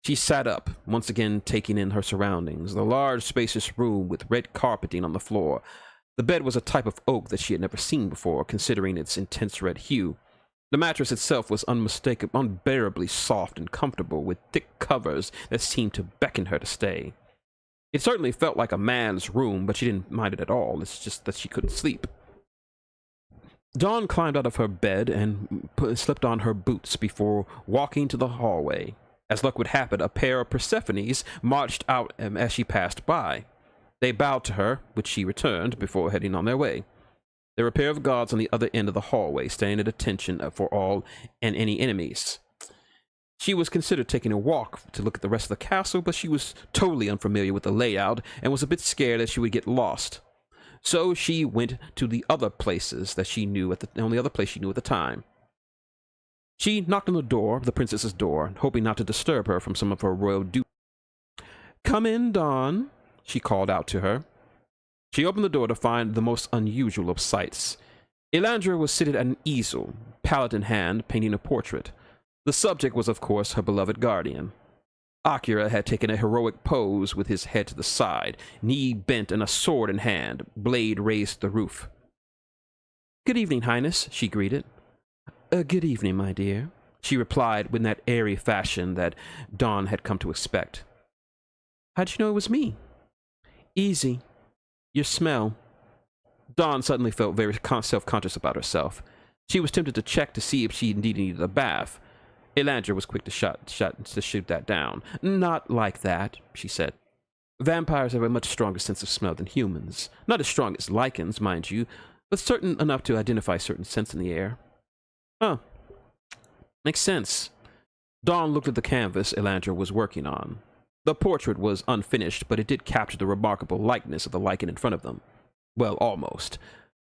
She sat up, once again taking in her surroundings. The large, spacious room with red carpeting on the floor. The bed was a type of oak that she had never seen before, considering its intense red hue. The mattress itself was unbearably soft and comfortable, with thick covers that seemed to beckon her to stay. It certainly felt like a man's room, but she didn't mind it at all. It's just that she couldn't sleep. Dawn climbed out of her bed and slipped on her boots before walking to the hallway. As luck would happen, a pair of Persephones marched out as she passed by. They bowed to her, which she returned before heading on their way. There were a pair of guards on the other end of the hallway, standing at attention for all and any enemies. She was considered taking a walk to look at the rest of the castle, but she was totally unfamiliar with the layout and was a bit scared that she would get lost. So she went to the other places that she knew the only other place she knew at the time. She knocked on the door, the princess's door, hoping not to disturb her from some of her royal duties. "Come in, Dawn," she called out to her. She opened the door to find the most unusual of sights. Elandra was seated at an easel, palette in hand, painting a portrait. The subject was, of course, her beloved guardian. Akira had taken a heroic pose with his head to the side, knee bent and a sword in hand, blade raised to the roof. "Good evening, Highness," she greeted. Good evening, my dear," she replied with that airy fashion that Dawn had come to expect. "How'd you know it was me?" "Easy. Your smell." Dawn suddenly felt very self-conscious about herself. She was tempted to check to see if she indeed needed a bath. Elandra was quick to shoot that down. "Not like that," she said. "Vampires have a much stronger sense of smell than humans. Not as strong as lichens, mind you, but certain enough to identify certain scents in the air." "Huh. Makes sense." Dawn looked at the canvas Elandra was working on. The portrait was unfinished, but it did capture the remarkable likeness of the lichen in front of them. Well, almost.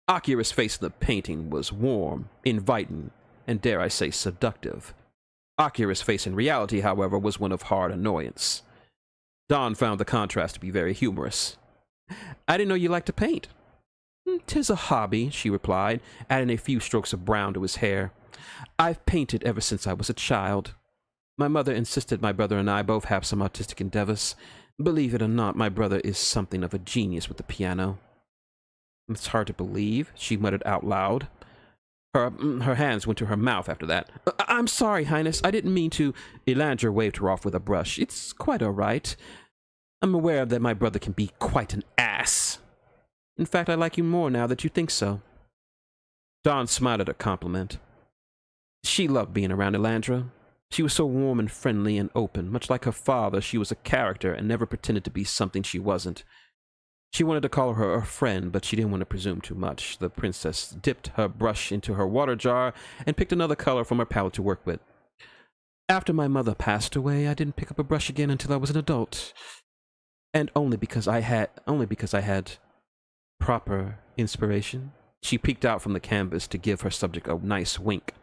Akira's face in the painting was warm, inviting, and dare I say seductive. Akira's face in reality, however, was one of hard annoyance. Dawn found the contrast to be very humorous. "I didn't know you liked to paint." "'Tis a hobby," she replied, adding a few strokes of brown to his hair. "I've painted ever since I was a child. My mother insisted my brother and I both have some artistic endeavors. Believe it or not, my brother is something of a genius with the piano." "It's hard to believe," she muttered out loud. Her hands went to her mouth after that. "I'm sorry, Highness. I didn't mean to." Elandra waved her off with a brush. "It's quite all right. I'm aware that my brother can be quite an ass. In fact, I like you more now that you think so." Dawn smiled at her compliment. She loved being around Elandra. She was so warm and friendly and open. Much like her father, she was a character and never pretended to be something she wasn't. She wanted to call her a friend, but she didn't want to presume too much. The princess dipped her brush into her water jar and picked another color from her palette to work with. "After my mother passed away, I didn't pick up a brush again until I was an adult. And only because I had proper inspiration." She peeked out from the canvas to give her subject a nice wink.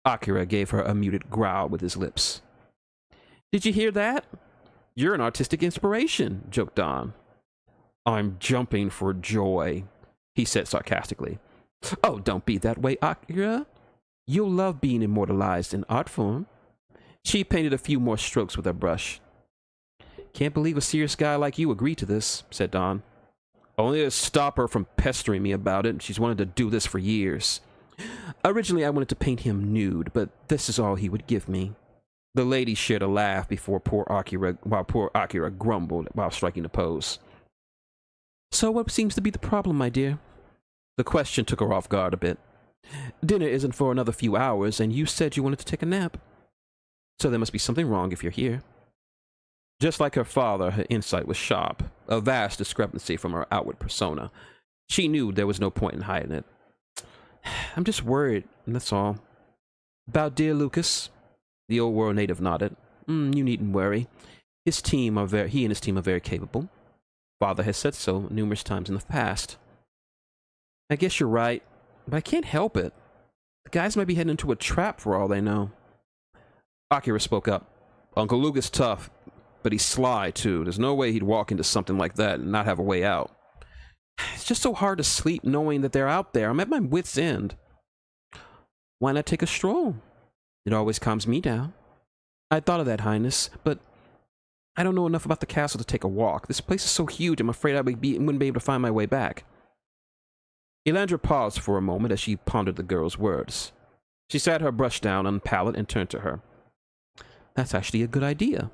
Akira gave her a muted growl with his lips. "Did you hear that? You're an artistic inspiration," joked Dawn. "I'm jumping for joy," he said sarcastically. "Oh, don't be that way, Akira. You'll love being immortalized in art form. She painted a few more strokes with her brush. Can't believe a serious guy like you agreed to this, said Don. Only to stop her from pestering me about it. She's wanted to do this for years. Originally, I wanted to paint him nude, but this is all he would give me. The lady shared a laugh while poor Akira grumbled while striking a pose. So what seems to be the problem, my dear? The question took her off guard a bit. Dinner isn't for another few hours, and you said you wanted to take a nap. So there must be something wrong if you're here. Just like her father, her insight was sharp, a vast discrepancy from her outward persona. She knew there was no point in hiding it. I'm just worried, that's all. About dear Lucas? The old world native nodded. You needn't worry. He and his team are very capable. Father has said so numerous times in the past. I guess you're right, but I can't help it. The guys might be heading into a trap for all they know. Akira spoke up. Uncle Luke is tough, but he's sly, too. There's no way he'd walk into something like that and not have a way out. It's just so hard to sleep knowing that they're out there. I'm at my wit's end. Why not take a stroll? It always calms me down. I thought of that, Highness, but I don't know enough about the castle to take a walk. This place is so huge, I'm afraid I wouldn't be able to find my way back. Elandra paused for a moment as she pondered the girl's words. She sat her brush down on the palette and turned to her. That's actually a good idea.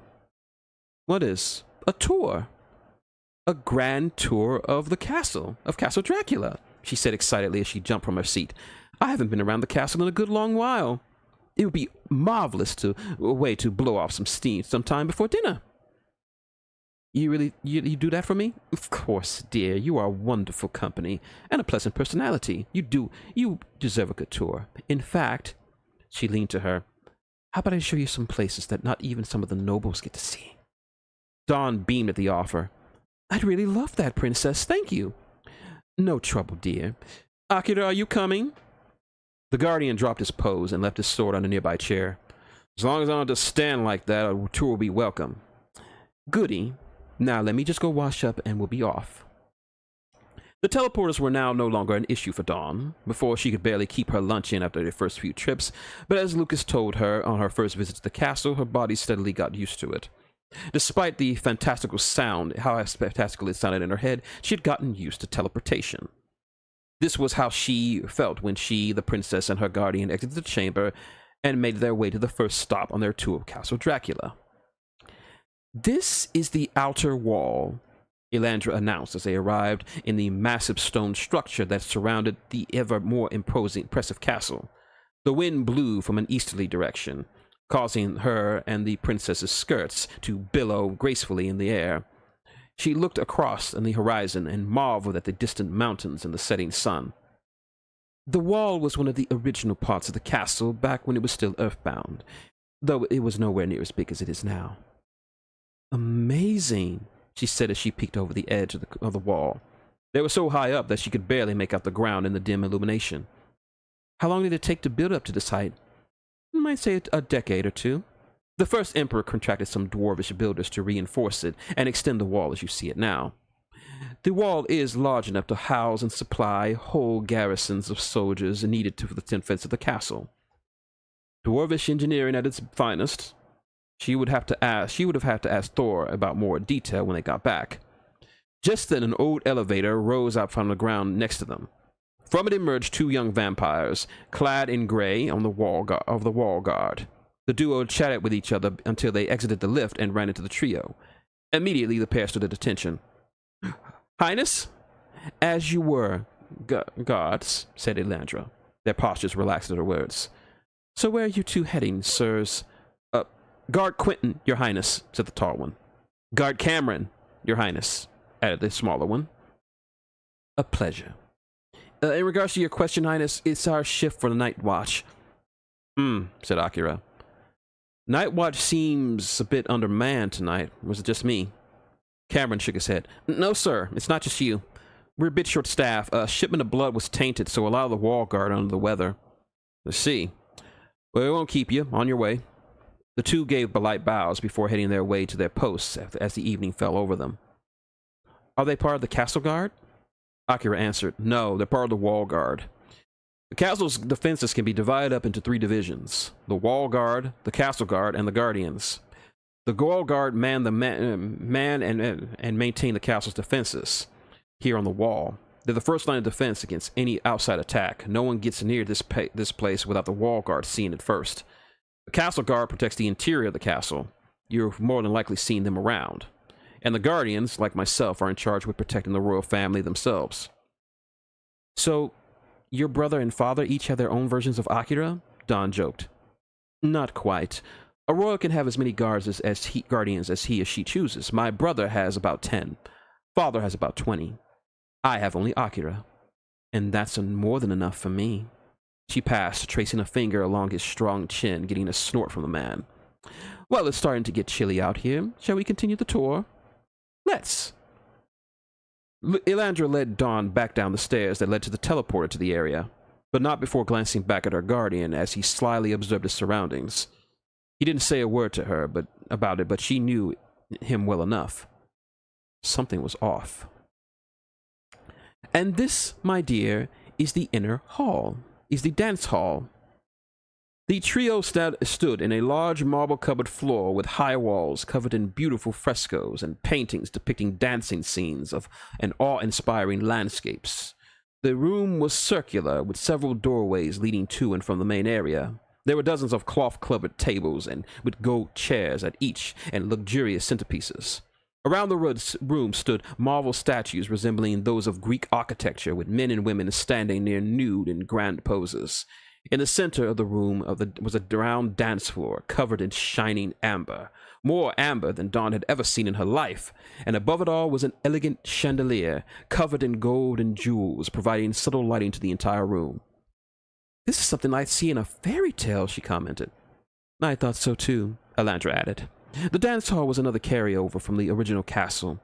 What is? A tour. A grand tour of the castle, of Castle Dracula, she said excitedly as she jumped from her seat. I haven't been around the castle in a good long while. It would be marvelous way to blow off some steam sometime before dinner. You do that for me? Of course, dear. You are wonderful company and a pleasant personality. You deserve a good tour. In fact, she leaned to her. How about I show you some places that not even some of the nobles get to see? Dawn beamed at the offer. I'd really love that, princess. Thank you. No trouble, dear. Akira, are you coming? The guardian dropped his pose and left his sword on a nearby chair. As long as I don't have to stand like that, a tour will be welcome. Goody. Now let me just go wash up and we'll be off. The teleporters were now no longer an issue for Dawn. Before, she could barely keep her lunch in after their first few trips, but as Lucas told her on her first visit to the castle, her body steadily got used to it. Despite the fantastical sound, how fantastical it sounded in her head, she had gotten used to teleportation. This was how she felt when she, the princess, and her guardian exited the chamber and made their way to the first stop on their tour of Castle Dracula. This is the outer wall, Elandra announced as they arrived in the massive stone structure that surrounded the ever more impressive castle. The wind blew from an easterly direction, causing her and the princess's skirts to billow gracefully in the air. She looked across on the horizon and marveled at the distant mountains and the setting sun. The wall was one of the original parts of the castle back when it was still earthbound, though it was nowhere near as big as it is now. Amazing, she said as she peeked over the edge of the wall. They were so high up that she could barely make out the ground in the dim illumination. How long did it take to build up to this height? I might say a decade or two. The first emperor contracted some dwarvish builders to reinforce it and extend the wall as you see it now. The wall is large enough to house and supply whole garrisons of soldiers needed for the defense of the castle. Dwarvish engineering at its finest. She would have had to ask Thor about more detail when they got back. Just then, an old elevator rose up from the ground next to them. From it emerged two young vampires, clad in gray of the wall guard. The duo chatted with each other until they exited the lift and ran into the trio. Immediately, the pair stood at attention. Highness? As you were, guards, said Elandra. Their postures relaxed at her words. So where are you two heading, sirs? Guard Quentin, your highness, said the tall one. Guard Cameron, your highness, added the smaller one. A pleasure. In regards to your question, highness, it's our shift for the night watch. Said Akira. Night watch seems a bit undermanned tonight. Was it just me? Cameron shook his head. No, sir, it's not just you. We're a bit short-staffed. A shipment of blood was tainted, so a lot of the wall guard are under the weather. Let's see. Well, we won't keep you. On your way. The two gave polite bows before heading their way to their posts as the evening fell over them. Are they part of the castle guard? Akira answered, no, they're part of the wall guard. The castle's defenses can be divided up into 3 divisions: the wall guard, the castle guard, and the guardians. The wall guard man and maintain the castle's defenses here on the wall. They're the first line of defense against any outside attack. No one gets near this place without the wall guard seeing it first. The castle guard protects the interior of the castle. You're more than likely seeing them around. And the guardians, like myself, are in charge with protecting the royal family themselves. So, your brother and father each have their own versions of Akira? Don joked. Not quite. A royal can have as many guardians as he or she chooses. My brother has about 10. Father has about 20. I have only Akira. And that's more than enough for me. She passed, tracing a finger along his strong chin, getting a snort from the man. Well, it's starting to get chilly out here. Shall we continue the tour? Let's. Elandra led Dawn back down the stairs that led to the teleporter to the area, but not before glancing back at her guardian as he slyly observed his surroundings. He didn't say a word to her about it, but she knew him well enough. Something was off. And this, my dear, is the inner hall, is the dance hall. The trio stood in a large marble-covered floor with high walls covered in beautiful frescoes and paintings depicting dancing scenes and awe-inspiring landscapes. The room was circular, with several doorways leading to and from the main area. There were dozens of cloth-covered tables and with gold chairs at each and luxurious centerpieces. Around the room stood marble statues resembling those of Greek architecture, with men and women standing near nude in grand poses. In the center of the room was a round dance floor covered in shining amber, more amber than Dawn had ever seen in her life, and above it all was an elegant chandelier covered in gold and jewels, providing subtle lighting to the entire room. This is something I'd see in a fairy tale, she commented. I thought so too, Elandra added. The dance hall was another carryover from the original castle.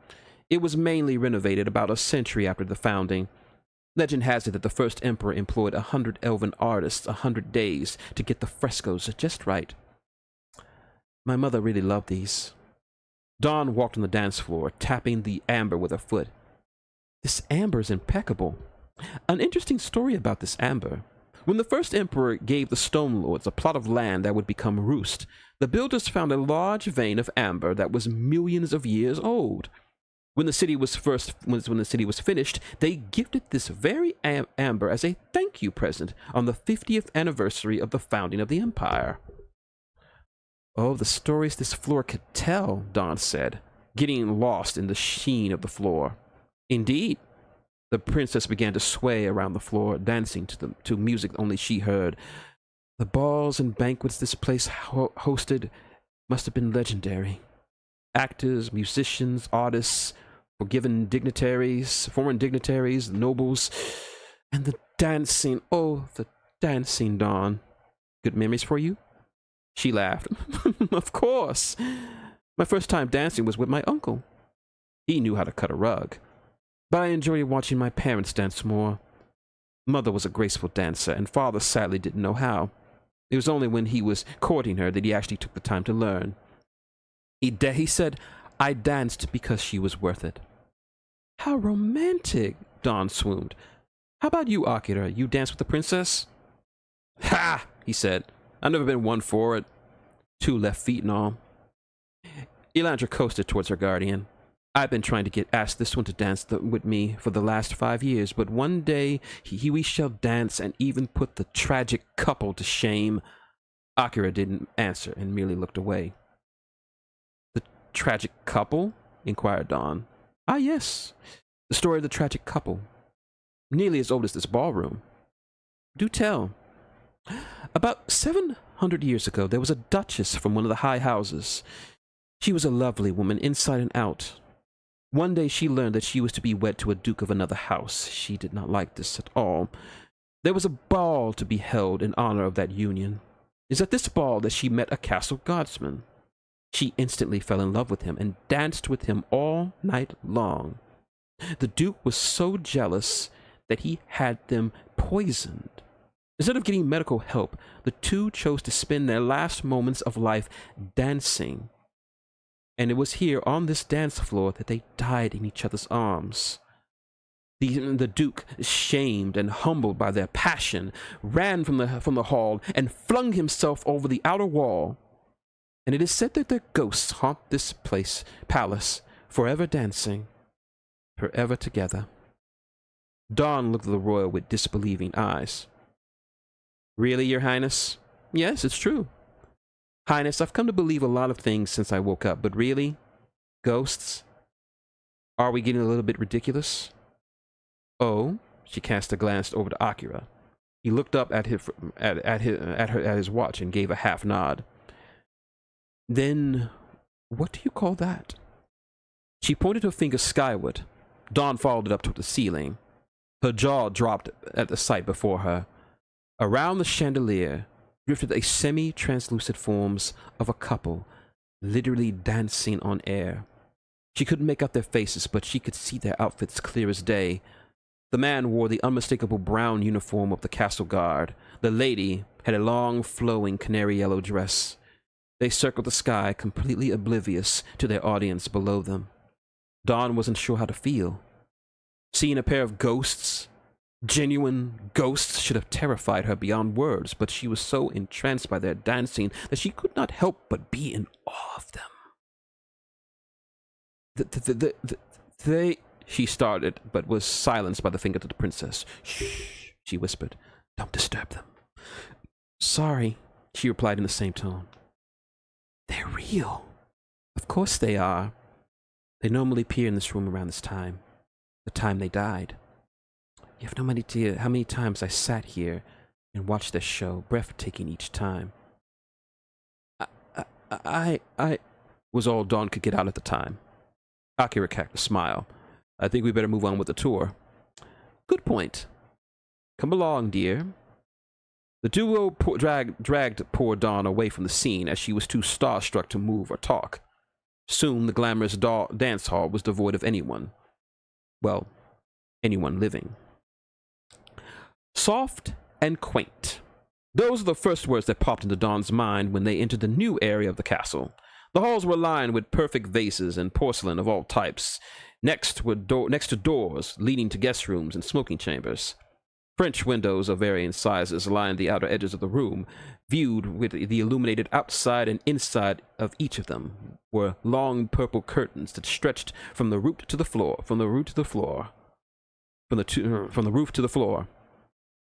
It was mainly renovated about a century after the founding. Legend has it that the first emperor employed 100 elven artists 100 days to get the frescoes just right. My mother really loved these. Dawn walked on the dance floor, tapping the amber with her foot. This amber is impeccable. An interesting story about this amber. When the first emperor gave the Stone Lords a plot of land that would become Roost, the builders found a large vein of amber that was millions of years old. When the city was finished, they gifted this very amber as a thank you present on the 50th anniversary of the founding of the empire. Oh, the stories this floor could tell, Dawn said, getting lost in the sheen of the floor. Indeed. The princess began to sway around the floor, dancing to music only she heard. The balls and banquets this place hosted must have been legendary. Actors, musicians, artists, foreign dignitaries, nobles, and the dancing. Oh, the dancing, Dawn. Good memories for you? She laughed. Of course. My first time dancing was with my uncle. He knew how to cut a rug. But I enjoyed watching my parents dance more. Mother was a graceful dancer, and father sadly didn't know how. It was only when he was courting her that he actually took the time to learn. He said, I danced because she was worth it. How romantic, Dawn swooned. How about you, Akira? You dance with the princess? Ha! He said. I've never been one for it. 2 left feet and all. Elandra coasted towards her guardian. I've been trying to ask this one to dance with me for the last 5 years, but one day we shall dance and even put the tragic couple to shame. Akira didn't answer and merely looked away. The tragic couple? Inquired Dawn. Ah, yes. The story of the tragic couple. Nearly as old as this ballroom. Do tell. About 700 years ago, there was a duchess from one of the high houses. She was a lovely woman, inside and out. One day she learned that she was to be wed to a duke of another house. She did not like this at all. There was a ball to be held in honor of that union. It was at this ball that she met a castle guardsman. She instantly fell in love with him and danced with him all night long. The duke was so jealous that he had them poisoned. Instead of getting medical help, the two chose to spend their last moments of life dancing. And it was here on this dance floor that they died in each other's arms. The Duke, shamed and humbled by their passion, ran from the hall and flung himself over the outer wall. And it is said that their ghosts haunt this palace, forever dancing, forever together. Dawn looked at the royal with disbelieving eyes. Really, Your Highness? Yes, it's true. Highness, I've come to believe a lot of things since I woke up, but really? Ghosts? Are we getting a little bit ridiculous? Oh, she cast a glance over to Akira. He looked up at his watch and gave a half nod. Then, what do you call that? She pointed her finger skyward. Dawn followed it up to the ceiling. Her jaw dropped at the sight before her. Around the chandelier drifted a semi-translucent forms of a couple, literally dancing on air. She couldn't make out their faces, but she could see their outfits clear as day. The man wore the unmistakable brown uniform of the castle guard. The lady had a long, flowing canary yellow dress. They circled the sky, completely oblivious to their audience below them. Dawn wasn't sure how to feel. Seeing a pair of ghosts, genuine ghosts, should have terrified her beyond words, but she was so entranced by their dancing that she could not help but be in awe of them. They... She started, but was silenced by the finger to the princess. Shh, she whispered. Don't disturb them. Sorry, she replied in the same tone. They're real. Of course they are. They normally appear in this room around this time. The time they died. You have no idea how many times I sat here and watched this show, breathtaking each time. I was all Dawn could get out at the time. Akira cracked a smile. I think we better move on with the tour. Good point. Come along, dear. The duo dragged poor Dawn away from the scene as she was too starstruck to move or talk. Soon the glamorous dance hall was devoid of anyone. Well, anyone living. Soft and quaint. Those are the first words that popped into Dawn's mind when they entered the new area of the castle. The halls were lined with perfect vases and porcelain of all types, next to doors leading to guest rooms and smoking chambers. French windows of varying sizes lined the outer edges of the room. Viewed with the illuminated outside and inside of each of them were long purple curtains that stretched from the roof to the floor.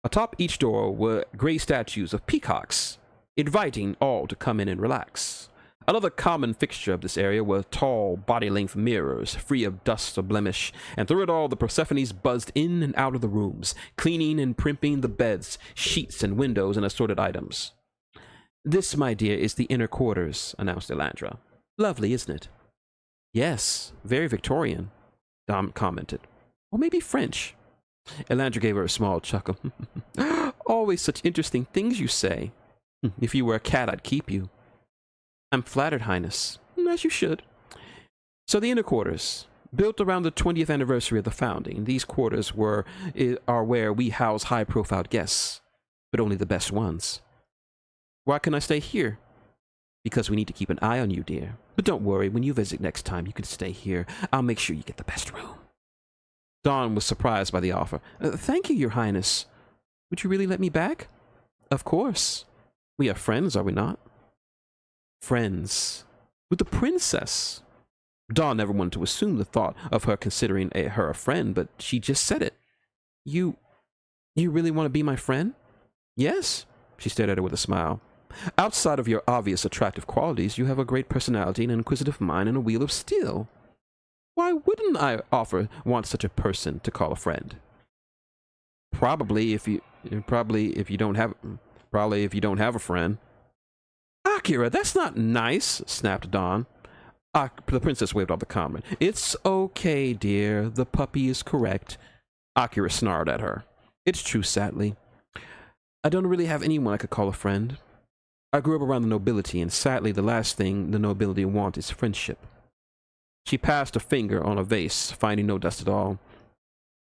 Atop each door were gray statues of peacocks, inviting all to come in and relax. Another common fixture of this area were tall, body-length mirrors, free of dust or blemish, and through it all the Persephones buzzed in and out of the rooms, cleaning and primping the beds, sheets, and windows and assorted items. This, my dear, is the inner quarters, announced Elandra. Lovely, isn't it? Yes, very Victorian, Dom commented. Or maybe French. Elandra gave her a small chuckle. Always such interesting things you say. If you were a cat, I'd keep you. I'm flattered, Highness. As you should. So the inner quarters. Built around the 20th anniversary of the founding, these quarters are where we house high-profile guests, but only the best ones. Why can I stay here? Because we need to keep an eye on you, dear. But don't worry, when you visit next time, you can stay here. I'll make sure you get the best room. Dawn was surprised by the offer. Thank you, Your Highness. Would you really let me back? Of course. We are friends, are we not? Friends with the princess. Dawn never wanted to assume the thought of her considering her a friend, but she just said it. You really want to be my friend? Yes, she stared at her with a smile. Outside of your obvious attractive qualities, you have a great personality, an inquisitive mind, and a wheel of steel. Why wouldn't I want such a person to call a friend? Probably if you don't have a friend. Akira, that's not nice, snapped Dawn. The princess waved off the comment. It's okay, dear. The puppy is correct. Akira snarled at her. It's true, sadly. I don't really have anyone I could call a friend. I grew up around the nobility, and sadly, the last thing the nobility want is friendship. She passed a finger on a vase, finding no dust at all.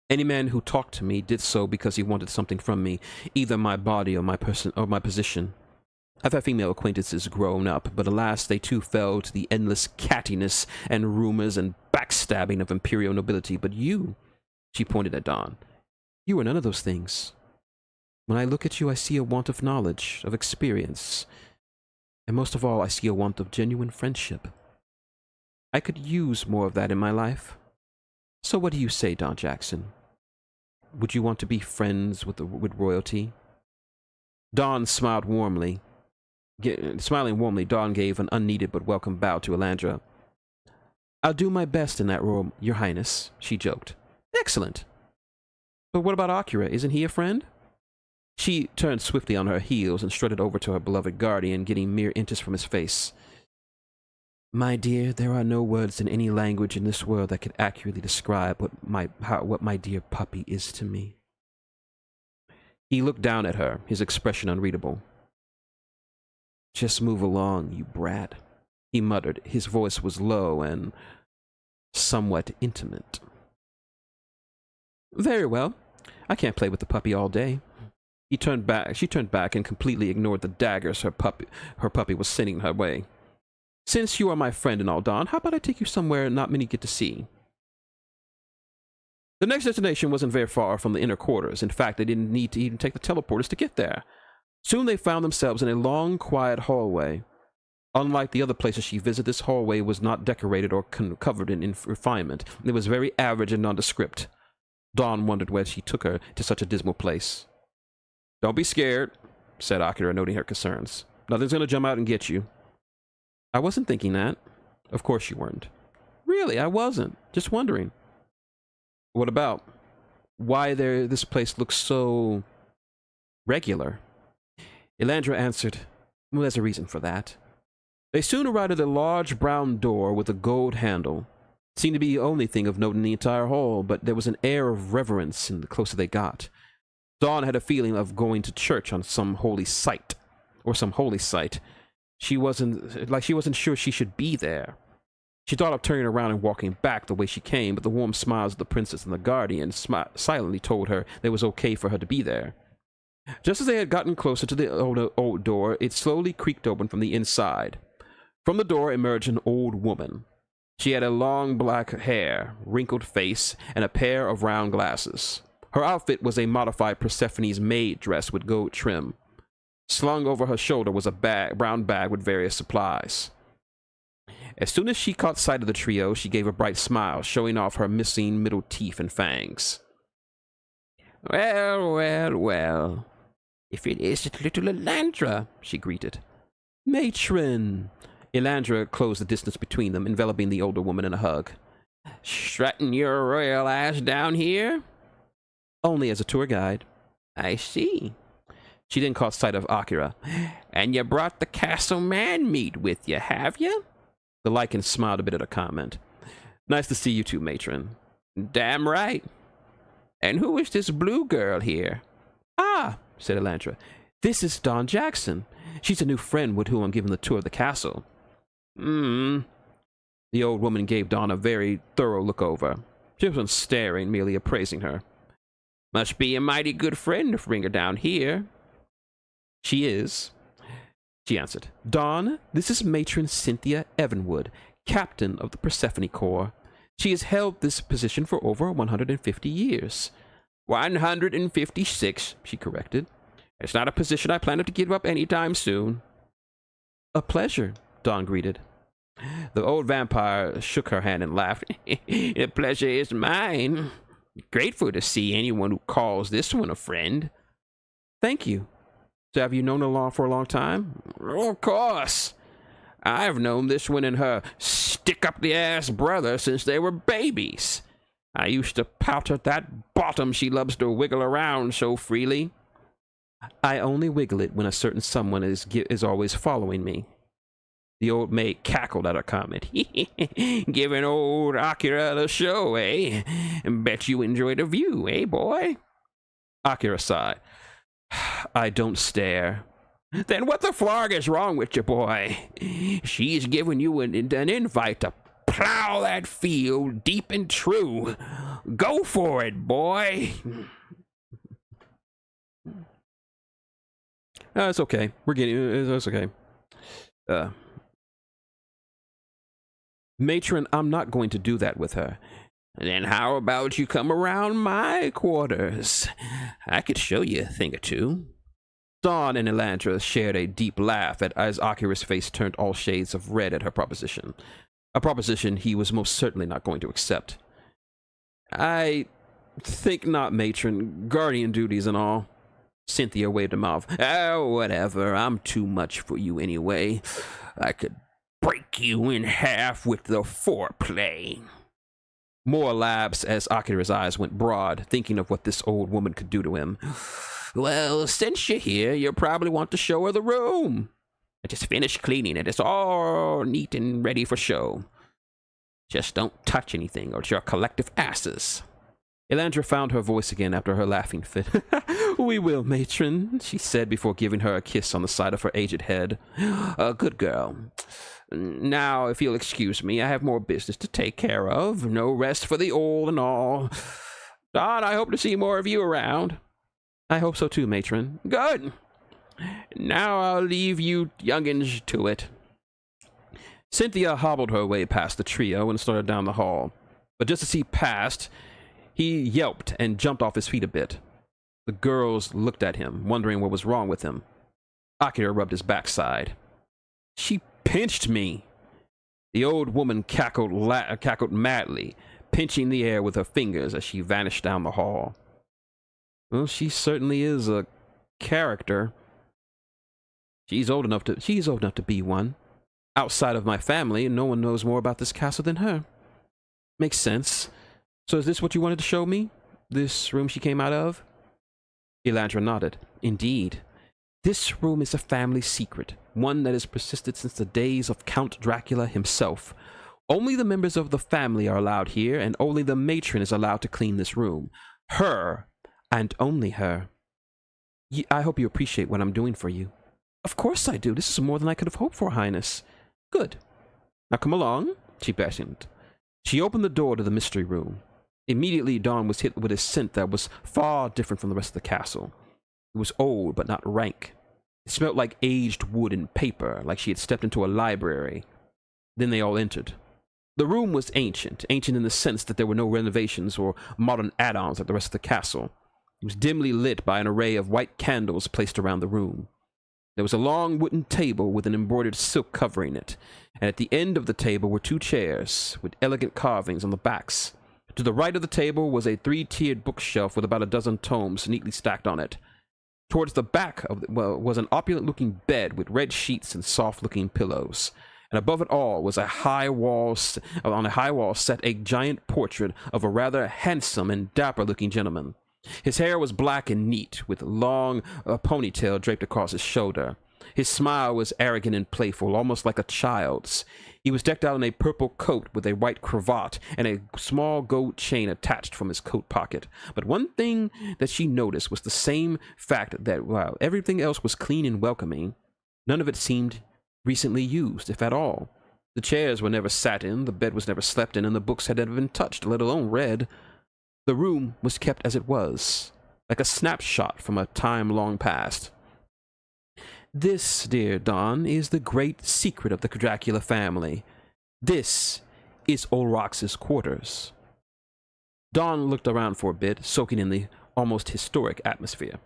Any man who talked to me did so because he wanted something from me, either my body or my position. I've had female acquaintances grown up, but alas, they too fell to the endless cattiness and rumors and backstabbing of imperial nobility. But you She pointed at Dawn. You are none of those things. When I look at you, I see a want of knowledge, of experience, and most of all, I see a want of genuine friendship. I could use more of that in my life. So what do you say, Don Jackson? Would you want to be friends with royalty? Dawn smiled warmly. Smiling warmly, Dawn gave an unneeded but welcome bow to Elandra. I'll do my best in that role, Your Highness, she joked. Excellent. But what about Akira? Isn't he a friend? She turned swiftly on her heels and strutted over to her beloved guardian, getting mere inches from his face. My dear, there are no words in any language in this world that could accurately describe what my dear puppy is to me. He looked down at her, his expression unreadable. Just move along, you brat, he muttered. His voice was low and somewhat intimate. Very well. I can't play with the puppy all day. She turned back and completely ignored the daggers her puppy was sending her way. Since you are my friend and all, Don, how about I take you somewhere not many get to see? The next destination wasn't very far from the inner quarters. In fact, they didn't need to even take the teleporters to get there. Soon they found themselves in a long, quiet hallway. Unlike the other places she visited, this hallway was not decorated or covered in refinement. It was very average and nondescript. Dawn wondered where she took her to such a dismal place. Don't be scared, said Akira, noting her concerns. Nothing's going to jump out and get you. I wasn't thinking that. Of course you weren't. Really, I wasn't. Just wondering. What about? Why this place looks so regular? Elandra answered, well, there's a reason for that. They soon arrived at a large brown door with a gold handle. It seemed to be the only thing of note in the entire hall, but there was an air of reverence the closer they got. Dawn had a feeling of going to church on some holy site. She wasn't sure she should be there. She thought of turning around and walking back the way she came, but the warm smiles of the princess and the guardian silently told her that it was okay for her to be there. Just as they had gotten closer to the old door, it slowly creaked open from the inside. From the door emerged an old woman. She had a long black hair, wrinkled face, and a pair of round glasses. Her outfit was a modified Persephone's maid dress with gold trim. Slung over her shoulder was a brown bag with various supplies. As soon as she caught sight of the trio, she gave a bright smile, showing off her missing middle teeth and fangs. Well, well, well. If it isn't little Elandra, she greeted. Matron! Elandra closed the distance between them, enveloping the older woman in a hug. Strutting your royal ass down here? Only as a tour guide. I see. She then caught sight of Akira. And you brought the castle man meat with you, have you? The Lycan smiled a bit at her comment. Nice to see you two, matron. Damn right. And who is this blue girl here? Ah, said Elandra. This is Don Jackson. She's a new friend with whom I'm giving the tour of the castle. The old woman gave Dawn a very thorough look over. She wasn't staring, merely appraising her. Must be a mighty good friend to bring her down here. She is, she answered. Dawn, this is Matron Cynthia Evanwood, captain of the Persephone Corps. She has held this position for over 150 years. 156, she corrected. It's not a position I plan to give up anytime soon. A pleasure, Dawn greeted. The old vampire shook her hand and laughed. The pleasure is mine. Grateful to see anyone who calls this one a friend. Thank you. So have you known her for a long time? Of course. I've known this one and her stick-up-the-ass brother since they were babies. I used to pout at that bottom she loves to wiggle around so freely. I only wiggle it when a certain someone is always following me. The old maid cackled at her comment. Giving old Akira the show, eh? Bet you enjoy the view, eh, boy? Akira sighed. I don't stare. Then what the flarg is wrong with you, boy? She's giving you an invite to plow that field deep and true. Go for it, boy. It's okay. It's okay. Matron, I'm not going to do that with her. Then how about you come around my quarters? I could show you a thing or two. Dawn and Elandra shared a deep laugh as Akira's face turned all shades of red at her proposition. A proposition he was most certainly not going to accept. I think not, matron. Guardian duties and all. Cynthia waved him off. Oh, whatever. I'm too much for you anyway. I could break you in half with the foreplay. More laughs as Akira's eyes went broad, thinking of what this old woman could do to him. Well, since you're here, you'll probably want to show her the room. I just finished cleaning it. It's all neat and ready for show. Just don't touch anything, or it's your collective asses. Elandra found her voice again after her laughing fit. We will, matron, she said before giving her a kiss on the side of her aged head. A good girl. Now, if you'll excuse me, I have more business to take care of. No rest for the old and all. Dawn, I hope to see more of you around. I hope so too, matron. Good. Now I'll leave you youngins to it. Cynthia hobbled her way past the trio and started down the hall. But just as he passed, he yelped and jumped off his feet a bit. The girls looked at him, wondering what was wrong with him. Akira rubbed his backside. She pinched me. The old woman cackled madly, pinching the air with her fingers as she vanished down the hall. Well, she certainly is a character. She's old enough to be one. Outside of my family, no one knows more about this castle than her. Makes sense. So is this what you wanted to show me? This room she came out of? Elandra nodded. Indeed. This room is a family secret, one that has persisted since the days of Count Dracula himself. Only the members of the family are allowed here, and only the matron is allowed to clean this room. Her, and only her. I hope you appreciate what I'm doing for you. Of course I do. This is more than I could have hoped for, Highness. Good. Now come along, she beckoned. She opened the door to the mystery room. Immediately, Dawn was hit with a scent that was far different from the rest of the castle. It was old, but not rank. It smelled like aged wood and paper, like she had stepped into a library. Then they all entered. The room was ancient in the sense that there were no renovations or modern add-ons like the rest of the castle. It was dimly lit by an array of white candles placed around the room. There was a long wooden table with an embroidered silk covering it, and at the end of the table were two chairs with elegant carvings on the backs. To the right of the table was a three-tiered bookshelf with about a dozen tomes neatly stacked on it. Towards the back was an opulent-looking bed with red sheets and soft-looking pillows. And above it all was on a high wall set a giant portrait of a rather handsome and dapper-looking gentleman. His hair was black and neat, with a long ponytail draped across his shoulder. His smile was arrogant and playful, almost like a child's. He was decked out in a purple coat with a white cravat and a small gold chain attached from his coat pocket. But one thing that she noticed was the same fact that while everything else was clean and welcoming, none of it seemed recently used, if at all. The chairs were never sat in, the bed was never slept in, and the books had never been touched, let alone read. The room was kept as it was, like a snapshot from a time long past. This, dear Dawn, is the great secret of the Dracula family. This is Olrox's quarters. Dawn looked around for a bit, soaking in the almost historic atmosphere.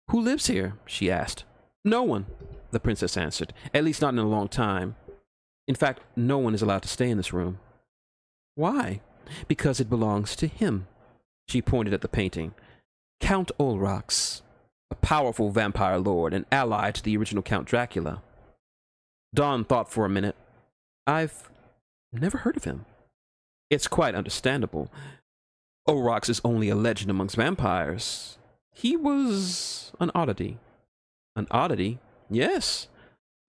Who lives here? She asked. No one, the princess answered, at least not in a long time. In fact, no one is allowed to stay in this room. Why? Because it belongs to him. She pointed at the painting. Count Olrox, a powerful vampire lord and ally to the original Count Dracula. Dawn thought for a minute. I've never heard of him. It's quite understandable. Olrox is only a legend amongst vampires. He was an oddity. An oddity? Yes.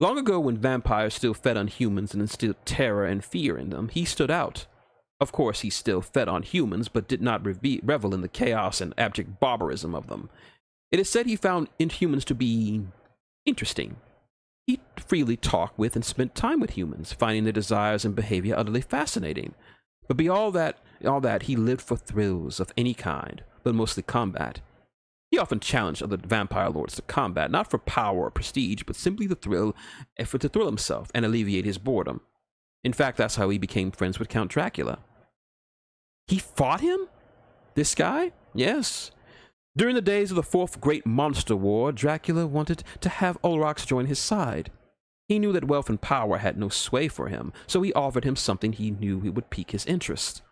Long ago, when vampires still fed on humans and instilled terror and fear in them, he stood out. Of course, he still fed on humans, but did not revel in the chaos and abject barbarism of them. It is said he found Inhumans to be interesting. He freely talked with and spent time with humans, finding their desires and behavior utterly fascinating. But beyond all that, he lived for thrills of any kind, but mostly combat. He often challenged other vampire lords to combat, not for power or prestige, but simply to thrill himself and alleviate his boredom. In fact, that's how he became friends with Count Dracula. He fought him? This guy? Yes. During the days of the Fourth Great Monster War, Dracula wanted to have Olrox join his side. He knew that wealth and power had no sway for him, so he offered him something he knew would pique his interest.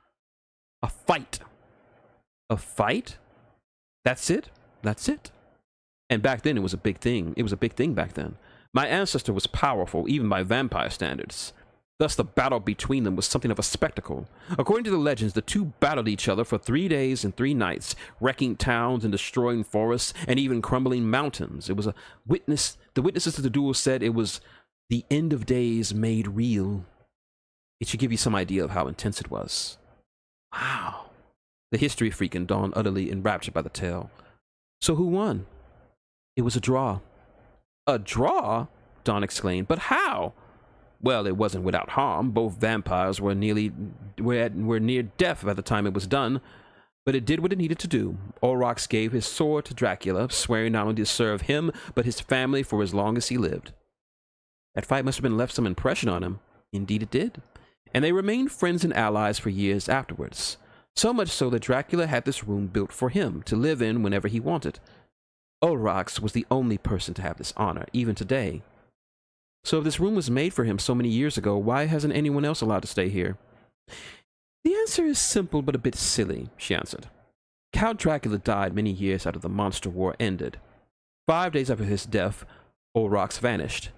A fight. A fight? That's it? That's it. And back then it was a big thing. It was a big thing back then. My ancestor was powerful, even by vampire standards. Thus the battle between them was something of a spectacle. According to the legends, the two battled each other for 3 days and 3 nights, wrecking towns and destroying forests and even crumbling mountains. It was the witnesses to the duel said it was the end of days made real. It should give you some idea of how intense it was. Wow. The history freak and Dawn utterly enraptured by the tale. So who won? It was a draw. A draw? Dawn exclaimed. But how? Well, it wasn't without harm. Both vampires were near death by the time it was done, but it did what it needed to do. Olrox gave his sword to Dracula, swearing not only to serve him, but his family for as long as he lived. That fight must have left some impression on him. Indeed it did. And they remained friends and allies for years afterwards. So much so that Dracula had this room built for him to live in whenever he wanted. Olrox was the only person to have this honor, even today. So if this room was made for him so many years ago, why hasn't anyone else allowed to stay here? The answer is simple but a bit silly, she answered. Count Dracula died many years after the Monster War ended. 5 days after his death, Olrox vanished.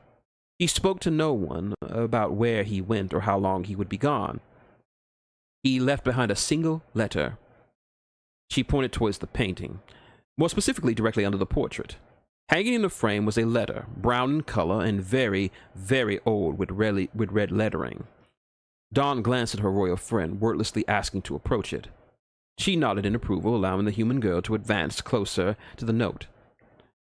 He spoke to no one about where he went or how long he would be gone. He left behind a single letter. She pointed towards the painting, more specifically directly under the portrait. Hanging in the frame was a letter, brown in color and very, very old with red lettering. Dawn glanced at her royal friend, wordlessly asking to approach it. She nodded in approval, allowing the human girl to advance closer to the note.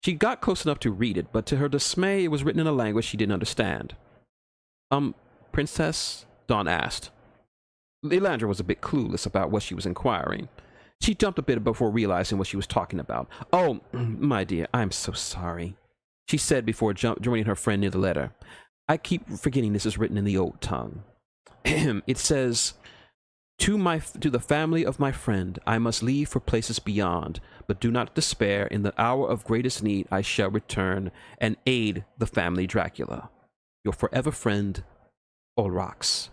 She got close enough to read it, but to her dismay, it was written in a language she didn't understand. Princess? Dawn asked. Elandra was a bit clueless about what she was inquiring. She jumped a bit before realizing what she was talking about. Oh, my dear, I'm so sorry, she said before joining her friend near the letter. I keep forgetting this is written in the old tongue. It says, To the family of my friend, I must leave for places beyond, but do not despair. In the hour of greatest need, I shall return and aid the family Dracula. Your forever friend, Olrox.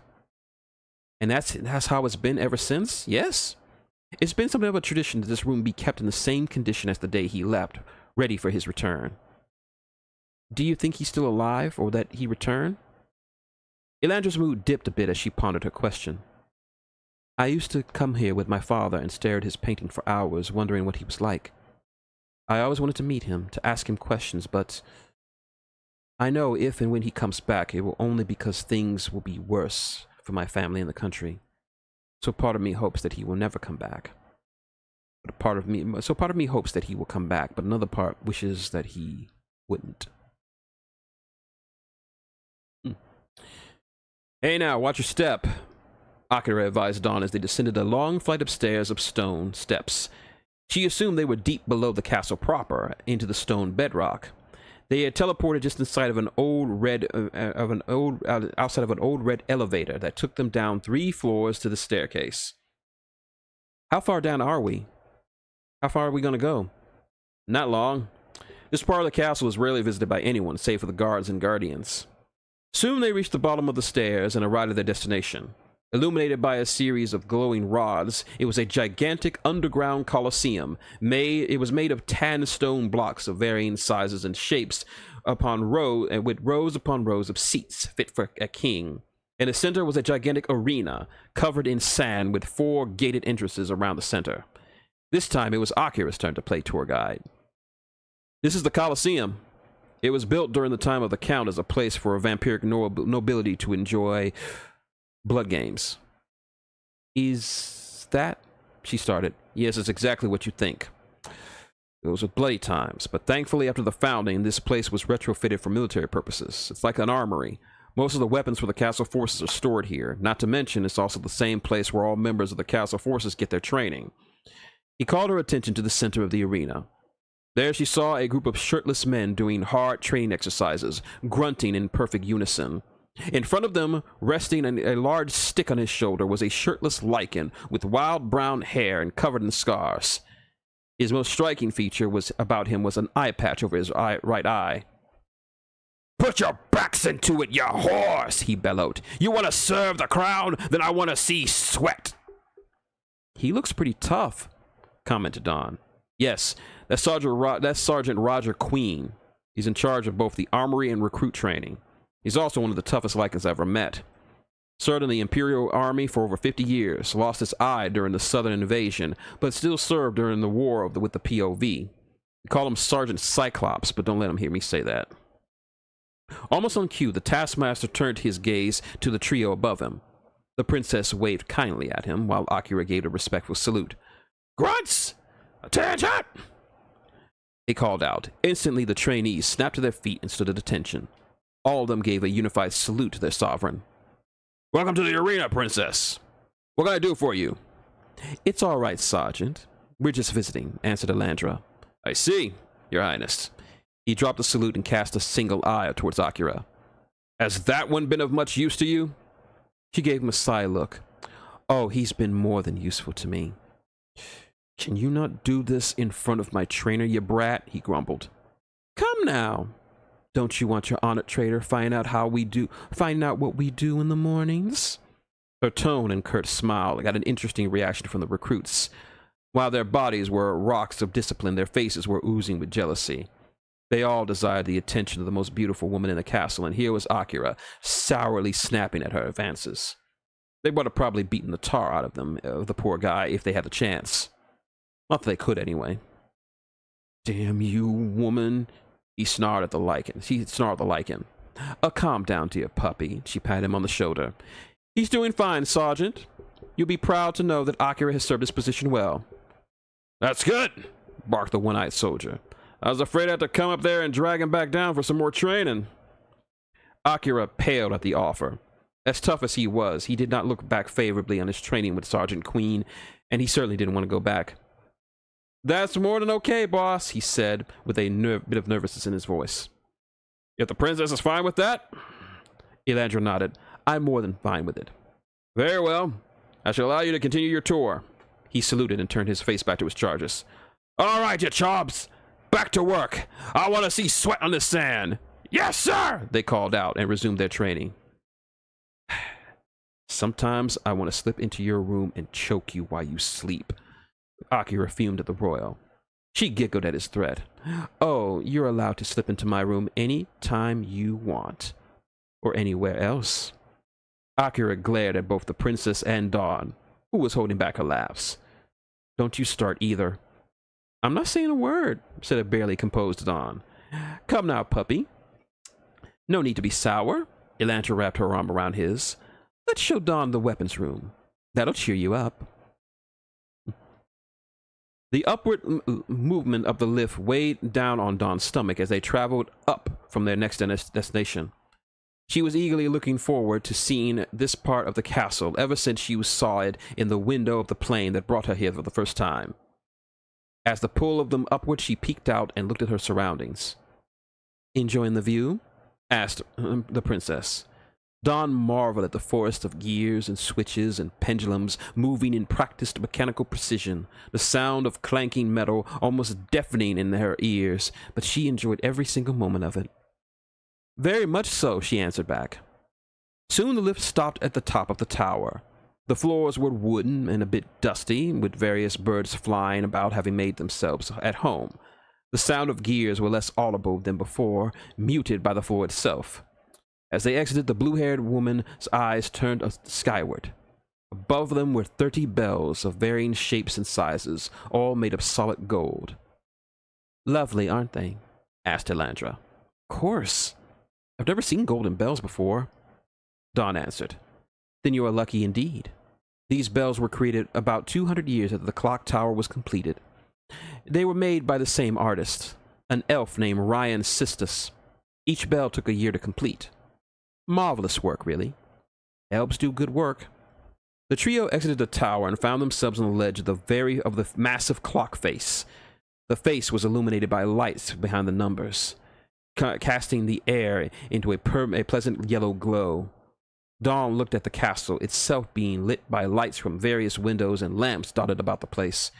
And that's how it's been ever since? Yes? It's been something of a tradition that this room be kept in the same condition as the day he left, ready for his return. Do you think he's still alive, or that he returned? Elandra's mood dipped a bit as she pondered her question. I used to come here with my father and stare at his painting for hours, wondering what he was like. I always wanted to meet him, to ask him questions, but I know if and when he comes back, it will only because things will be worse for my family and the country. So part of me hopes that he will never come back. But part of me hopes that he will come back, but another part wishes that he wouldn't. Hey now, watch your step, Akira advised Dawn as they descended a long flight of stairs of stone steps. She assumed they were deep below the castle proper, into the stone bedrock. They had teleported just inside of outside of an old red elevator that took them down 3 floors to the staircase. How far down are we? How far are we going to go? Not long. This part of the castle is rarely visited by anyone, save for the guards and guardians. Soon they reached the bottom of the stairs and arrived at their destination. Illuminated by a series of glowing rods, it was a gigantic underground coliseum. It was made of tan stone blocks of varying sizes and shapes, with rows upon rows of seats fit for a king. In the center was a gigantic arena, covered in sand with 4 gated entrances around the center. This time it was Akira's turn to play tour guide. This is the Colosseum. It was built during the time of the Count as a place for a vampiric nobility to enjoy blood games. Is that? She started. Yes, it's exactly what you think. Those were bloody times, but thankfully after the founding, this place was retrofitted for military purposes. It's like an armory. Most of the weapons for the castle forces are stored here. Not to mention, it's also the same place where all members of the castle forces get their training. He called her attention to the center of the arena. There she saw a group of shirtless men doing hard training exercises, grunting in perfect unison. In front of them, resting a large stick on his shoulder, was a shirtless lichen with wild brown hair and covered in scars. His most striking feature about him was an eye patch over his right eye. "Put your backs into it, you horse!" he bellowed. "You want to serve the crown? Then I want to see sweat." "He looks pretty tough," commented Don. "Yes, that's Sergeant Roger Queen. He's in charge of both the armory and recruit training. He's also one of the toughest lichens I've ever met. Served in the Imperial Army for over 50 years, lost his eye during the Southern Invasion, but still served during the war with the POV. We call him Sergeant Cyclops, but don't let him hear me say that." Almost on cue, the Taskmaster turned his gaze to the trio above him. The princess waved kindly at him, while Akira gave a respectful salute. "Grunts! Attention!" he called out. Instantly, the trainees snapped to their feet and stood at attention. All of them gave a unified salute to their sovereign. "Welcome to the arena, princess. What can I do for you?" "It's all right, Sergeant. We're just visiting," answered Elandra. "I see, Your Highness." He dropped a salute and cast a single eye towards Akira. "Has that one been of much use to you?" She gave him a sly look. "Oh, he's been more than useful to me." "Can you not do this in front of my trainer, you brat?" he grumbled. "Come now. Don't you want your honored trader finding out what we do in the mornings?" Her tone and curt smile got an interesting reaction from the recruits. While their bodies were rocks of discipline, their faces were oozing with jealousy. They all desired the attention of the most beautiful woman in the castle, and here was Akira, sourly snapping at her advances. They would have probably beaten the tar out of the poor guy, if they had the chance. Not that they could, anyway. "Damn you, woman," he snarled at the lichen. Calm down, dear puppy," she patted him on the shoulder. "He's doing fine, Sergeant. You'll be proud to know that Akira has served his position well." "That's good," barked the one-eyed soldier. "I was afraid I had to come up there and drag him back down for some more training." Akira paled at the offer. As tough as he was, he did not look back favorably on his training with Sergeant Queen, and he certainly didn't want to go back. "That's more than okay, boss," he said, with a bit of nervousness in his voice. "If the princess is fine with that?" Elandra nodded. "I'm more than fine with it." "Very well. I shall allow you to continue your tour." He saluted and turned his face back to his charges. "All right, you chobs. Back to work. I want to see sweat on the sand." "Yes, sir," they called out and resumed their training. "Sometimes I want to slip into your room and choke you while you sleep," Akira fumed at the royal. She giggled at his threat. "Oh, you're allowed to slip into my room any time you want. Or anywhere else." Akira glared at both the princess and Dawn, who was holding back her laughs. "Don't you start either." "I'm not saying a word," said a barely composed Dawn. "Come now, puppy. No need to be sour." Elantra wrapped her arm around his. "Let's show Dawn the weapons room. That'll cheer you up." The upward movement of the lift weighed down on Dawn's stomach as they traveled up from their next destination. She was eagerly looking forward to seeing this part of the castle ever since she saw it in the window of the plane that brought her here for the first time. As the pull of them upward, she peeked out and looked at her surroundings. "Enjoying the view?" asked the princess. Dawn marveled at the forest of gears and switches and pendulums moving in practiced mechanical precision, the sound of clanking metal almost deafening in her ears, but she enjoyed every single moment of it. "Very much so," she answered back. Soon the lift stopped at the top of the tower. The floors were wooden and a bit dusty, with various birds flying about having made themselves at home. The sound of gears were less audible than before, muted by the floor itself. As they exited, the blue-haired woman's eyes turned skyward. Above them were 30 bells of varying shapes and sizes, all made of solid gold. "Lovely, aren't they?" asked Elandra. "Of course. I've never seen golden bells before," Dawn answered. "Then you are lucky indeed. These bells were created about 200 years after the clock tower was completed. They were made by the same artist, an elf named Ryan Sistus. Each bell took a year to complete. Marvelous work, really. Elves do good work." The trio exited the tower and found themselves on the ledge of the massive clock face. The face was illuminated by lights behind the numbers. casting the air into a pleasant yellow glow. Dawn looked at the castle, itself being lit by lights from various windows and lamps dotted about the place.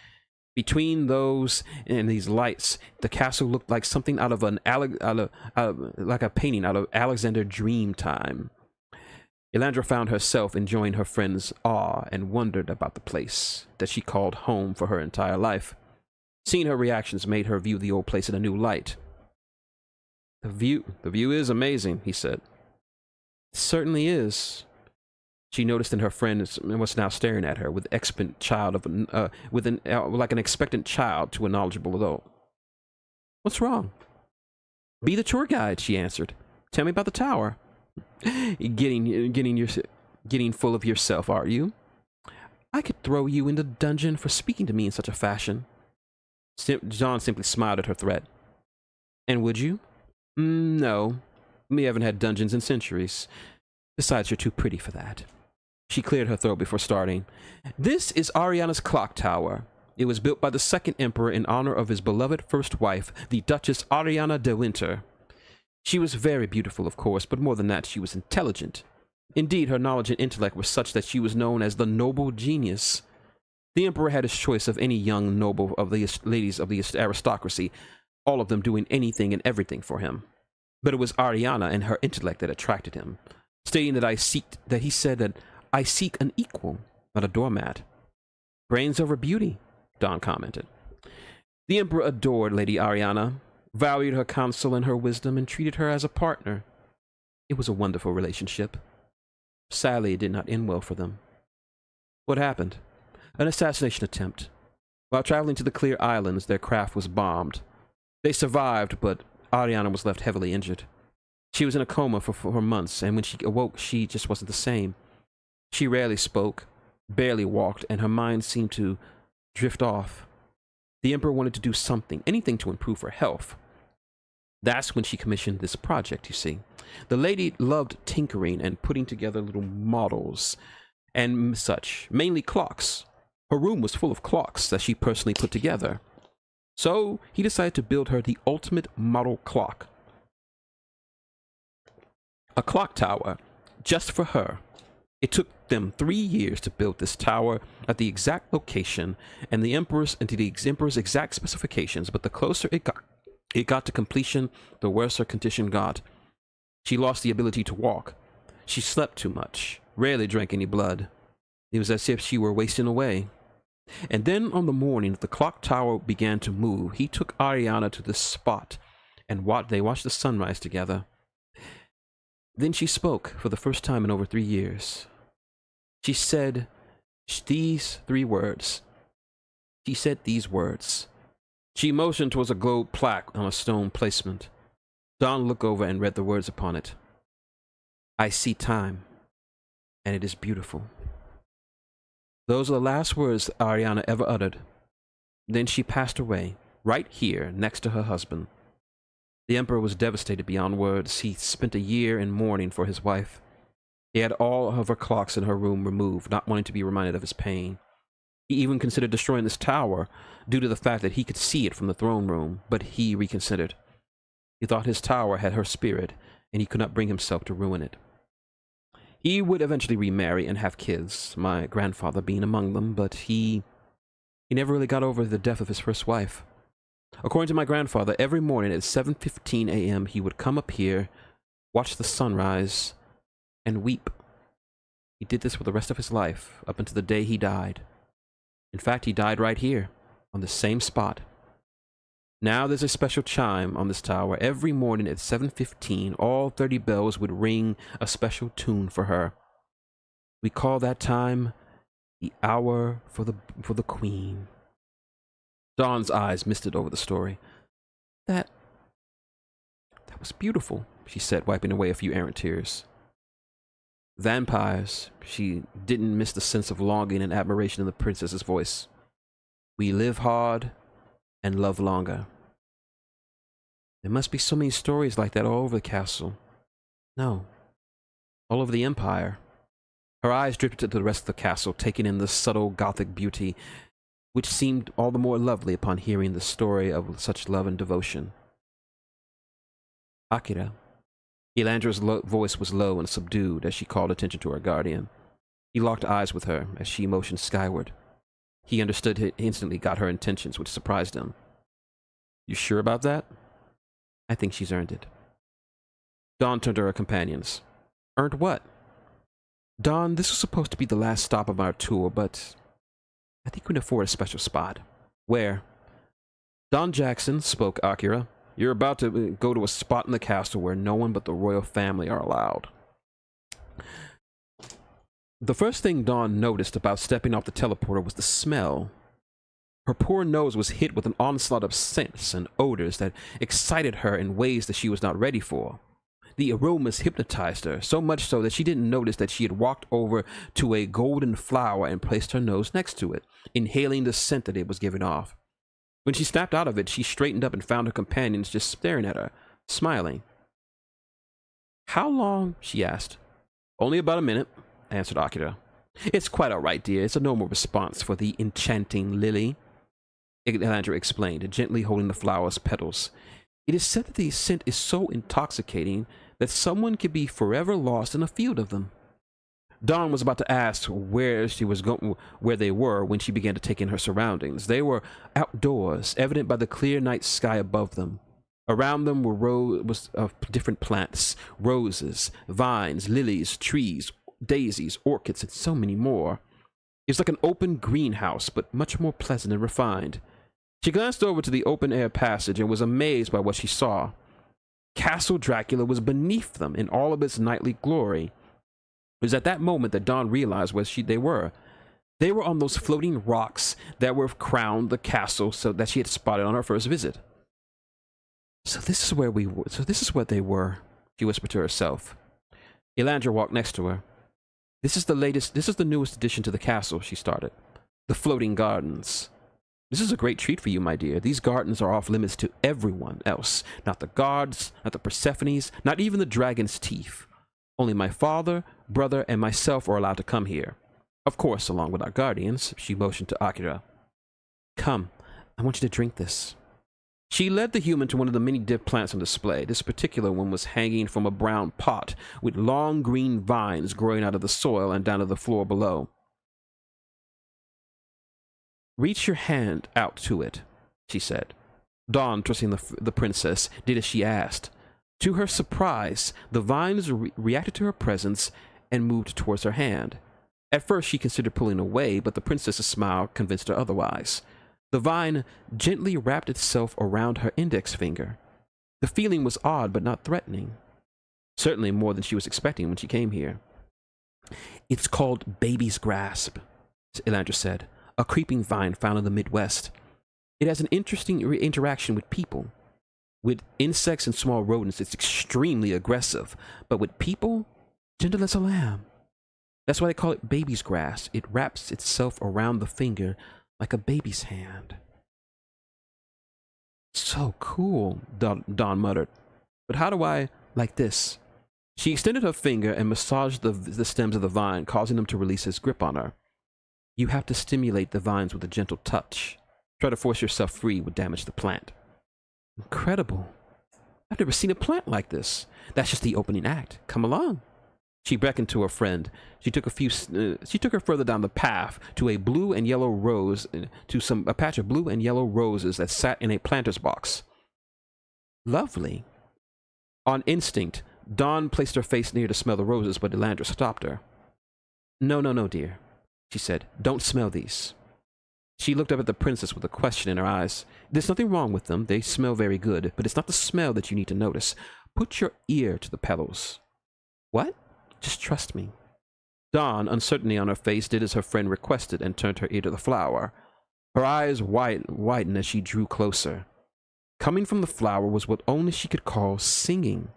Between those and these lights, the castle looked like something out of like a painting out of Alexander Dreamtime. Elandra found herself enjoying her friend's awe and wondered about the place that she called home for her entire life. Seeing her reactions made her view the old place in a new light. The view is amazing, he said. It certainly is. She noticed that her friend was now staring at her with expectant child of like an expectant child to a knowledgeable adult. What's wrong? Be the tour guide, she answered. Tell me about the tower. Getting full of yourself, are you? I could throw you in the dungeon for speaking to me in such a fashion. John simply smiled at her threat. And would you? No. We haven't had dungeons in centuries. Besides, you're too pretty for that. She cleared her throat before starting. This is Ariana's clock tower. It was built by the second emperor in honor of his beloved first wife, the Duchess Ariana de Winter. She was very beautiful, of course, but more than that, she was intelligent. Indeed, her knowledge and intellect were such that she was known as the noble genius. The emperor had his choice of any young noble of the ladies of the aristocracy, all of them doing anything and everything for him. But it was Ariana and her intellect that attracted him, stating that he said that I seek an equal, not a doormat. Brains over beauty, Dawn commented. The emperor adored Lady Ariana, valued her counsel and her wisdom, and treated her as a partner. It was a wonderful relationship. Sadly, it did not end well for them. What happened? An assassination attempt. While traveling to the Clear Islands, their craft was bombed. They survived, but Ariana was left heavily injured. She was in a coma for months, and when she awoke, she just wasn't the same. She rarely spoke, barely walked, and her mind seemed to drift off. The emperor wanted to do something, anything to improve her health. That's when she commissioned this project, you see. The lady loved tinkering and putting together little models and such, mainly clocks. Her room was full of clocks that she personally put together. So he decided to build her the ultimate model clock. A clock tower, just for her. It took them 3 years to build this tower at the exact location and the emperor's exact specifications, but the closer it got to completion, the worse her condition got. She lost the ability to walk. She slept too much, rarely drank any blood. It was as if she were wasting away. And then on the morning that the clock tower began to move, he took Ariana to this spot and they watched the sunrise together. Then she spoke for the first time in over 3 years. She said these 3 words. She said these words. She motioned towards a gold plaque on a stone placement. Dawn looked over and read the words upon it. I see time, and it is beautiful. Those are the last words Ariana ever uttered. Then she passed away, right here, next to her husband. The emperor was devastated beyond words. He spent a year in mourning for his wife. He had all of her clocks in her room removed, not wanting to be reminded of his pain. He even considered destroying this tower due to the fact that he could see it from the throne room, but he reconsidered. He thought his tower had her spirit, and he could not bring himself to ruin it. He would eventually remarry and have kids, my grandfather being among them, but he never really got over the death of his first wife. According to my grandfather, every morning at 7:15 a.m. he would come up here, watch the sunrise, and weep. He did this for the rest of his life, up until the day he died. In fact, he died right here, on the same spot. Now there's a special chime on this tower. Every morning at 7:15, all 30 bells would ring a special tune for her. We call that time the hour for the queen. Dawn's eyes misted over the story. That was beautiful, she said, wiping away a few errant tears. Vampires, she didn't miss the sense of longing and admiration in the princess's voice. We live hard and love longer. There must be so many stories like that all over the castle. No, all over the empire. Her eyes drifted to the rest of the castle, taking in the subtle Gothic beauty, which seemed all the more lovely upon hearing the story of such love and devotion. Akira. Elandra's voice was low and subdued as she called attention to her guardian. He locked eyes with her as she motioned skyward. He understood it instantly, got her intentions, which surprised him. You sure about that? I think she's earned it. Dawn turned to her companions. Earned what? Dawn, this was supposed to be the last stop of our tour, but I think we can afford a special spot. Where? Don Jackson, spoke Akira. You're about to go to a spot in the castle where no one but the royal family are allowed. The first thing Dawn noticed about stepping off the teleporter was the smell. Her poor nose was hit with an onslaught of scents and odors that excited her in ways that she was not ready for. The aromas hypnotized her, so much so that she didn't notice that she had walked over to a golden flower and placed her nose next to it, inhaling the scent that it was giving off. When she snapped out of it, she straightened up and found her companions just staring at her, smiling. How long? She asked. Only about a minute, answered Akira. It's quite all right, dear. It's a normal response for the enchanting lily, Elandra explained, gently holding the flower's petals. It is said that the scent is so intoxicating that someone could be forever lost in a field of them. Dawn was about to ask where they were when she began to take in her surroundings. They were outdoors, evident by the clear night sky above them. Around them were rows of different plants, roses, vines, lilies, trees, daisies, orchids, and so many more. It was like an open greenhouse, but much more pleasant and refined. She glanced over to the open-air passage and was amazed by what she saw. Castle Dracula was beneath them in all of its nightly glory. It was at that moment that Dawn realized where they were. They were on those floating rocks that were crowned the castle that she had spotted on her first visit. So this is where we were. So this is what they were, she whispered to herself. Elandra walked next to her. This is the newest addition to the castle, she started. The floating gardens. This is a great treat for you, my dear. These gardens are off limits to everyone else. Not the guards, not the Persephones, not even the dragon's teeth. Only my father, brother, and myself are allowed to come here. Of course, along with our guardians, she motioned to Akira. Come, I want you to drink this. She led the human to one of the many dip plants on display. This particular one was hanging from a brown pot with long green vines growing out of the soil and down to the floor below. Reach your hand out to it, she said. Dawn, trusting the princess, did as she asked. To her surprise, the vines reacted to her presence and moved towards her hand. At first, she considered pulling away, but the princess's smile convinced her otherwise. The vine gently wrapped itself around her index finger. The feeling was odd but not threatening. Certainly more than she was expecting when she came here. It's called baby's grasp, Elandra said. A creeping vine found in the Midwest. It has an interesting interaction with people. With insects and small rodents, it's extremely aggressive, but with people, gentle as a lamb. That's why they call it baby's grass. It wraps itself around the finger like a baby's hand. So cool, Dawn muttered. But how do I like this? She extended her finger and massaged the stems of the vine, causing them to release his grip on her. You have to stimulate the vines with a gentle touch. Try to force yourself free would damage the plant. Incredible. I've never seen a plant like this. That's just the opening act. Come along. She beckoned to her friend. She took her further down the path to a blue and yellow rose, a patch of blue and yellow roses that sat in a planter's box. Lovely. On instinct, Dawn placed her face near to smell the roses, but Elandra stopped her. No, dear, she said. Don't smell these. She looked up at the princess with a question in her eyes. There's nothing wrong with them. They smell very good, but it's not the smell that you need to notice. Put your ear to the petals. What? Just trust me. Dawn, uncertainty on her face, did as her friend requested and turned her ear to the flower. Her eyes widened as she drew closer. Coming from the flower was what only she could call singing.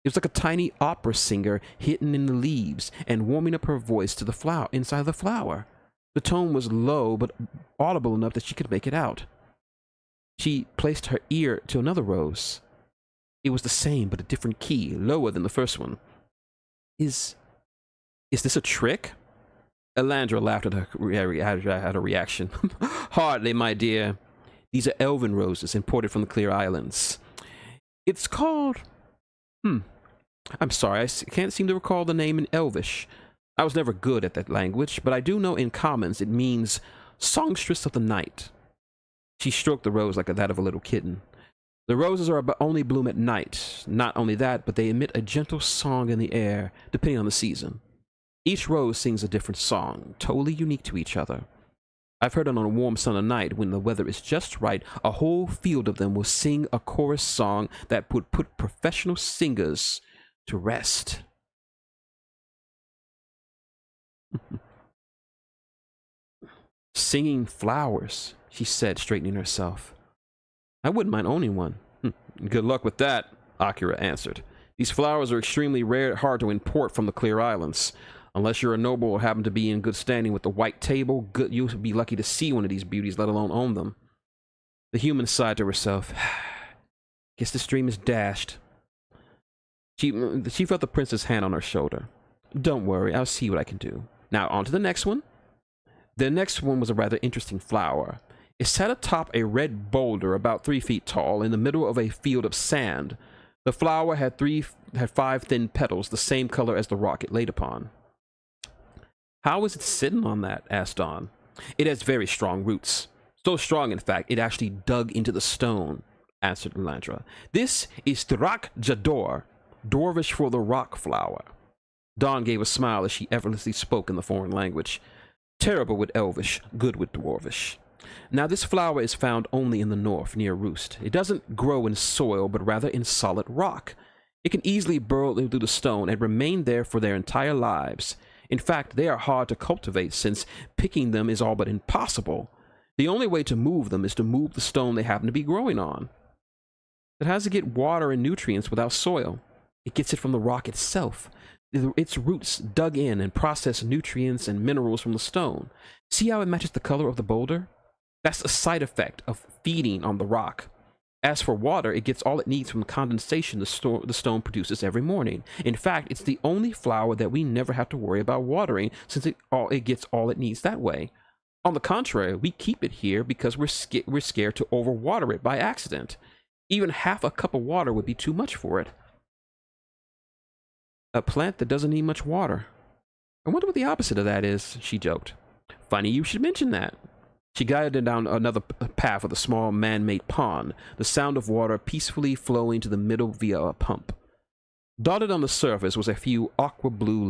It was like a tiny opera singer hidden in the leaves and warming up her voice to the flower inside the flower. The tone was low but audible enough that she could make it out. She placed her ear to another rose. It was the same but a different key, lower than the first one. Is this a trick? Elandra laughed at her reaction. Hardly, my dear. These are elven roses imported from the Clear Islands. It's called Hmm. I'm sorry, can't seem to recall the name in Elvish. I was never good at that language, but I do know in Commons it means songstress of the night. She stroked the rose like that of a little kitten. The roses are only bloom at night. Not only that, but they emit a gentle song in the air, depending on the season. Each rose sings a different song, totally unique to each other. I've heard it on a warm summer night when the weather is just right. A whole field of them will sing a chorus song that would put professional singers to rest. Singing flowers, she said, straightening herself. I wouldn't mind owning one. Good luck with that, Akira answered. These flowers are extremely rare, hard to import from the Clear Islands. Unless you're a noble or happen to be in good standing with the White Table, you'll be lucky to see one of these beauties, let alone own them. The human sighed to herself. Guess this dream is dashed. She felt the prince's hand on her shoulder. Don't worry, I'll see what I can do. Now, on to the next one. The next one was a rather interesting flower. It sat atop a red boulder about 3 feet tall in the middle of a field of sand. The flower had 5 thin petals, the same color as the rock it laid upon. How is it sitting on that? Asked Dawn. It has very strong roots. So strong, in fact, it actually dug into the stone, answered Elandra. This is Trak Jador, Dwarvish for the rock flower. Dawn gave a smile as she effortlessly spoke in the foreign language. Terrible with Elvish, good with Dwarvish. Now, this flower is found only in the north, near Roost. It doesn't grow in soil, but rather in solid rock. It can easily burrow through the stone and remain there for their entire lives. In fact, they are hard to cultivate, since picking them is all but impossible. The only way to move them is to move the stone they happen to be growing on. It has to get water and nutrients without soil. It gets it from the rock itself. Its roots dug in and process nutrients and minerals from the stone. See how it matches the color of the boulder? That's a side effect of feeding on the rock. As for water, it gets all it needs from the condensation the stone produces every morning. In fact, it's the only flower that we never have to worry about watering, since it gets all it needs that way. On the contrary, we keep it here because we're scared to overwater it by accident. Even half a cup of water would be too much for it. A plant that doesn't need much water. I wonder what the opposite of that is, she joked. Funny you should mention that. She guided him down another path with a small man-made pond, the sound of water peacefully flowing to the middle via a pump. Dotted on the surface was a few aqua blue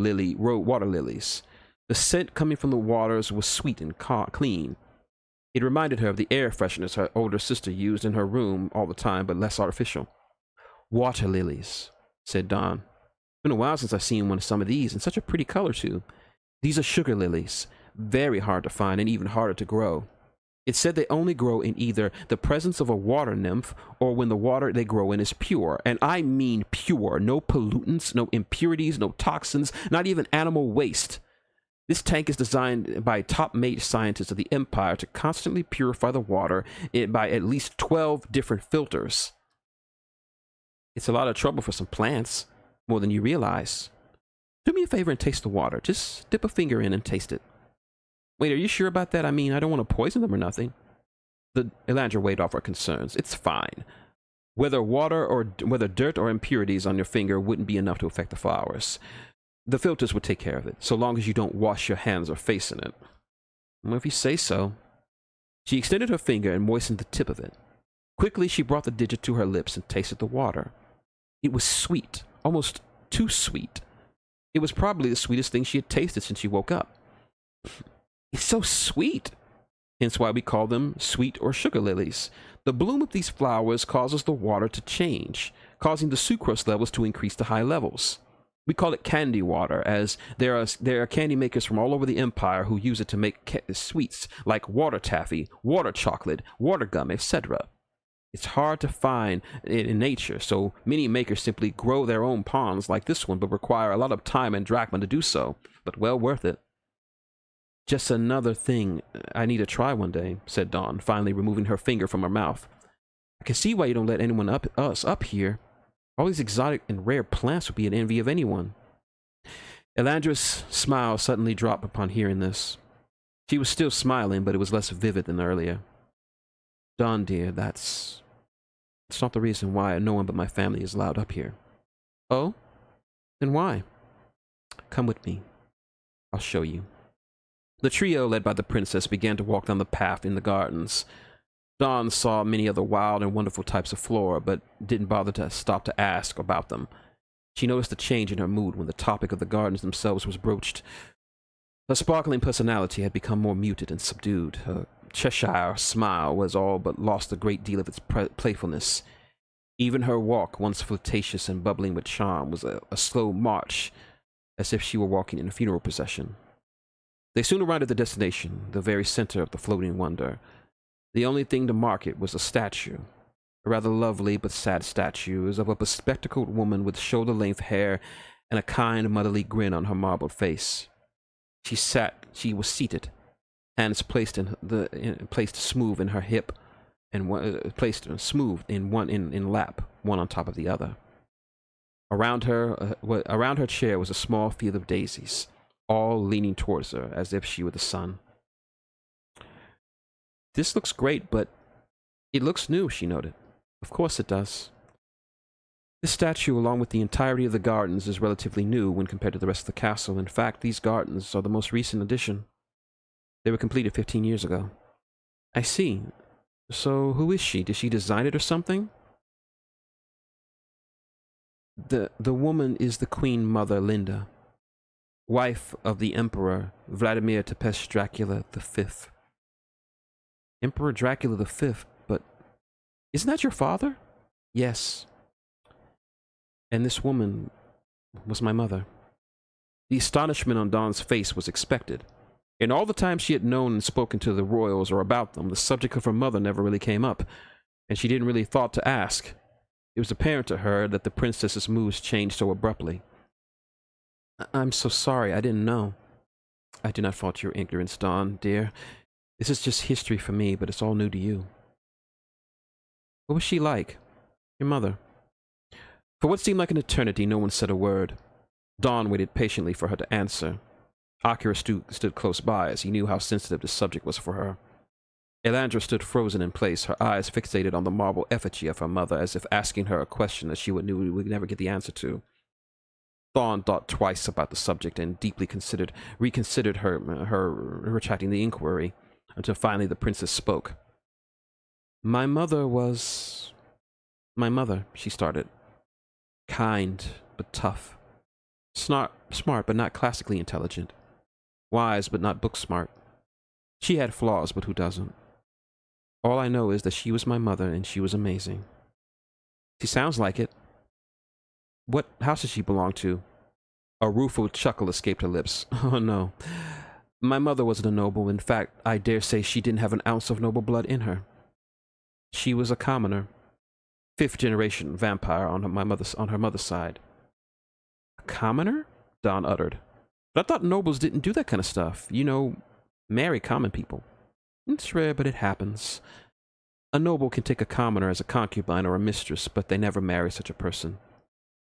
water lilies. The scent coming from the waters was sweet and clean. It reminded her of the air fresheners her older sister used in her room all the time, but less artificial. Water lilies, said Dawn. It's been a while since I've seen some of these, and such a pretty color too. These are sugar lilies. Very hard to find and even harder to grow. It said they only grow in either the presence of a water nymph or when the water they grow in is pure. And I mean pure. No pollutants, no impurities, no toxins, not even animal waste. This tank is designed by top-mate scientists of the Empire to constantly purify the water by at least 12 different filters. It's a lot of trouble for some plants, more than you realize. Do me a favor and taste the water. Just dip a finger in and taste it. Wait, are you sure about that? I mean, I don't want to poison them or nothing. Elandra waved off her concerns. It's fine. Whether dirt or impurities on your finger wouldn't be enough to affect the flowers. The filters would take care of it, so long as you don't wash your hands or face in it. Well, if you say so. She extended her finger and moistened the tip of it. Quickly, she brought the digit to her lips and tasted the water. It was sweet, almost too sweet. It was probably the sweetest thing she had tasted since she woke up. It's so sweet, hence why we call them sweet or sugar lilies. The bloom of these flowers causes the water to change, causing the sucrose levels to increase to high levels. We call it candy water, as there are candy makers from all over the Empire who use it to make sweets like water taffy, water chocolate, water gum, etc. It's hard to find it in nature, so many makers simply grow their own ponds like this one, but require a lot of time and drachma to do so, but well worth it. Just another thing I need to try one day, said Dawn, finally removing her finger from her mouth. I can see why you don't let anyone us up here. All these exotic and rare plants would be an envy of anyone. Elandra's smile suddenly dropped upon hearing this. She was still smiling, but it was less vivid than earlier. Dawn, dear, that's not the reason why no one but my family is allowed up here. Oh? Then why? Come with me. I'll show you. The trio, led by the princess, began to walk down the path in the gardens. Dawn saw many other wild and wonderful types of flora, but didn't bother to stop to ask about them. She noticed a change in her mood when the topic of the gardens themselves was broached. Her sparkling personality had become more muted and subdued. Her Cheshire smile was all but lost a great deal of its playfulness. Even her walk, once flirtatious and bubbling with charm, was a slow march, as if she were walking in a funeral procession. They soon arrived at the destination, the very center of the floating wonder. The only thing to mark it was a statue. A rather lovely but sad statue is of a bespectacled woman with shoulder-length hair and a kind, motherly grin on her marbled face. She was seated, hands placed smooth in her hip, and placed smooth in lap, one on top of the other. Around her chair was a small field of daisies, all leaning towards her as if she were the sun. This looks great, but it looks new, she noted. Of course it does. This statue, along with the entirety of the gardens, is relatively new when compared to the rest of the castle. In fact, these gardens are the most recent addition. They were completed 15 years ago. I see. So, who is she? Did she design it or something? The woman is the Queen Mother Linda, wife of the Emperor Vladimir Tepes Dracula V. Emperor Dracula V, but isn't that your father? Yes. And this woman was my mother. The astonishment on Dawn's face was expected. In all the time she had known and spoken to the royals or about them, the subject of her mother never really came up, and she didn't really thought to ask. It was apparent to her that the princess's moods changed so abruptly. I'm so sorry, I didn't know. I do not fault your ignorance, Dawn, dear. This is just history for me, but it's all new to you. What was she like? Your mother? For what seemed like an eternity, no one said a word. Dawn waited patiently for her to answer. Akira stood close by, as he knew how sensitive this subject was for her. Elandra stood frozen in place, her eyes fixated on the marble effigy of her mother, as if asking her a question that she would never get the answer to. Dawn thought twice about the subject and deeply reconsidered her retracting the inquiry, until finally the princess spoke. My mother was... My mother, she started. Kind, but tough. Smart, but not classically intelligent. Wise, but not book smart. She had flaws, but who doesn't? All I know is that she was my mother, and she was amazing. She sounds like it. What house does she belong to? A rueful chuckle escaped her lips. Oh, no. My mother wasn't a noble. In fact, I dare say she didn't have an ounce of noble blood in her. She was a commoner. 5th-generation vampire on her mother's side. A commoner? Dawn uttered. But I thought nobles didn't do that kind of stuff. You know, marry common people. It's rare, but it happens. A noble can take a commoner as a concubine or a mistress, but they never marry such a person.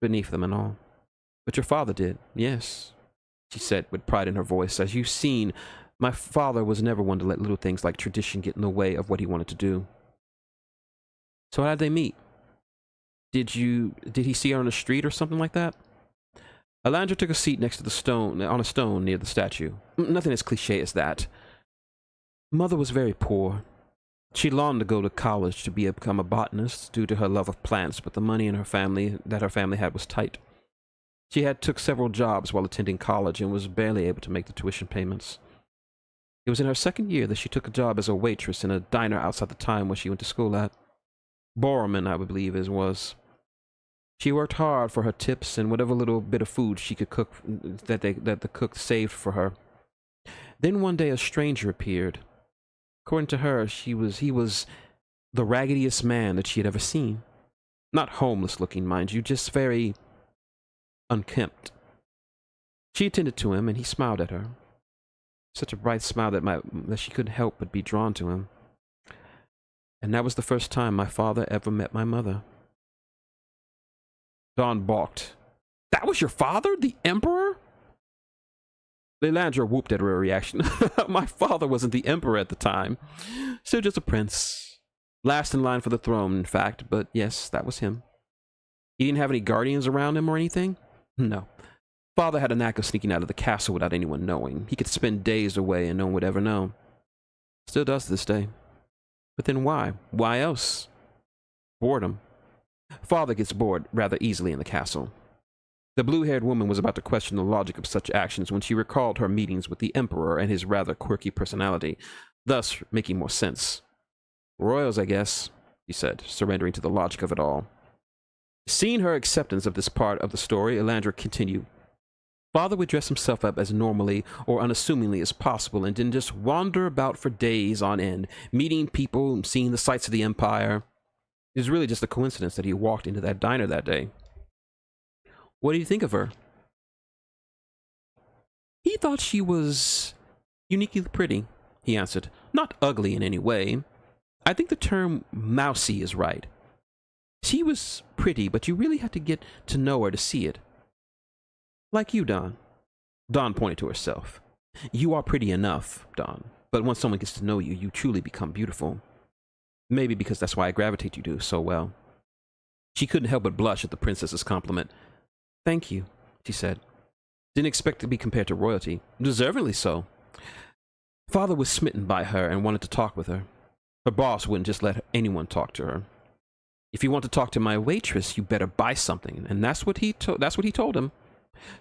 Beneath them and all. But your father did, yes, she said with pride in her voice. As you've seen, my father was never one to let little things like tradition get in the way of what he wanted to do. So how did they meet? Did he see her on the street or something like that? Elandra took a seat next to on a stone near the statue. Nothing as cliche as that. Mother was very poor. She longed to go to college to become a botanist due to her love of plants, but the money in her family had was tight. She took several jobs while attending college and was barely able to make the tuition payments. It was in her 2nd year that she took a job as a waitress in a diner outside the town where she went to school at. Borman, I would believe it was. She worked hard for her tips and whatever little bit of food she could cook that the cook saved for her. Then one day a stranger appeared. According to her, he was the raggediest man that she had ever seen. Not homeless looking, mind you, just very unkempt. She attended to him and he smiled at her. Such a bright smile that she couldn't help but be drawn to him. And that was the first time my father ever met my mother. Dawn balked. That was your father? The Emperor? Elandra whooped at her reaction. My father wasn't the Emperor at the time. Still just a prince. Last in line for the throne, in fact, but yes, that was him. He didn't have any guardians around him or anything? No. Father had a knack of sneaking out of the castle without anyone knowing. He could spend days away and no one would ever know. Still does to this day. But then why? Why else? Boredom. Father gets bored rather easily in the castle. The blue-haired woman was about to question the logic of such actions when she recalled her meetings with the Emperor and his rather quirky personality, thus making more sense. Royals, I guess, he said, surrendering to the logic of it all. Seeing her acceptance of this part of the story, Elandra continued. Father would dress himself up as normally or unassumingly as possible and then just wander about for days on end, meeting people and seeing the sights of the Empire. It was really just a coincidence that he walked into that diner that day. What do you think of her? He thought she was uniquely pretty, he answered. Not ugly in any way. I think the term mousy is right. She was pretty, but you really had to get to know her to see it. Like you, Don. Dawn pointed to herself. You are pretty enough, Dawn, but once someone gets to know you, you truly become beautiful. Maybe because that's why I gravitate you to so well. She couldn't help but blush at the princess's compliment. Thank you, she said. Didn't expect to be compared to royalty. Deservingly so. Father was smitten by her and wanted to talk with her. Her boss wouldn't just let anyone talk to her. If you want to talk to my waitress, you better buy something, and that's what he told him.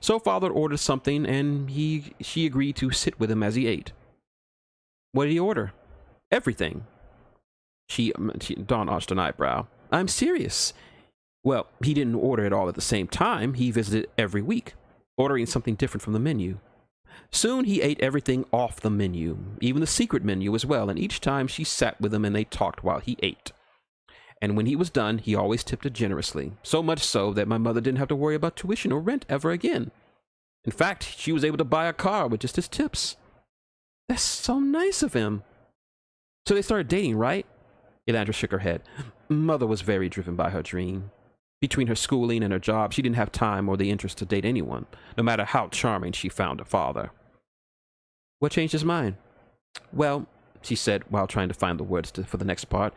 So Father ordered something, and she agreed to sit with him as he ate. What did he order? Everything. Dawn arched an eyebrow. I'm serious. Well, he didn't order it all at the same time. He visited every week, ordering something different from the menu. Soon he ate everything off the menu, even the secret menu as well, and each time she sat with him and they talked while he ate. And when he was done, he always tipped her generously, so much so that my mother didn't have to worry about tuition or rent ever again. In fact, she was able to buy a car with just his tips. That's so nice of him. So they started dating, right? Elandra shook her head. Mother was very driven by her dream. Between her schooling and her job, she didn't have time or the interest to date anyone, no matter how charming she found her father. What changed his mind? Well, she said while trying to find the words for the next part,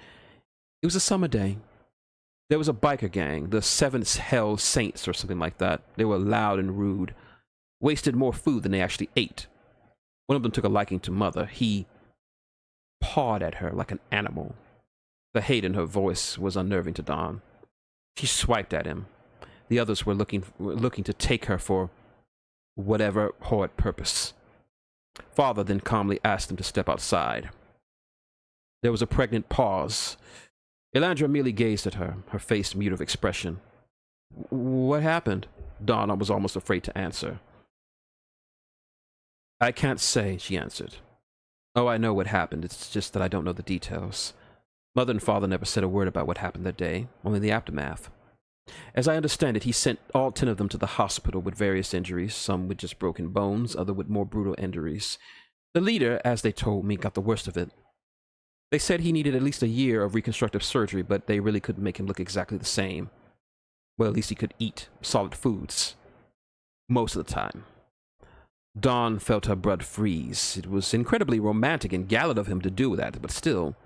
it was a summer day. There was a biker gang, the Seventh Hell Saints or something like that. They were loud and rude, wasted more food than they actually ate. One of them took a liking to Mother. He pawed at her like an animal. The hate in her voice was unnerving to Dawn. She swiped at him. The others were looking to take her for whatever horrid purpose. Father then calmly asked them to step outside. There was a pregnant pause. Elandra merely gazed at her, her face mute of expression. What happened? Dawn was almost afraid to answer. I can't say, she answered. Oh, I know what happened. It's just that I don't know the details. Mother and Father never said a word about what happened that day, only the aftermath. As I understand it, he sent all 10 of them to the hospital with various injuries, some with just broken bones, other with more brutal injuries. The leader, as they told me, got the worst of it. They said he needed at least a year of reconstructive surgery, but they really couldn't make him look exactly the same. Well, at least he could eat solid foods. Most of the time. Dawn felt her blood freeze. It was incredibly romantic and gallant of him to do that, but still.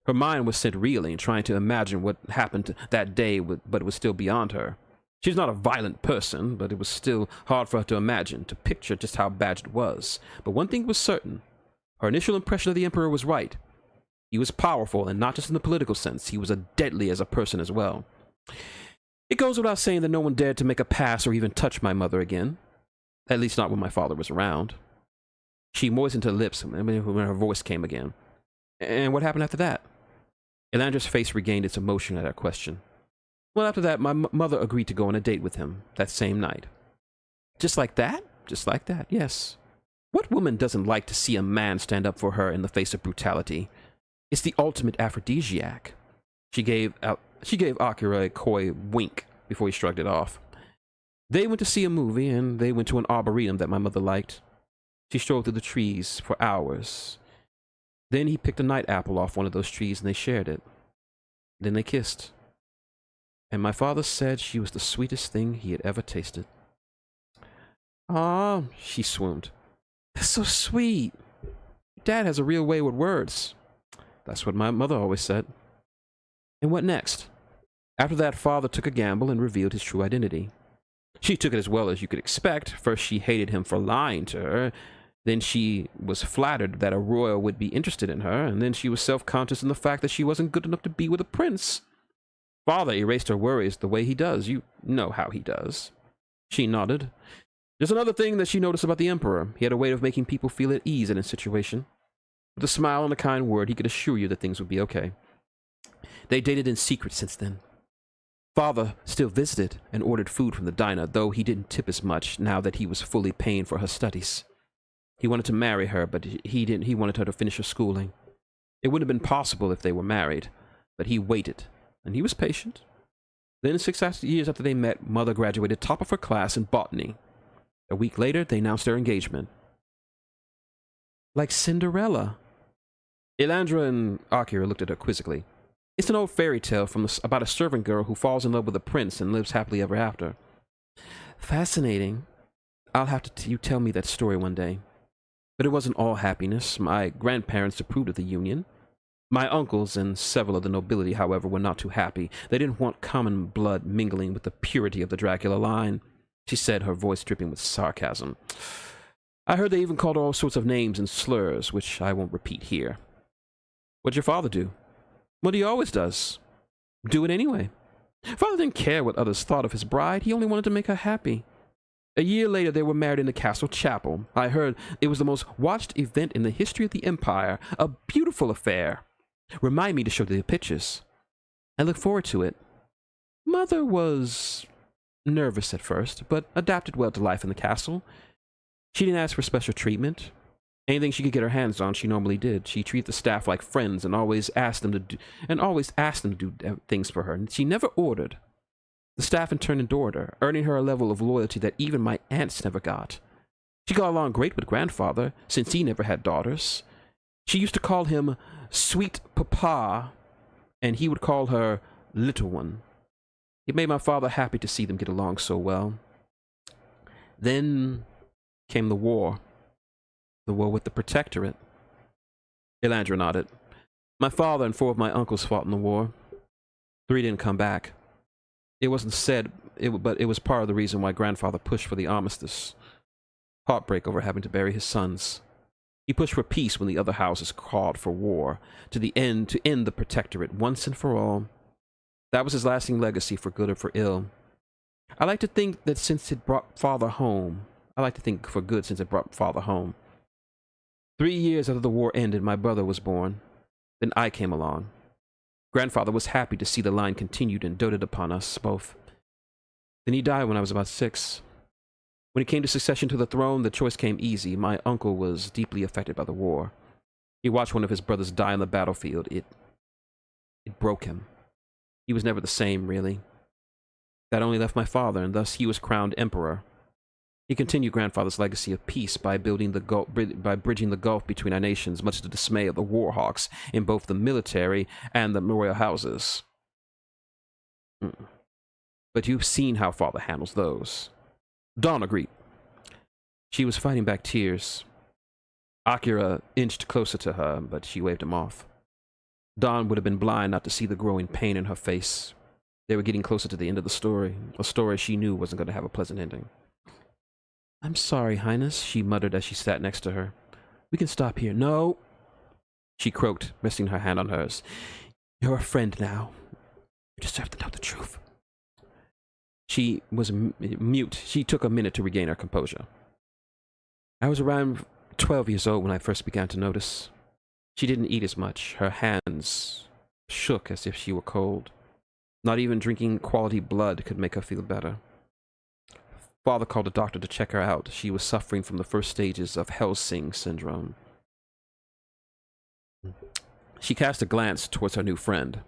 Her mind was sent reeling, trying to imagine what happened that day, but it was still beyond her. She was not a violent person, but it was still hard for her to imagine, to picture just how bad it was. But one thing was certain. Her initial impression of the Emperor was right. He was powerful, and not just in the political sense. He was deadly as a person as well. It goes without saying that no one dared to make a pass or even touch my mother again. At least not when my father was around. She moistened her lips when her voice came again. And what happened after that? Elandra's face regained its emotion at our question. Well, after that, my mother agreed to go on a date with him that same night. Just like that? Just like that, yes. What woman doesn't like to see a man stand up for her in the face of brutality? It's the ultimate aphrodisiac. She gave Akira a coy wink before he shrugged it off. They went to see a movie, and they went to an arboretum that my mother liked. She strolled through the trees for hours. Then he picked a night apple off one of those trees, and they shared it. Then they kissed. And my father said she was the sweetest thing he had ever tasted. Ah, she swooned. That's so sweet. Dad has a real way with words. That's what my mother always said. And what next? After that, father took a gamble and revealed his true identity. She took it as well as you could expect. First, she hated him for lying to her. Then she was flattered that a royal would be interested in her, and then she was self-conscious in the fact that she wasn't good enough to be with a prince. Father erased her worries the way he does. You know how he does. She nodded. There's another thing that she noticed about the Emperor. He had a way of making people feel at ease in a situation. With a smile and a kind word, he could assure you that things would be okay. They dated in secret since then. Father still visited and ordered food from the diner, though he didn't tip as much now that he was fully paying for her studies. He wanted to marry her, but he didn't. He wanted her to finish her schooling. It wouldn't have been possible if they were married, but he waited, and he was patient. Then, 6 years after they met, Mother graduated top of her class in botany. A week later, they announced their engagement. Like Cinderella. Elandra and Akira looked at her quizzically. It's an old fairy tale about a servant girl who falls in love with a prince and lives happily ever after. Fascinating. I'll have to you tell me that story one day. But it wasn't all happiness. My grandparents approved of the union. My uncles and several of the nobility, however, were not too happy. They didn't want common blood mingling with the purity of the Dracula line, she said, her voice dripping with sarcasm. I heard they even called her all sorts of names and slurs, which I won't repeat here. What'd your father do? What he always does. Do it anyway. Father didn't care what others thought of his bride. He only wanted to make her happy. A year later, they were married in the castle chapel. I heard it was the most watched event in the history of the empire. A beautiful affair. Remind me to show the pictures. I look forward to it. Mother was nervous at first, but adapted well to life in the castle. She didn't ask for special treatment. Anything she could get her hands on, she normally did. She treated the staff like friends and always asked them to do things for her. And she never ordered. The staff in turn adored her, earning her a level of loyalty that even my aunts never got. She got along great with grandfather, since he never had daughters. She used to call him Sweet Papa, and he would call her Little One. It made my father happy to see them get along so well. Then came the war. The war with the Protectorate. Elandra nodded. My father and 4 of my uncles fought in the war. 3 didn't come back. It wasn't said, but it was part of the reason why grandfather pushed for the armistice. Heartbreak over having to bury his sons. He pushed for peace when the other houses called for war, to end the Protectorate once and for all. That was his lasting legacy, for good or for ill. I like to think that since it brought father home, 3 years after the war ended, my brother was born. Then I came along. Grandfather was happy to see the line continued and doted upon us both. Then he died when I was about 6. When it came to succession to the throne, the choice came easy. My uncle was deeply affected by the war. He watched one of his brothers die on the battlefield. It broke him. He was never the same, really. That only left my father, and thus he was crowned emperor. He continued grandfather's legacy of peace by bridging the gulf between our nations, much to the dismay of the warhawks in both the military and the royal houses. But you've seen how father handles those. Dawn agreed. She was fighting back tears. Akira inched closer to her, but she waved him off. Dawn would have been blind not to see the growing pain in her face. They were getting closer to the end of the story, a story she knew wasn't going to have a pleasant ending. I'm sorry, Highness, she muttered as she sat next to her. We can stop here. No, she croaked, resting her hand on hers. You're a friend now. You deserve to know the truth. She was mute. She took a minute to regain her composure. I was around 12 years old when I first began to notice. She didn't eat as much. Her hands shook as if she were cold. Not even drinking quality blood could make her feel better. Father called a doctor to check her out. She was suffering from the first stages of Helsing syndrome. She cast a glance towards her new friend.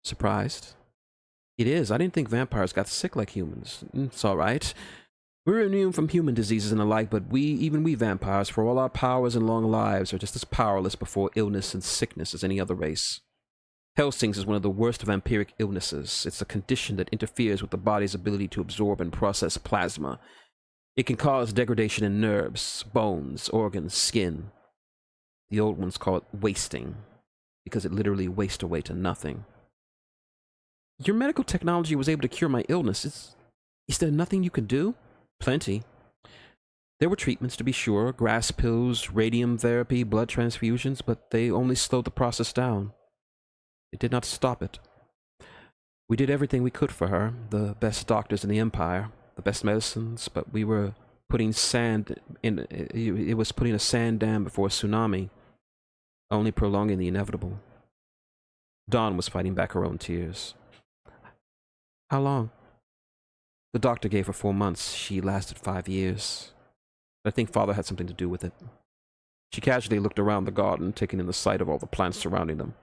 Surprised? It is. I didn't think vampires got sick like humans. It's all right. We're immune from human diseases and the like, but even we vampires, for all our powers and long lives, are just as powerless before illness and sickness as any other race. Helsing's is one of the worst vampiric illnesses. It's a condition that interferes with the body's ability to absorb and process plasma. It can cause degradation in nerves, bones, organs, skin. The old ones call it wasting, because it literally wastes away to nothing. Your medical technology was able to cure my illness. Is there nothing you could do? Plenty. There were treatments, to be sure, grass pills, radium therapy, blood transfusions, but they only slowed the process down. They did not stop it. We did everything we could for her, the best doctors in the Empire, the best medicines, but we were putting sand in, it was putting a sand dam before a tsunami, only prolonging the inevitable. Dawn was fighting back her own tears. How long? The doctor gave her 4 months. She lasted 5 years. I think Father had something to do with it. She casually looked around the garden, taking in the sight of all the plants surrounding them.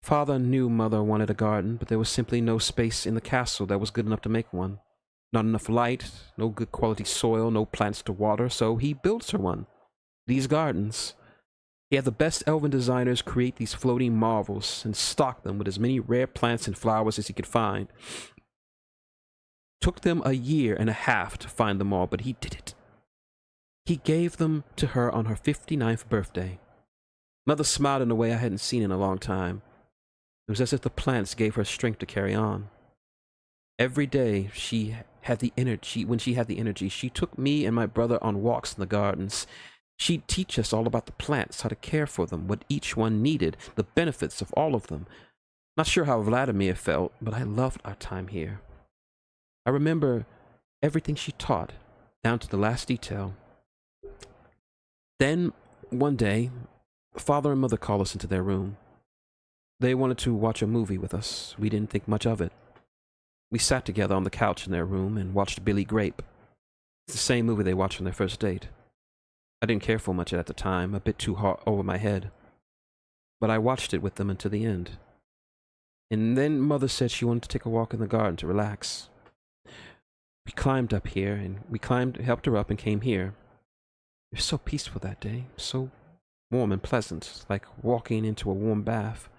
Father knew Mother wanted a garden, but there was simply no space in the castle that was good enough to make one. Not enough light, no good quality soil, no plants to water, so he built her one. These gardens. He had the best elven designers create these floating marvels and stock them with as many rare plants and flowers as he could find. Took them a year and a half to find them all, but he did it. He gave them to her on her 59th birthday. Mother smiled in a way I hadn't seen in a long time. It was as if the plants gave her strength to carry on. Every day she had the energy. When she had the energy, she took me and my brother on walks in the gardens. She'd teach us all about the plants, how to care for them, what each one needed, the benefits of all of them. Not sure how Vladimir felt, but I loved our time here. I remember everything she taught, down to the last detail. Then, one day, Father and Mother called us into their room. They wanted to watch a movie with us. We didn't think much of it. We sat together on the couch in their room and watched Billy Grape. It's the same movie they watched on their first date. I didn't care for much at the time, a bit too hard over my head. But I watched it with them until the end. And then Mother said she wanted to take a walk in the garden to relax. We climbed up here, and helped her up and came here. It was so peaceful that day, so warm and pleasant, like walking into a warm bath.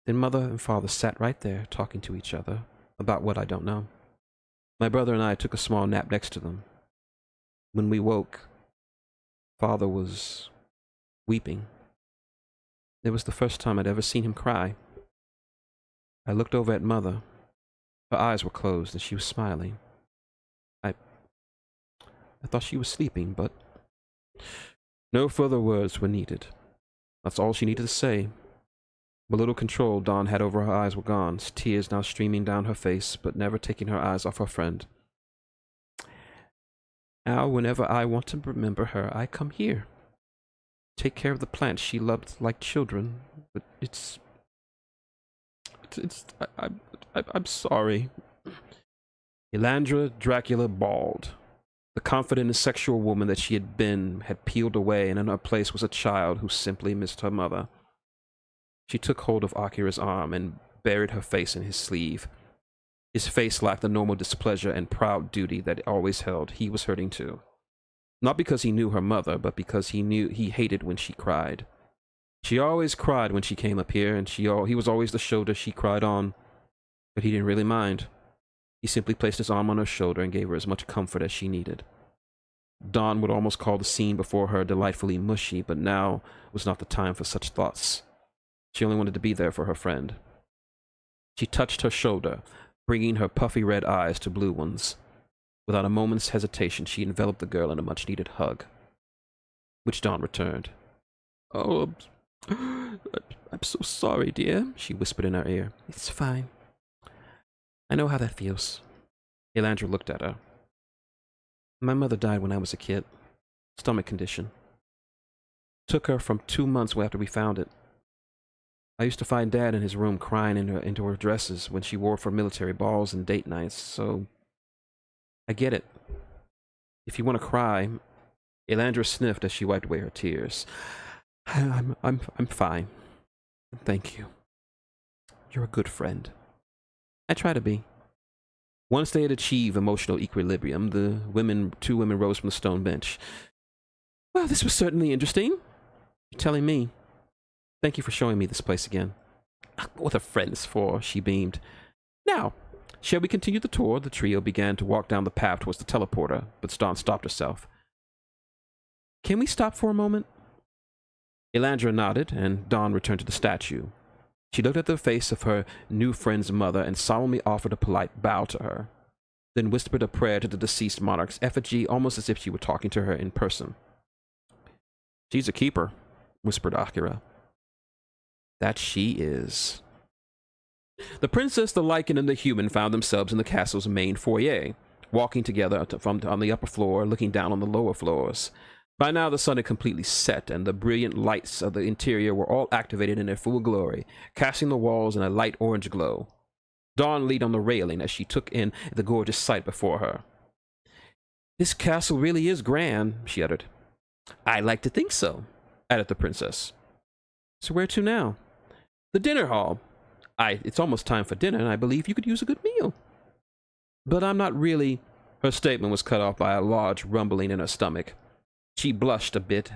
Then Mother and Father sat right there, talking to each other, about what I don't know. My brother and I took a small nap next to them. When we woke, Father was weeping. It was the first time I'd ever seen him cry. I looked over at Mother. Her eyes were closed and she was smiling. I thought she was sleeping, but no further words were needed. That's all she needed to say. The little control Dawn had over her eyes were gone, tears now streaming down her face, but never taking her eyes off her friend. Now, whenever I want to remember her, I come here. Take care of the plants she loved like children, but I'm sorry. Elandra Dracula bawled. The confident and sexual woman that she had been had peeled away, and in her place was a child who simply missed her mother. She took hold of Akira's arm and buried her face in his sleeve. His face lacked the normal displeasure and proud duty that it always held. He was hurting too. Not because he knew her mother, but because he knew he hated when she cried. She always cried when she came up here, and he was always the shoulder she cried on. But he didn't really mind. He simply placed his arm on her shoulder and gave her as much comfort as she needed. Dawn would almost call the scene before her delightfully mushy, but now was not the time for such thoughts. She only wanted to be there for her friend. She touched her shoulder, bringing her puffy red eyes to blue ones. Without a moment's hesitation, she enveloped the girl in a much-needed hug, which Dawn returned. "Oh, I'm so sorry, dear," she whispered in her ear. "It's fine. I know how that feels." Elandra looked at her. "My mother died when I was a kid. Stomach condition. Took her from 2 months after we found it. I used to find Dad in his room crying into her dresses when she wore for military balls and date nights, so I get it. If you want to cry," Elandra sniffed as she wiped away her tears. I'm fine. Thank you. You're a good friend." "I try to be." Once they had achieved emotional equilibrium, the two women rose from the stone bench. "Well, this was certainly interesting. You're telling me. Thank you for showing me this place again." "What are friends for?" she beamed. "Now, shall we continue the tour?" The trio began to walk down the path towards the teleporter, but Dawn stopped herself. "Can we stop for a moment?" Elandra nodded, and Dawn returned to the statue. She looked at the face of her new friend's mother and solemnly offered a polite bow to her, then whispered a prayer to the deceased monarch's effigy, almost as if she were talking to her in person. "She's a keeper," whispered Akira. "That she is." The princess, the lichen, and the human found themselves in the castle's main foyer, walking together from on the upper floor, looking down on the lower floors. By now, the sun had completely set, and the brilliant lights of the interior were all activated in their full glory, casting the walls in a light orange glow. Dawn leaned on the railing as she took in the gorgeous sight before her. "This castle really is grand," she uttered. "I like to think so," added the princess. "So where to now?" "The dinner hall. It's almost time for dinner, and I believe you could use a good meal." "But I'm not really—" Her statement was cut off by a large rumbling in her stomach. She blushed a bit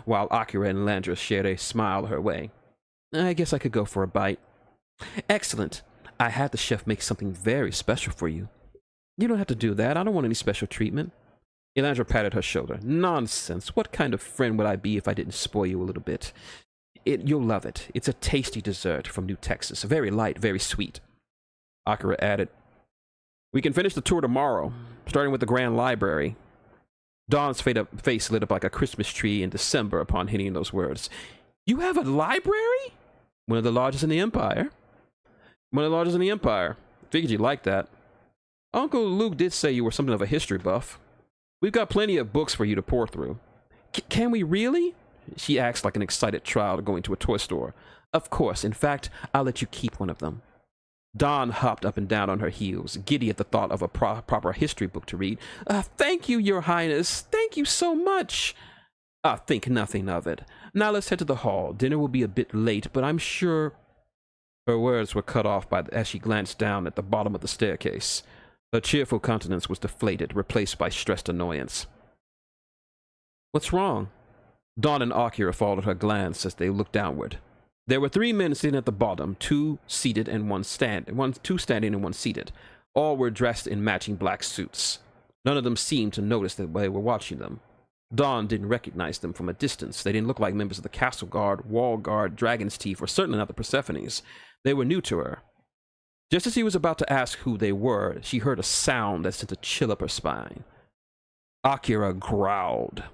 while Akira and Landra shared a smile her way. "I guess I could go for a bite." "Excellent. I had the chef make something very special for you." "You don't have to do that. I don't want any special treatment." Elandra patted her shoulder. "Nonsense. What kind of friend would I be if I didn't spoil you a little bit? You'll love it. It's a tasty dessert from New Texas. Very light, very sweet." Akira added, "We can finish the tour tomorrow, starting with the Grand Library." Dawn's face lit up like a Christmas tree in December upon hearing those words. "You have a library?" "One of the largest in the Empire." "One of the largest in the Empire. Figured you'd like that." "Uncle Luke did say you were something of a history buff. We've got plenty of books for you to pore through." Can we really?" she asked like an excited child going to a toy store. "Of course. In fact, I'll let you keep one of them." Dawn hopped up and down on her heels, giddy at the thought of a proper history book to read. Thank you, Your Highness. Thank you so much." Think nothing of it. Now let's head to the hall. Dinner will be a bit late, but I'm sure—" Her words were cut off as she glanced down at the bottom of the staircase. Her cheerful countenance was deflated, replaced by stressed annoyance. "What's wrong?" Dawn and Akira followed her glance as they looked downward. There were 3 men sitting at the bottom, 2 seated and 2 standing and 1 seated. All were dressed in matching black suits. None of them seemed to notice that they were watching them. Dawn didn't recognize them from a distance. They didn't look like members of the Castle Guard, Wall Guard, Dragon's Teeth, or certainly not the Persephones. They were new to her. Just as he was about to ask who they were, she heard a sound that sent a chill up her spine. Akira growled.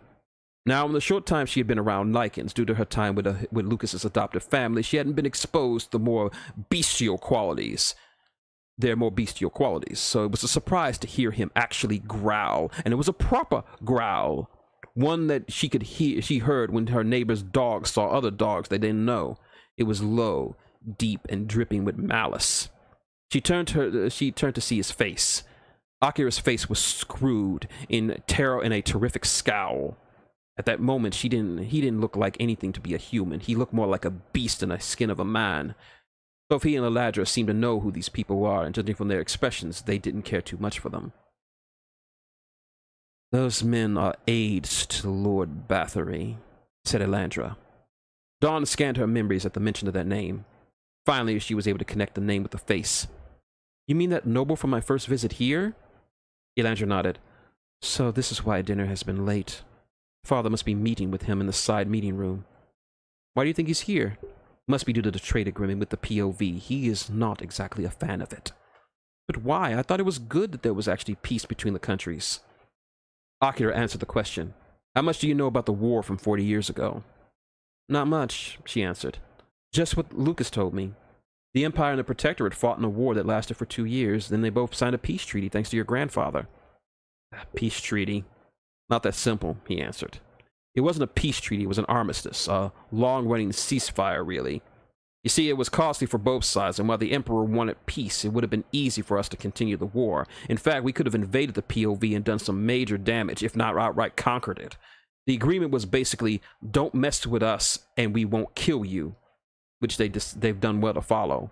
Now, in the short time she had been around lichens, due to her time with Lucas's adoptive family, she hadn't been exposed to their more bestial qualities. So it was a surprise to hear him actually growl, and it was a proper growl. One that she heard when her neighbor's dogs saw other dogs they didn't know. It was low, deep, and dripping with malice. She turned to see his face. Akira's face was screwed in terror and a terrific scowl. At that moment, he didn't look like anything to be a human. He looked more like a beast in the skin of a man. Both he and Elandra seemed to know who these people are, and judging from their expressions, they didn't care too much for them. "Those men are aides to Lord Bathory," said Elandra. Dawn scanned her memories at the mention of that name. Finally, she was able to connect the name with the face. "You mean that noble from my first visit here?" Elandra nodded. "So this is why dinner has been late. Father must be meeting with him in the side meeting room." "Why do you think he's here?" "Must be due to the trade agreement with the POV. He is not exactly a fan of it." "But why? I thought it was good that there was actually peace between the countries." Akira answered the question. "How much do you know about the war from 40 years ago?" "Not much," she answered. "Just what Lucas told me. The Empire and the Protectorate fought in a war that lasted for 2 years. Then they both signed a peace treaty thanks to your grandfather." "Peace treaty? Not that simple," he answered. "It wasn't a peace treaty, it was an armistice, a long-running ceasefire, really. You see, it was costly for both sides, and while the Emperor wanted peace, it would have been easy for us to continue the war. In fact, we could have invaded the POV and done some major damage, if not outright conquered it. The agreement was basically, don't mess with us, and we won't kill you, which they've done well to follow."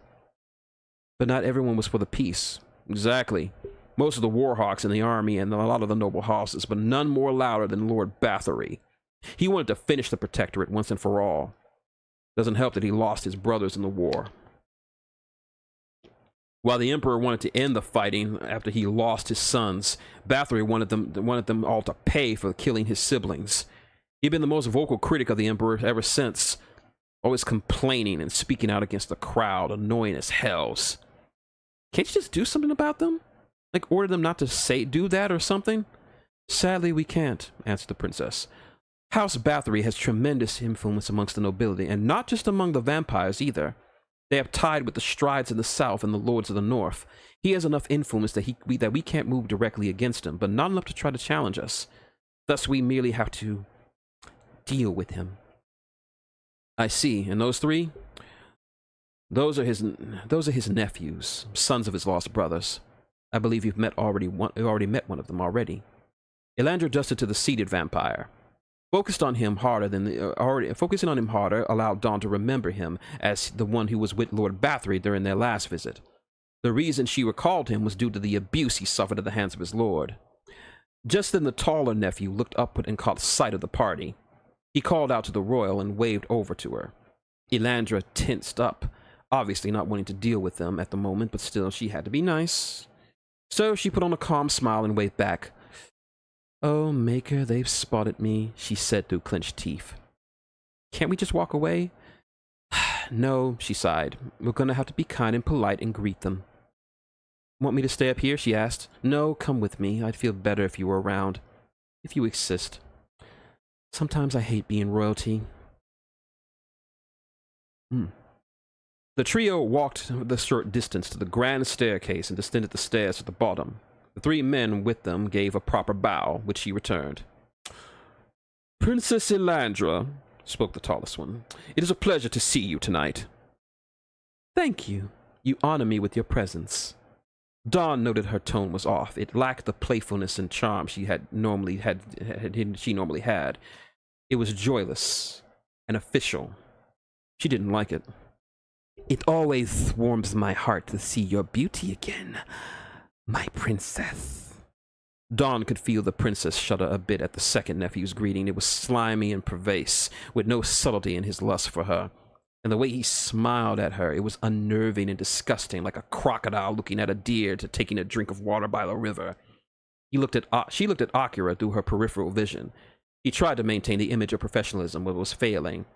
"But not everyone was for the peace." "Exactly. Most of the warhawks in the army and a lot of the noble houses, but none more louder than Lord Bathory. He wanted to finish the Protectorate once and for all. Doesn't help that he lost his brothers in the war. While the Emperor wanted to end the fighting after he lost his sons, Bathory wanted them all to pay for killing his siblings. He'd been the most vocal critic of the Emperor ever since. Always complaining and speaking out against the crowd, annoying as hells. Can't you just do something about them? Like order them not to do that or something? Sadly, we can't, answered the princess. House Bathory has tremendous influence amongst the nobility, and not just among the vampires either. They have tied with the Strides in the south and the Lords of the north. He has enough influence that we can't move directly against him, but not enough to try to challenge us. Thus, we merely have to deal with him. I see. And those three? Those are his nephews, sons of his lost brothers. I believe you already met one of them already. Elandra adjusted to the seated vampire. Focusing on him harder allowed Dawn to remember him as the one who was with Lord Bathory during their last visit. The reason she recalled him was due to the abuse he suffered at the hands of his lord. Just then the taller nephew looked upward and caught sight of the party. He called out to the royal and waved over to her. Elandra tensed up, obviously not wanting to deal with them at the moment, but still she had to be nice. So she put on a calm smile and waved back. Oh, Maker, they've spotted me, she said through clenched teeth. Can't we just walk away? No, she sighed. We're gonna have to be kind and polite and greet them. Want me to stay up here? She asked. No, come with me. I'd feel better if you were around. If you exist. Sometimes I hate being royalty. The trio walked the short distance to the grand staircase and descended the stairs at the bottom. The three men with them gave a proper bow, which she returned. Princess Elandra, spoke the tallest one, it is a pleasure to see you tonight. Thank you. You honor me with your presence. Dawn noted her tone was off. It lacked the playfulness and charm she normally had. It was joyless and official. She didn't like it. It always warms my heart to see your beauty again, my princess. Dawn could feel the princess shudder a bit at the second nephew's greeting. It was slimy and pervasive, with no subtlety in his lust for her. And the way he smiled at her, it was unnerving and disgusting, like a crocodile looking at a deer to taking a drink of water by the river. She looked at Akira through her peripheral vision. He tried to maintain the image of professionalism, but was failing.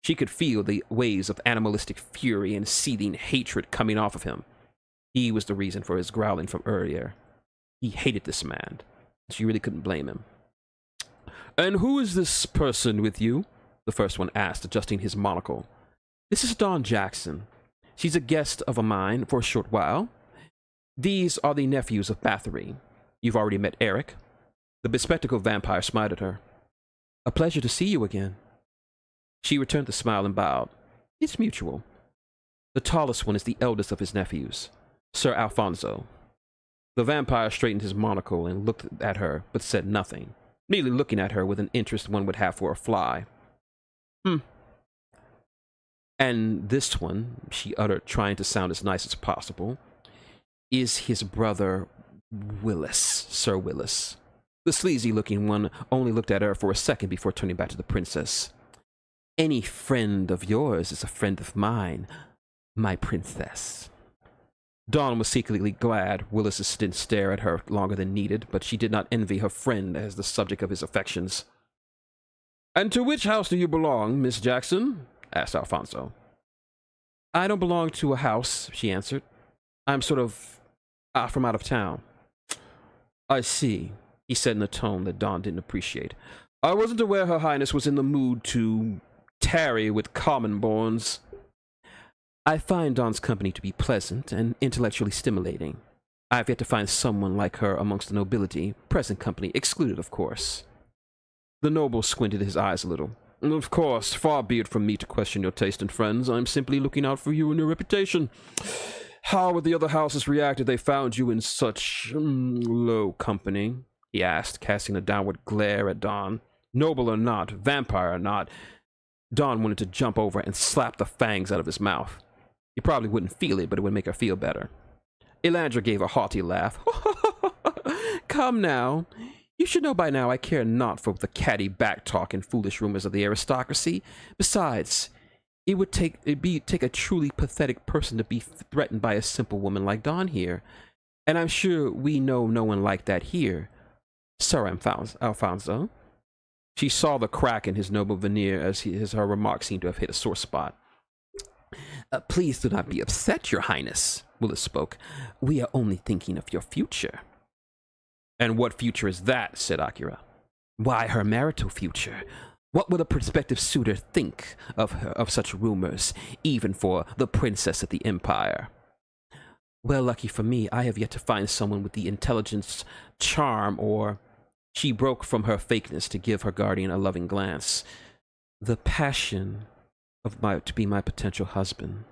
She could feel the waves of animalistic fury and seething hatred coming off of him. He was the reason for his growling from earlier. He hated this man. She really couldn't blame him. And who is this person with you? The first one asked, adjusting his monocle. This is Dawn Jackson. She's a guest of mine for a short while. These are the nephews of Bathory. You've already met Eric. The bespectacled vampire smiled at her. A pleasure to see you again. She returned the smile and bowed. It's mutual. The tallest one is the eldest of his nephews, Sir Alfonso. The vampire straightened his monocle and looked at her, but said nothing, merely looking at her with an interest one would have for a fly. And this one, she uttered, trying to sound as nice as possible, is his brother Willis, Sir Willis. The sleazy-looking one only looked at her for a second before turning back to the princess. Any friend of yours is a friend of mine, my princess. Dawn was secretly glad Willis didn't stare at her longer than needed, but she did not envy her friend as the subject of his affections. And to which house do you belong, Miss Jackson? Asked Alfonso. I don't belong to a house, she answered. I'm sort of from out of town. I see, he said in a tone that Dawn didn't appreciate. I wasn't aware Her Highness was in the mood to tarry with common-borns. I find Dawn's company to be pleasant and intellectually stimulating. I have yet to find someone like her amongst the nobility, present company excluded, of course. The noble squinted his eyes a little. Of course, far be it from me to question your taste in friends. I'm simply looking out for you and your reputation. How would the other houses react if they found you in such low company? He asked, casting a downward glare at Dawn. Noble or not, vampire or not, Dawn wanted to jump over and slap the fangs out of his mouth. He probably wouldn't feel it, but it would make her feel better. Elandra gave a haughty laugh. Come now. You should know by now I care not for the catty back-talk and foolish rumors of the aristocracy. Besides, it would take a truly pathetic person to be threatened by a simple woman like Dawn here. And I'm sure we know no one like that here. Sir Alfonso. She saw the crack in his noble veneer as her remark seemed to have hit a sore spot. Please do not be upset, Your Highness, Willis spoke. We are only thinking of your future. And what future is that? Said Akira. Why, her marital future. What would a prospective suitor think of such rumors, even for the princess of the empire? Well, lucky for me, I have yet to find someone with the intelligence, charm, or... She broke from her fakeness to give her guardian a loving glance. The passion to be my potential husband.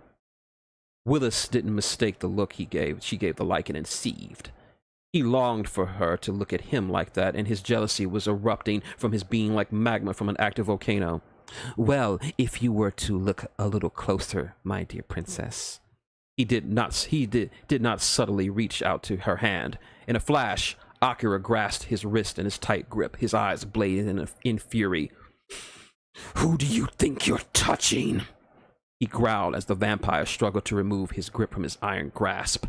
Willis didn't mistake the look she gave the lichen and seethed. He longed for her to look at him like that, and his jealousy was erupting from his being like magma from an active volcano. Well, if you were to look a little closer, my dear princess. He did not subtly reach out to her hand. In a flash, Akira grasped his wrist in his tight grip, his eyes blazing in fury. Who do you think you're touching? He growled as the vampire struggled to remove his grip from his iron grasp.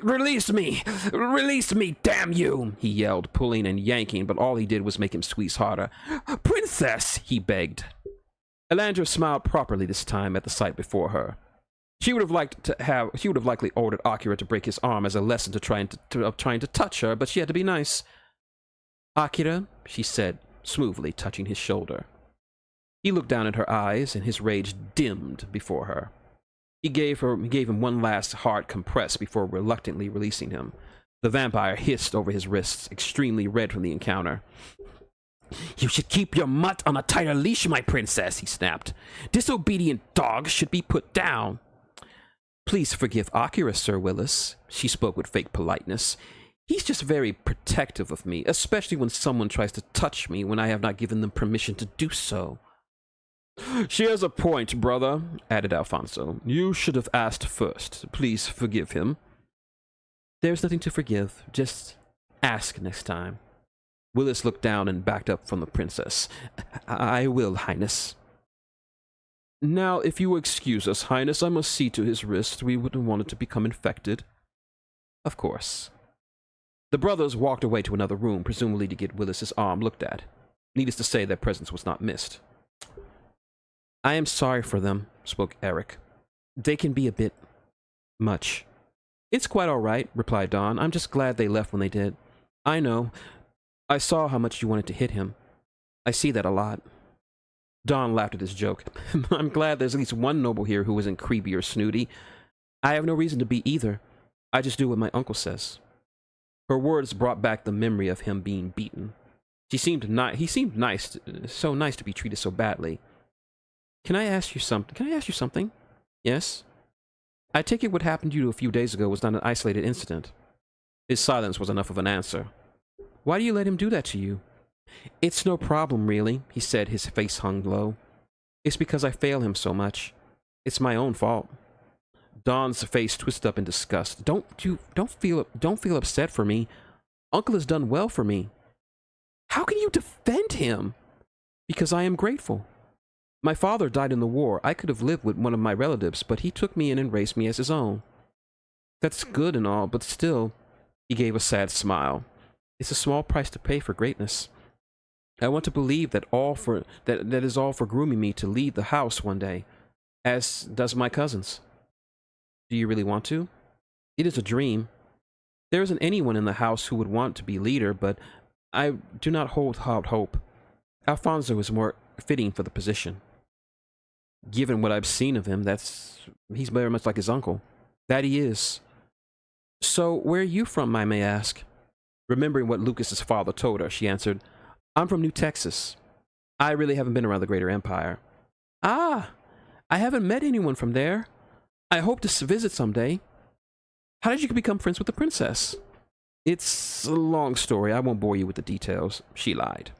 Release me! Release me, damn you! He yelled, pulling and yanking, but all he did was make him squeeze harder. Princess! He begged. Elandra smiled properly this time at the sight before her. She would have likely ordered Akira to break his arm as a lesson to trying to touch her, but she had to be nice. Akira, she said, smoothly touching his shoulder. He looked down at her eyes, and his rage dimmed before her. He gave him one last hard compress before reluctantly releasing him. The vampire hissed over his wrists, extremely red from the encounter. You should keep your mutt on a tighter leash, my princess, he snapped. Disobedient dogs should be put down. Please forgive Akira, Sir Willis, she spoke with fake politeness. He's just very protective of me, especially when someone tries to touch me when I have not given them permission to do so. She has a point, brother, added Alfonso. You should have asked first. Please forgive him. There's nothing to forgive. Just ask next time. Willis looked down and backed up from the princess. I will, Highness. Now, if you will excuse us, Highness, I must see to his wrist. We wouldn't want it to become infected. Of course. The brothers walked away to another room, presumably to get Willis's arm looked at. Needless to say, their presence was not missed. I am sorry for them, spoke Eric. They can be a bit much. It's quite all right, replied Don. I'm just glad they left when they did. I know. I saw how much you wanted to hit him. I see that a lot. Don laughed at his joke. I'm glad there's at least one noble here who isn't creepy or snooty. I have no reason to be either. I just do what my uncle says. Her words brought back the memory of him being beaten. He seemed nice, so nice to be treated so badly. Can I ask you something? Yes? I take it what happened to you a few days ago was not an isolated incident. His silence was enough of an answer. Why do you let him do that to you? It's no problem, really, he said, his face hung low. It's because I fail him so much. It's my own fault. Don's face twisted up in disgust. Don't feel upset for me. Uncle has done well for me. How can you defend him? Because I am grateful. My father died in the war. I could have lived with one of my relatives, but he took me in and raised me as his own. That's good and all, but still, he gave a sad smile. It's a small price to pay for greatness. I want to believe that is all for grooming me to lead the house one day, as does my cousins. Do you really want to? It is a dream. There isn't anyone in the house who would want to be leader, but I do not hold out hope. Alfonso is more fitting for the position. Given what I've seen of him, he's very much like his uncle. That he is. So, where are you from, I may ask? Remembering what Lucas's father told her, she answered, I'm from New Texas. I really haven't been around the greater empire. Ah, I haven't met anyone from there. I hope to visit someday. How did you become friends with the princess? It's a long story. I won't bore you with the details. She lied.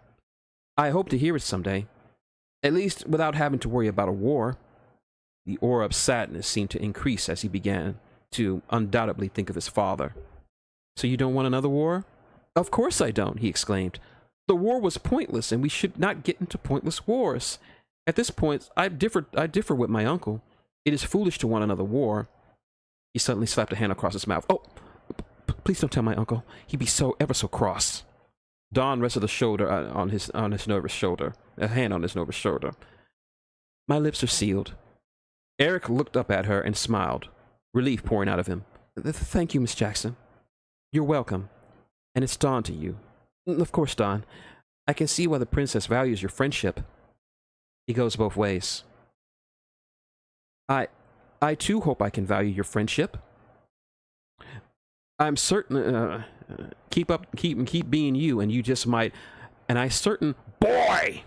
I hope to hear it someday. At least without having to worry about a war. The aura of sadness seemed to increase as he began to undoubtedly think of his father. So you don't want another war? Of course I don't, he exclaimed. The war was pointless, and we should not get into pointless wars. At this point, I differ with my uncle. It is foolish to want another war. He suddenly slapped a hand across his mouth. Oh, please don't tell my uncle. He'd be so ever so cross. Don rested a shoulder on his nervous shoulder, a hand on his nervous shoulder. My lips are sealed. Eric looked up at her and smiled, relief pouring out of him. Thank you, Miss Jackson. You're welcome. And it's Dawn to you. Of course, Dawn. I can see why the princess values your friendship. It goes both ways. I too hope I can value your friendship. I'm certain, keep being you, and you just might, and I certain, boy!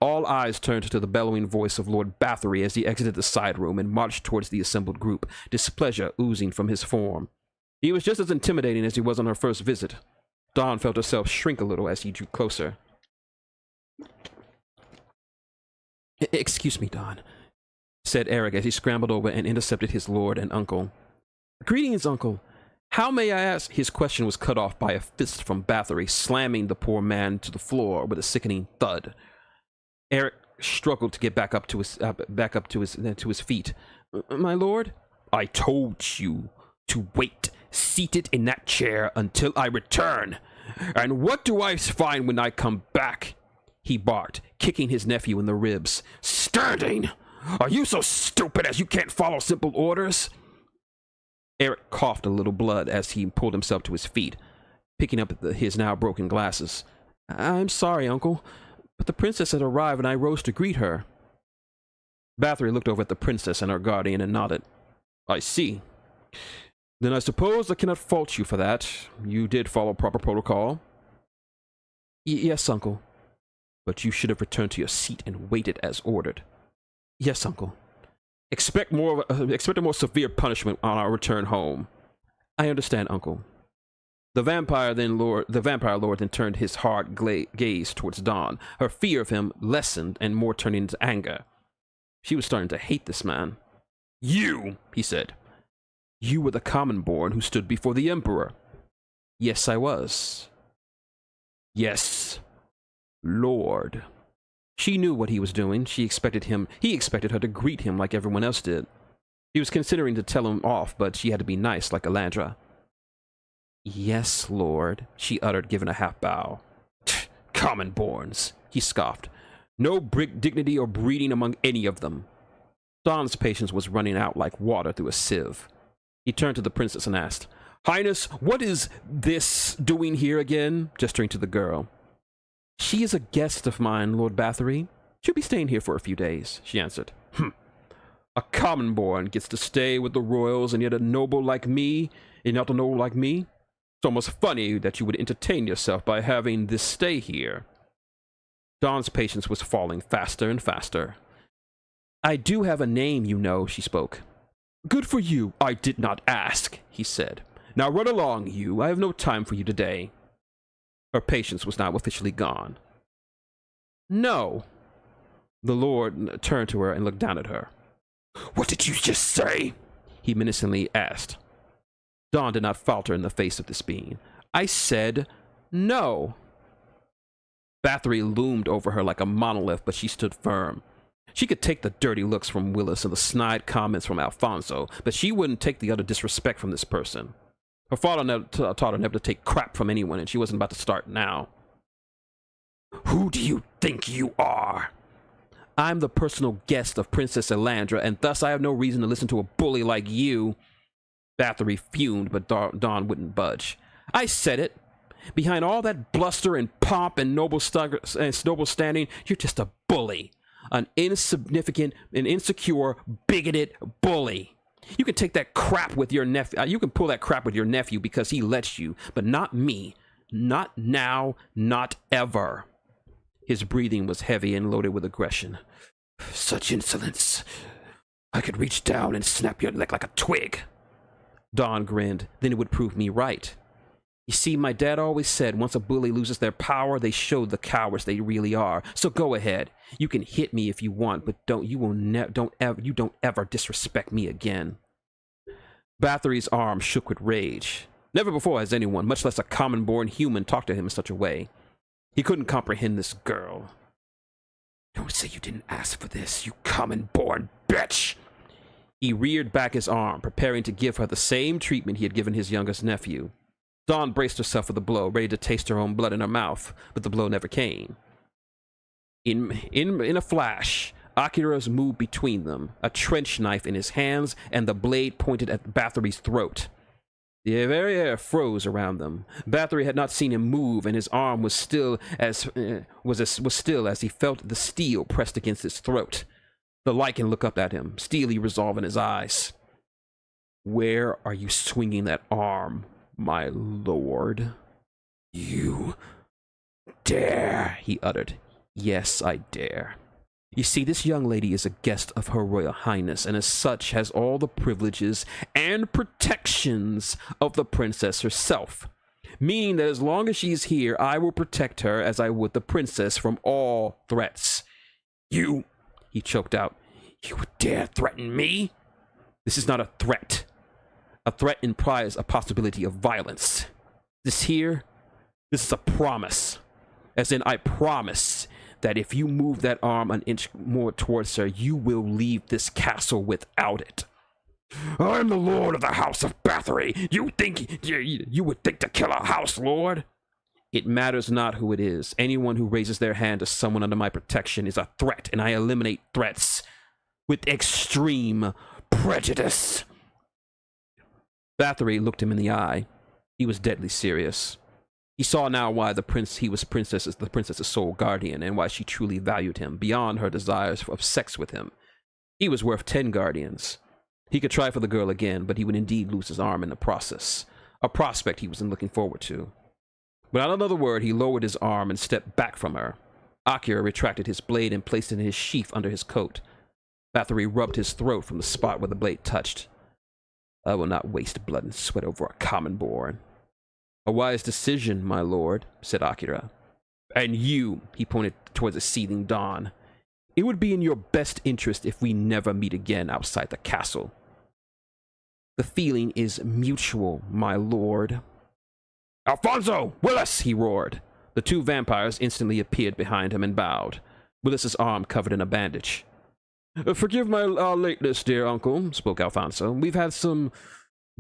All eyes turned to the bellowing voice of Lord Bathory as he exited the side room and marched towards the assembled group, displeasure oozing from his form. He was just as intimidating as he was on her first visit. Dawn felt herself shrink a little as he drew closer. Excuse me, Dawn, said Eric as he scrambled over and intercepted his lord and uncle. Greetings, uncle. How may I ask? His question was cut off by a fist from Bathory, slamming the poor man to the floor with a sickening thud. Eric struggled to get back up to his feet. My lord? I told you to wait seated in that chair until I return. And what do I find when I come back? He barked, kicking his nephew in the ribs. Standing! Are you so stupid as you can't follow simple orders? Eric coughed a little blood as he pulled himself to his feet, picking up his now broken glasses. I'm sorry, uncle, but the princess had arrived and I rose to greet her. Bathory looked over at the princess and her guardian and nodded. I see. Then I suppose I cannot fault you for that. You did follow proper protocol. Yes, uncle. But you should have returned to your seat and waited as ordered. Yes, uncle. Expect a more severe punishment on our return home. I understand, uncle. The vampire lord then turned his hard gaze towards Dawn. Her fear of him lessened and more turning into anger. She was starting to hate this man. You, he said. You were the common-born who stood before the Emperor. Yes, I was. Yes, Lord. She knew what he was doing. He expected her to greet him like everyone else did. He was considering to tell him off, but she had to be nice like Elandra. Yes, Lord, she uttered, giving a half bow. Common-borns, he scoffed. No dignity or breeding among any of them. Dawn's patience was running out like water through a sieve. He turned to the princess and asked, Highness, what is this doing here again? Gesturing to the girl. She is a guest of mine, Lord Bathory. She'll be staying here for a few days, she answered. A common-born gets to stay with the royals, and yet a noble like me, and not a noble like me? It's almost funny that you would entertain yourself by having this stay here. Dawn's patience was falling faster and faster. I do have a name, you know, she spoke. Good for you. I did not ask, he said. Now run along, you. I have no time for you today. Her patience was now officially gone. No. The Lord turned to her and looked down at her. What did you just say? He menacingly asked. Dawn did not falter in the face of this being. I said no. Bathory loomed over her like a monolith, but she stood firm. She could take the dirty looks from Willis and the snide comments from Alfonso, but she wouldn't take the utter disrespect from this person. Her father taught her never to take crap from anyone, and she wasn't about to start now. Who do you think you are? I'm the personal guest of Princess Elandra, and thus I have no reason to listen to a bully like you. Bathory fumed, but Dawn wouldn't budge. I said it. Behind all that bluster and pomp and noble standing, you're just a bully. An insignificant, an insecure, bigoted bully. You can take that crap with your nephew. You can pull that crap with your nephew because he lets you, but not me. Not now, not ever. His breathing was heavy and loaded with aggression. Such insolence. I could reach down and snap your neck like a twig. Dawn grinned. Then it would prove me right. You see, my dad always said once a bully loses their power, they show the cowards they really are. So go ahead. You can hit me if you want, but don't ever disrespect me again. Bathory's arm shook with rage. Never before has anyone, much less a common-born human, talked to him in such a way. He couldn't comprehend this girl. Don't say you didn't ask for this, you common-born bitch! He reared back his arm, preparing to give her the same treatment he had given his youngest nephew. Dawn braced herself for the blow, ready to taste her own blood in her mouth, but the blow never came. In a flash, Akira's moved between them, a trench knife in his hands and the blade pointed at Bathory's throat. The very air froze around them. Bathory had not seen him move, and his arm was still as he felt the steel pressed against his throat. The Lycan looked up at him, steely resolve in his eyes. "Where are you swinging that arm, my lord?" "You dare," he uttered. "Yes, I dare. You see, this young lady is a guest of Her Royal Highness, and as such has all the privileges and protections of the princess herself, meaning that as long as she is here, I will protect her as I would the princess from all threats." "You," he choked out, "you would dare threaten me?" "This is not a threat. A threat implies a possibility of violence. This is a promise. As in, I promise that if you move that arm an inch more towards her, you will leave this castle without it." "I'm the lord of the house of Bathory. You would think to kill a house lord?" "It matters not who it is. Anyone who raises their hand to someone under my protection is a threat, and I eliminate threats with extreme prejudice." Bathory looked him in the eye. He was deadly serious. He saw now why he was the princess's sole guardian, and why she truly valued him beyond her desires of sex with him. He was worth 10 guardians. He could try for the girl again, but he would indeed lose his arm in the process, a prospect he wasn't looking forward to. Without another word, he lowered his arm and stepped back from her. Akira retracted his blade and placed it in his sheath under his coat. Bathory rubbed his throat from the spot where the blade touched. "I will not waste blood and sweat over a common born." "A wise decision, my lord," said Akira. "And you," he pointed towards the seething Dawn, "it would be in your best interest if we never meet again outside the castle." "The feeling is mutual, my lord." "Alfonso! Willis!" he roared. The 2 vampires instantly appeared behind him and bowed, Willis's arm covered in a bandage. "Forgive my lateness, dear uncle," spoke Alfonso. "We've had some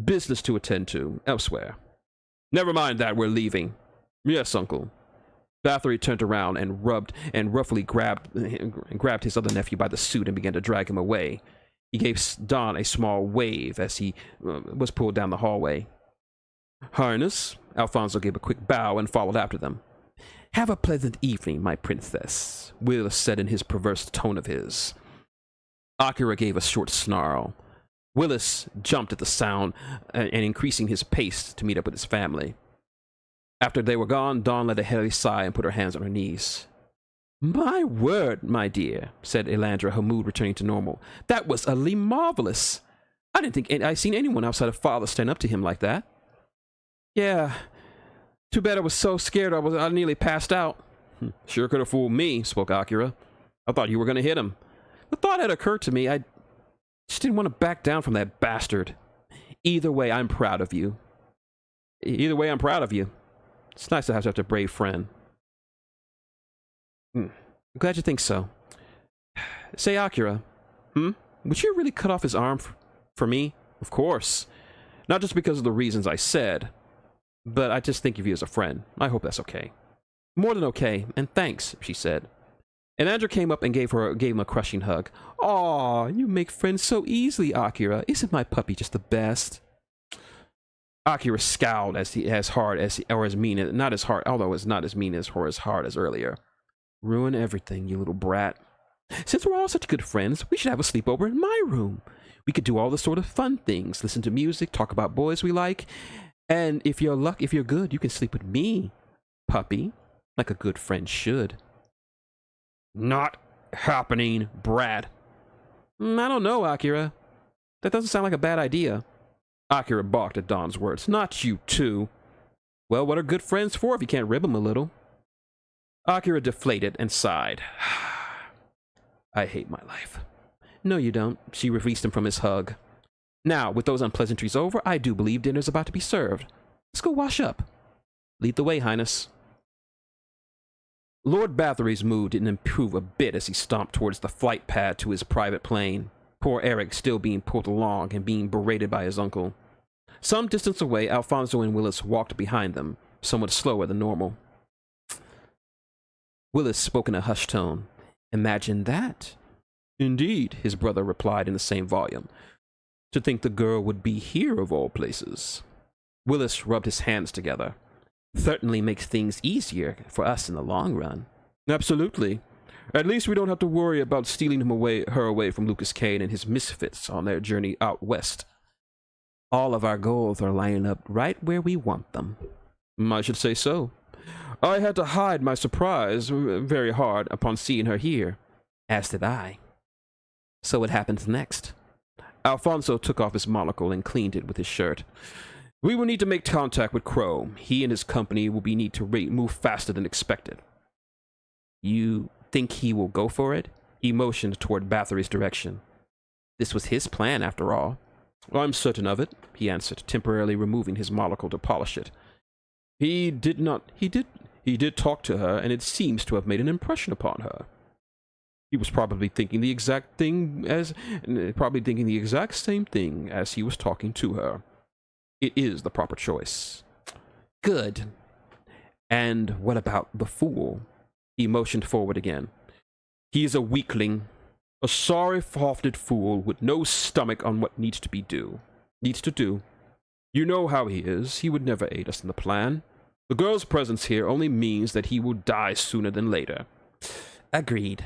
business to attend to elsewhere." "Never mind that, we're leaving." "Yes, uncle." Bathory turned around and roughly grabbed his other nephew by the suit and began to drag him away. He gave Dawn a small wave as he was pulled down the hallway. "Highness," Alfonso gave a quick bow and followed after them. "Have a pleasant evening, my princess," Willis said in his perverse tone of his. Akira gave a short snarl. Willis jumped at the sound and increasing his pace to meet up with his family. After they were gone, Dawn let a heavy sigh and put her hands on her knees. "My word, my dear," said Elandra, her mood returning to normal. "That was utterly marvelous. I didn't think I'd seen anyone outside of Father stand up to him like that." "Yeah, too bad I was so scared I nearly passed out." "Sure could have fooled me," spoke Akira. "I thought you were going to hit him. The thought had occurred to me. I just didn't want to back down from that bastard. Either way, I'm proud of you. It's nice to have such a brave friend." I'm glad you think so. "Say, Akira, would you really cut off his arm for me?" "Of course. Not just because of the reasons I said, but I just think of you as a friend. I hope that's okay." "More than okay, and thanks," she said. And Andrew came up and gave him a crushing hug. "Aw, you make friends so easily, Akira. Isn't my puppy just the best?" Akira scowled although it's not as mean or as hard as earlier. "Ruin everything, you little brat. Since we're all such good friends, we should have a sleepover in my room. We could do all the sort of fun things, listen to music, talk about boys we like, and if you're good, you can sleep with me, puppy, like a good friend should." "Not happening, brat." "I don't know, Akira. That doesn't sound like a bad idea." Akira balked at Dawn's words. "Not you too." "Well, what are good friends for if you can't rib them a little?" Akira deflated and sighed. "I hate my life." "No, you don't." She released him from his hug. "Now, with those unpleasantries over, I do believe dinner's about to be served. Let's go wash up." "Lead the way, Highness." Lord Bathory's mood didn't improve a bit as he stomped towards the flight pad to his private plane, poor Eric still being pulled along and being berated by his uncle. Some distance away, Alfonso and Willis walked behind them, somewhat slower than normal. Willis spoke in a hushed tone. "Imagine that." "Indeed," his brother replied in the same volume. "To think the girl would be here of all places." Willis rubbed his hands together. "Certainly makes things easier for us in the long run." "Absolutely. At least we don't have to worry about stealing her away from Lucas Kane and his misfits on their journey out west. All of our goals are lining up right where we want them." "I should say so. I had to hide my surprise very hard upon seeing her here." "As did I." "So what happens next?" Alfonso took off his monocle and cleaned it with his shirt. "We will need to make contact with Crow. He and his company will need to move faster than expected." "You think he will go for it?" He motioned toward Bathory's direction. "This was his plan, after all." "I'm certain of it," he answered, temporarily removing his monocle to polish it. He did talk to her, and it seems to have made an impression upon her. He was probably thinking the exact same thing as he was talking to her. It is the proper choice." "Good. And what about the fool?" He motioned forward again. "He is a weakling, a sorry-hearted fool with no stomach on what needs to do. You know how he is. He would never aid us in the plan. The girl's presence here only means that he will die sooner than later." "Agreed.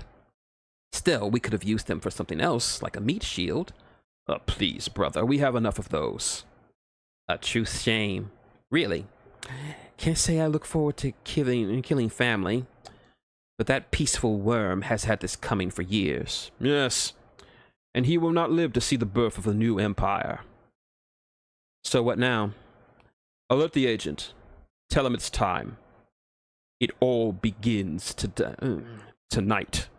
Still, we could have used him for something else, like a meat shield." Please, brother, we have enough of those." "A true shame. Really. Can't say I look forward to killing family. But that peaceful worm has had this coming for years." "Yes, and he will not live to see the birth of a new empire." "So what now?" "Alert the agent. Tell him it's time. It all begins tonight."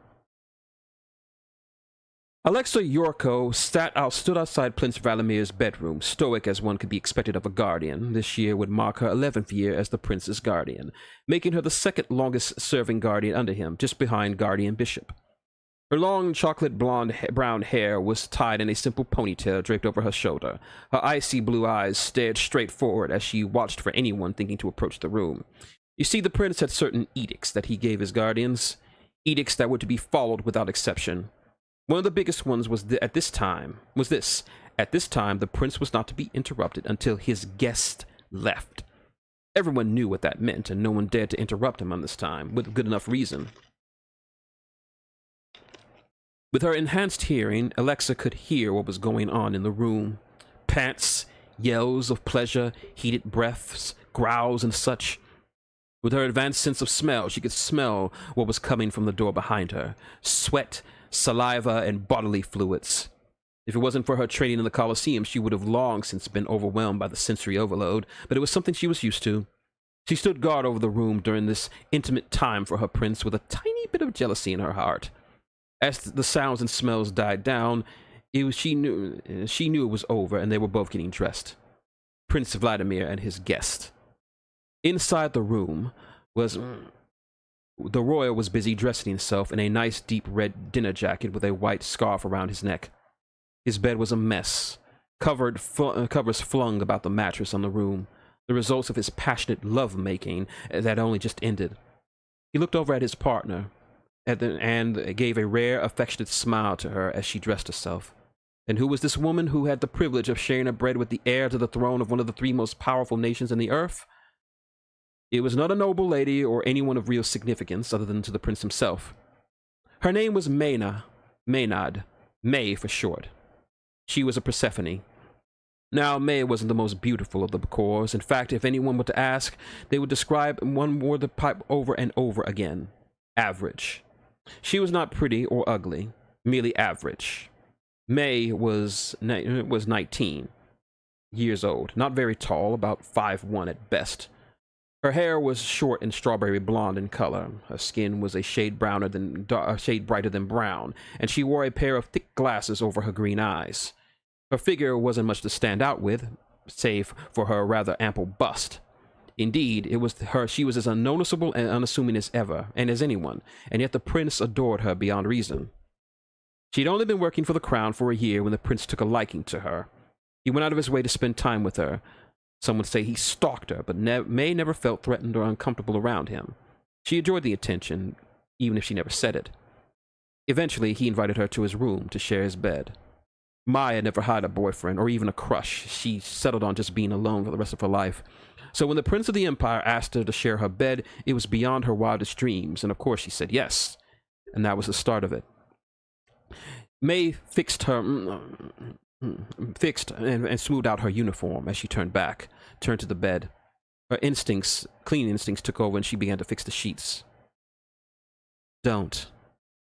Alexa Yorko stood outside Prince Valamir's bedroom, stoic as one could be expected of a guardian. This year would mark her 11th year as the prince's guardian, making her the second longest serving guardian under him, just behind Guardian Bishop. Her long chocolate brown hair was tied in a simple ponytail draped over her shoulder. Her icy blue eyes stared straight forward as she watched for anyone thinking to approach the room. You see, the prince had certain edicts that he gave his guardians, edicts that were to be followed without exception. One of the biggest ones was at this time, the prince was not to be interrupted until his guest left. Everyone knew what that meant, and no one dared to interrupt him on this time, with good enough reason. With her enhanced hearing, Alexa could hear what was going on in the room. Pants, yells of pleasure, heated breaths, growls, and such. With her advanced sense of smell, she could smell what was coming from the door behind her. Sweat, saliva, and bodily fluids. If it wasn't for her training in the Colosseum, she would have long since been overwhelmed by the sensory overload, but it was something she was used to. She stood guard over the room during this intimate time for her prince with a tiny bit of jealousy in her heart. As the sounds and smells died down, she knew it was over, and they were both getting dressed. Prince Vladimir and his guest. Inside the room the royal was busy dressing himself in a nice deep red dinner jacket with a white scarf around his neck. His bed was a mess, covers flung about the mattress on the room, the results of his passionate love-making that only just ended. He looked over at his partner and gave a rare, affectionate smile to her as she dressed herself. And who was this woman who had the privilege of sharing her bread with the heir to the throne of one of the 3 most powerful nations in the earth? It was not a noble lady or anyone of real significance other than to the prince himself. Her name was Maynard, May for short. She was a Persephone. Now, May wasn't the most beautiful of the Bacors. In fact, if anyone were to ask, they would describe one word the pipe over and over again. Average. She was not pretty or ugly, merely average. May was 19 years old, not very tall, about 5'1" at best. Her hair was short and strawberry blonde in color. Her skin was a shade brighter than brown, and she wore a pair of thick glasses over her green eyes. Her figure wasn't much to stand out with, save for her rather ample bust. Indeed, she was as unnoticeable and unassuming as ever, and as anyone, and yet the prince adored her beyond reason. She'd only been working for the crown for a year when the prince took a liking to her. He went out of his way to spend time with her. Some would say he stalked her, but May never felt threatened or uncomfortable around him. She enjoyed the attention, even if she never said it. Eventually, he invited her to his room to share his bed. Maya never had a boyfriend or even a crush. She settled on just being alone for the rest of her life. So when the Prince of the Empire asked her to share her bed, it was beyond her wildest dreams, and of course she said yes. And that was the start of it. May fixed and smoothed out her uniform as she turned to the bed. Her cleaning instincts took over and she began to fix the sheets. Don't.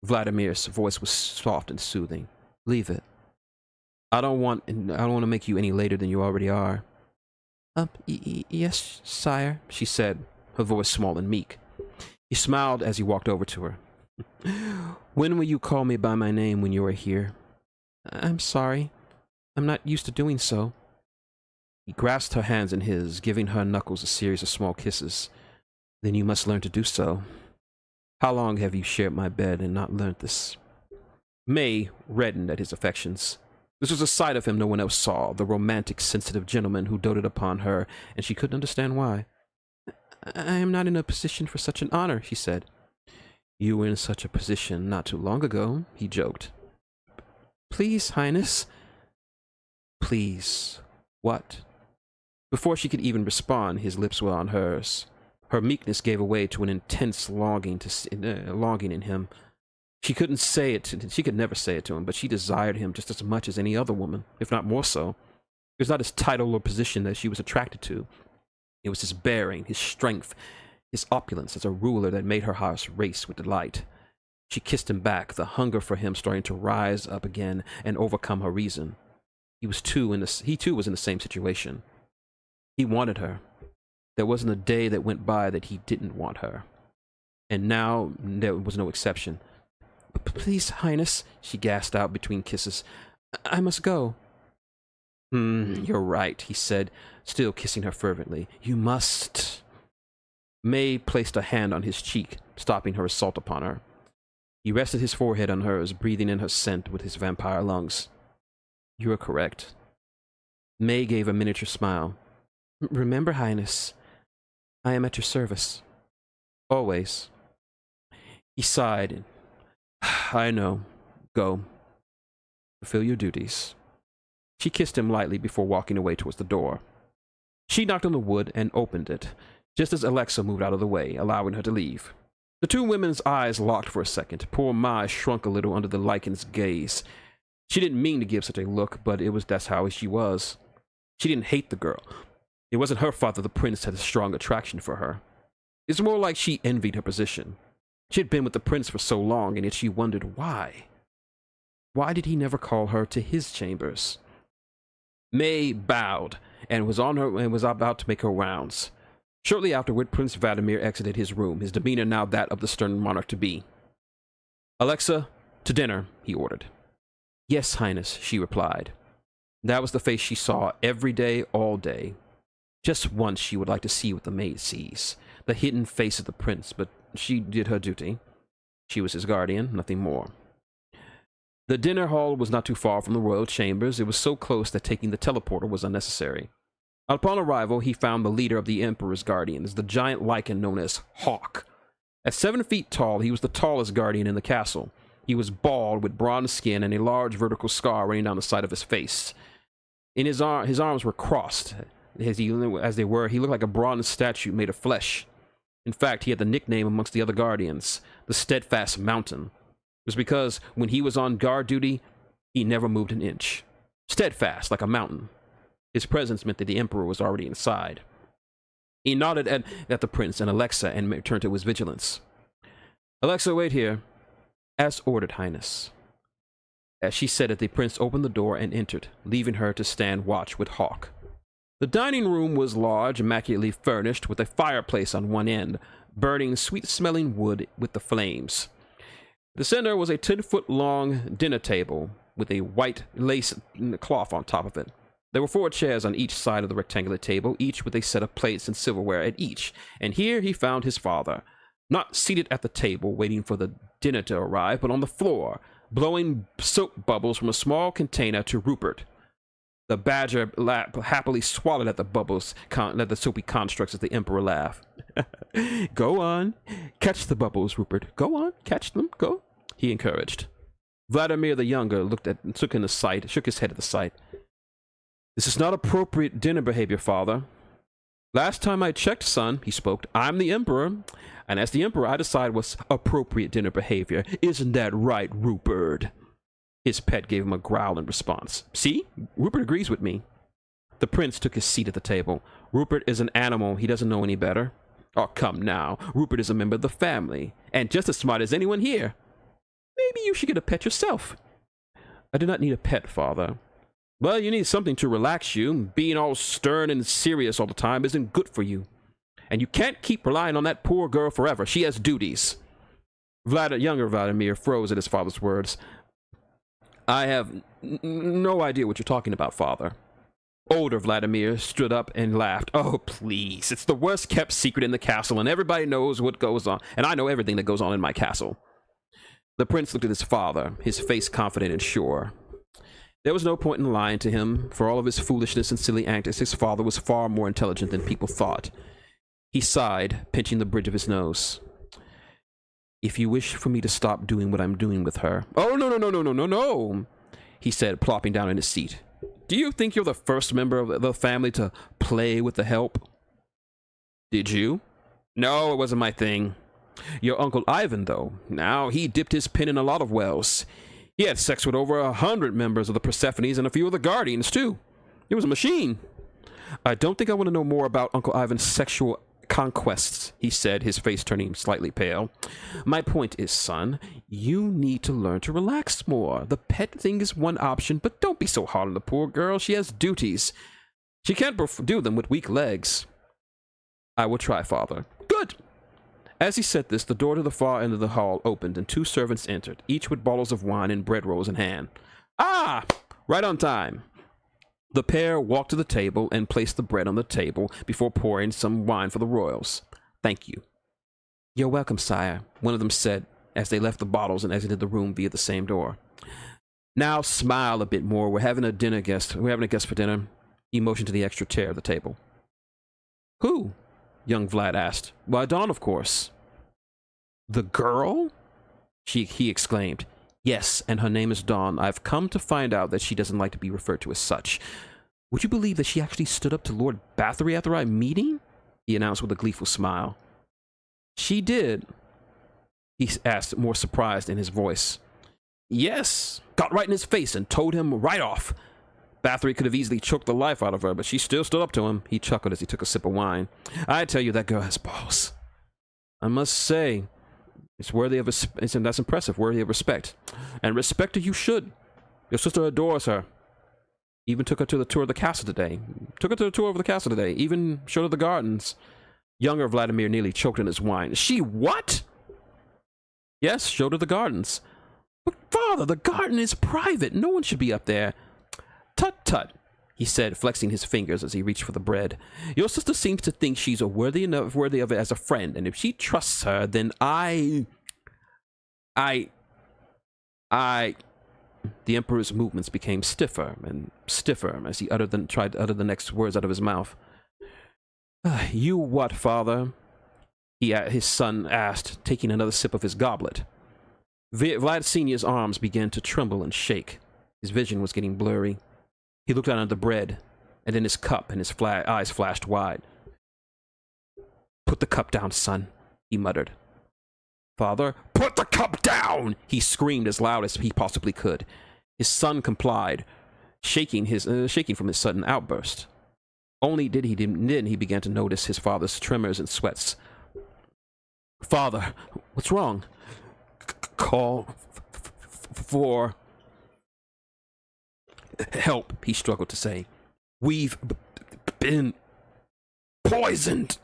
Vladimir's voice was soft and soothing. Leave it. I don't want to make you any later than you already are. Yes, sire, she said, her voice small and meek. He smiled as he walked over to her. When will you call me by my name when you are here? I'm sorry. I'm not used to doing so. He grasped her hands in his, giving her knuckles a series of small kisses. Then you must learn to do so. How long have you shared my bed and not learned this? May reddened at his affections. This was a side of him no one else saw, the romantic, sensitive gentleman who doted upon her, and she couldn't understand why. I am not in a position for such an honor, she said. You were in such a position not too long ago, he joked. Please, Highness. Please. What? Before she could even respond, his lips were on hers. Her meekness gave way to an intense longing in him. She couldn't say it. She could never say it to him, but she desired him just as much as any other woman, if not more so. It was not his title or position that she was attracted to. It was his bearing, his strength, his opulence as a ruler that made her heart race with delight. She kissed him back, the hunger for him starting to rise up again and overcome her reason. He too was in the same situation. He wanted her. There wasn't a day that went by that he didn't want her. And now there was no exception. Please, Highness, she gasped out between kisses. I must go. You're right, he said, still kissing her fervently. You must. May placed a hand on his cheek, stopping her assault upon her. He rested his forehead on hers, breathing in her scent with his vampire lungs. You are correct. May gave a miniature smile. Remember, Highness, I am at your service. Always. He sighed. I know. Go. Fulfill your duties. She kissed him lightly before walking away towards the door. She knocked on the wood and opened it, just as Alexa moved out of the way, allowing her to leave. The two women's eyes locked for a second. Poor Mai shrunk a little under the lichen's gaze. She didn't mean to give such a look, but that's how she was. She didn't hate the girl. It wasn't her fault that the prince had a strong attraction for her. It's more like she envied her position. She had been with the prince for so long, and yet she wondered why. Why did he never call her to his chambers? May bowed and was about to make her rounds. Shortly afterward, Prince Vladimir exited his room, his demeanor now that of the stern monarch-to-be. Alexa, to dinner, he ordered. Yes, Highness, she replied. That was the face she saw every day, all day. Just once she would like to see what the maid sees, the hidden face of the prince, but she did her duty. She was his guardian, nothing more. The dinner hall was not too far from the royal chambers. It was so close that taking the teleporter was unnecessary. Upon arrival, he found the leader of the Emperor's Guardians, the giant lichen known as Hawk. At 7 feet tall, he was the tallest guardian in the castle. He was bald, with bronze skin and a large vertical scar running down the side of his face. His arms were crossed. As he looked like a bronze statue made of flesh. In fact, he had the nickname amongst the other guardians, the Steadfast Mountain. It was because when he was on guard duty, he never moved an inch. Steadfast, like a mountain. His presence meant that the Emperor was already inside. He nodded at the prince and Alexa and returned to his vigilance. Alexa, wait here. As ordered, Highness. As she said it, the prince opened the door and entered, leaving her to stand watch with Hawk. The dining room was large, immaculately furnished, with a fireplace on one end, burning sweet-smelling wood with the flames. The center was a 10-foot-long dinner table with a white lace cloth on top of it. There were 4 chairs on each side of the rectangular table, each with a set of plates and silverware at each, and here he found his father, not seated at the table waiting for the dinner to arrive, but on the floor, blowing soap bubbles from a small container to Rupert. The badger happily swallowed at the bubbles, at the soapy constructs as the emperor laughed. Go on, catch the bubbles, Rupert. Go on, catch them, go, he encouraged. Vladimir the Younger shook his head at the sight. This is not appropriate dinner behavior, father. Last time I checked, son, he spoke, I'm the emperor, and as the emperor I decide what's appropriate dinner behavior. Isn't that right, Rupert? His pet gave him a growl in response. See? Rupert agrees with me. The prince took his seat at the table. Rupert is an animal. He doesn't know any better. Oh, come now. Rupert is a member of the family, and just as smart as anyone here. Maybe you should get a pet yourself. I do not need a pet, father. Well, you need something to relax you. Being all stern and serious all the time isn't good for you. And you can't keep relying on that poor girl forever. She has duties. Younger Vladimir froze at his father's words. I have no idea what you're talking about, father. Older Vladimir stood up and laughed. Oh, please. It's the worst kept secret in the castle, and everybody knows what goes on. And I know everything that goes on in my castle. The prince looked at his father, his face confident and sure. There was no point in lying to him. For all of his foolishness and silly antics, his father was far more intelligent than people thought. He sighed, pinching the bridge of his nose. If you wish for me to stop doing what I'm doing with her... Oh, no, he said, plopping down in his seat. Do you think you're the first member of the family to play with the help? Did you? No, it wasn't my thing. Your Uncle Ivan, though. Now, he dipped his pen in a lot of wells. He had sex with over 100 members of the Persephones and a few of the Guardians, too. He was a machine. I don't think I want to know more about Uncle Ivan's sexual conquests, he said, his face turning slightly pale. My point is, son, you need to learn to relax more. The pet thing is one option, but don't be so hard on the poor girl. She has duties. She can't do them with weak legs. I will try, father. Good. As he said this, the door to the far end of the hall opened, and 2 servants entered, each with bottles of wine and bread rolls in hand. Ah! Right on time. The pair walked to the table and placed the bread on the table before pouring some wine for the royals. Thank you. You're welcome, sire, one of them said as they left the bottles and exited the room via the same door. Now smile a bit more. We're having a guest for dinner. He motioned to the extra chair at the table. Who? Young Vlad asked. Why, Dawn, of course. The girl? He exclaimed. Yes, and her name is Dawn. I've come to find out that she doesn't like to be referred to as such. Would you believe that she actually stood up to Lord Bathory after our meeting? He announced with a gleeful smile. She did? He asked, more surprised in his voice. Yes, got right in his face and told him right off. Bathory could have easily choked the life out of her, but she still stood up to him. He chuckled as he took a sip of wine. I tell you, that girl has balls. I must say, it's worthy of that's impressive, worthy of respect. And respect her you should. Your sister adores her. Even took her to the tour of the castle today. Even showed her the gardens. Younger Vladimir nearly choked on his wine. She what? Yes, showed her the gardens. But father, the garden is private. No one should be up there. Tut tut, he said, flexing his fingers as he reached for the bread. Your sister seems to think she's worthy of it as a friend, and if she trusts her, then I... The Emperor's movements became stiffer and stiffer as he tried to utter the next words out of his mouth. You what, father? His son asked, taking another sip of his goblet. Vlad Senior's arms began to tremble and shake. His vision was getting blurry. He looked down at the bread, and then his cup, and his eyes flashed wide. Put the cup down, son, he muttered. Father, put the cup down! He screamed as loud as he possibly could. His son complied, shaking from his sudden outburst. Only then he began to notice his father's tremors and sweats. Father, what's wrong? Call for help, he struggled to say. We've been poisoned.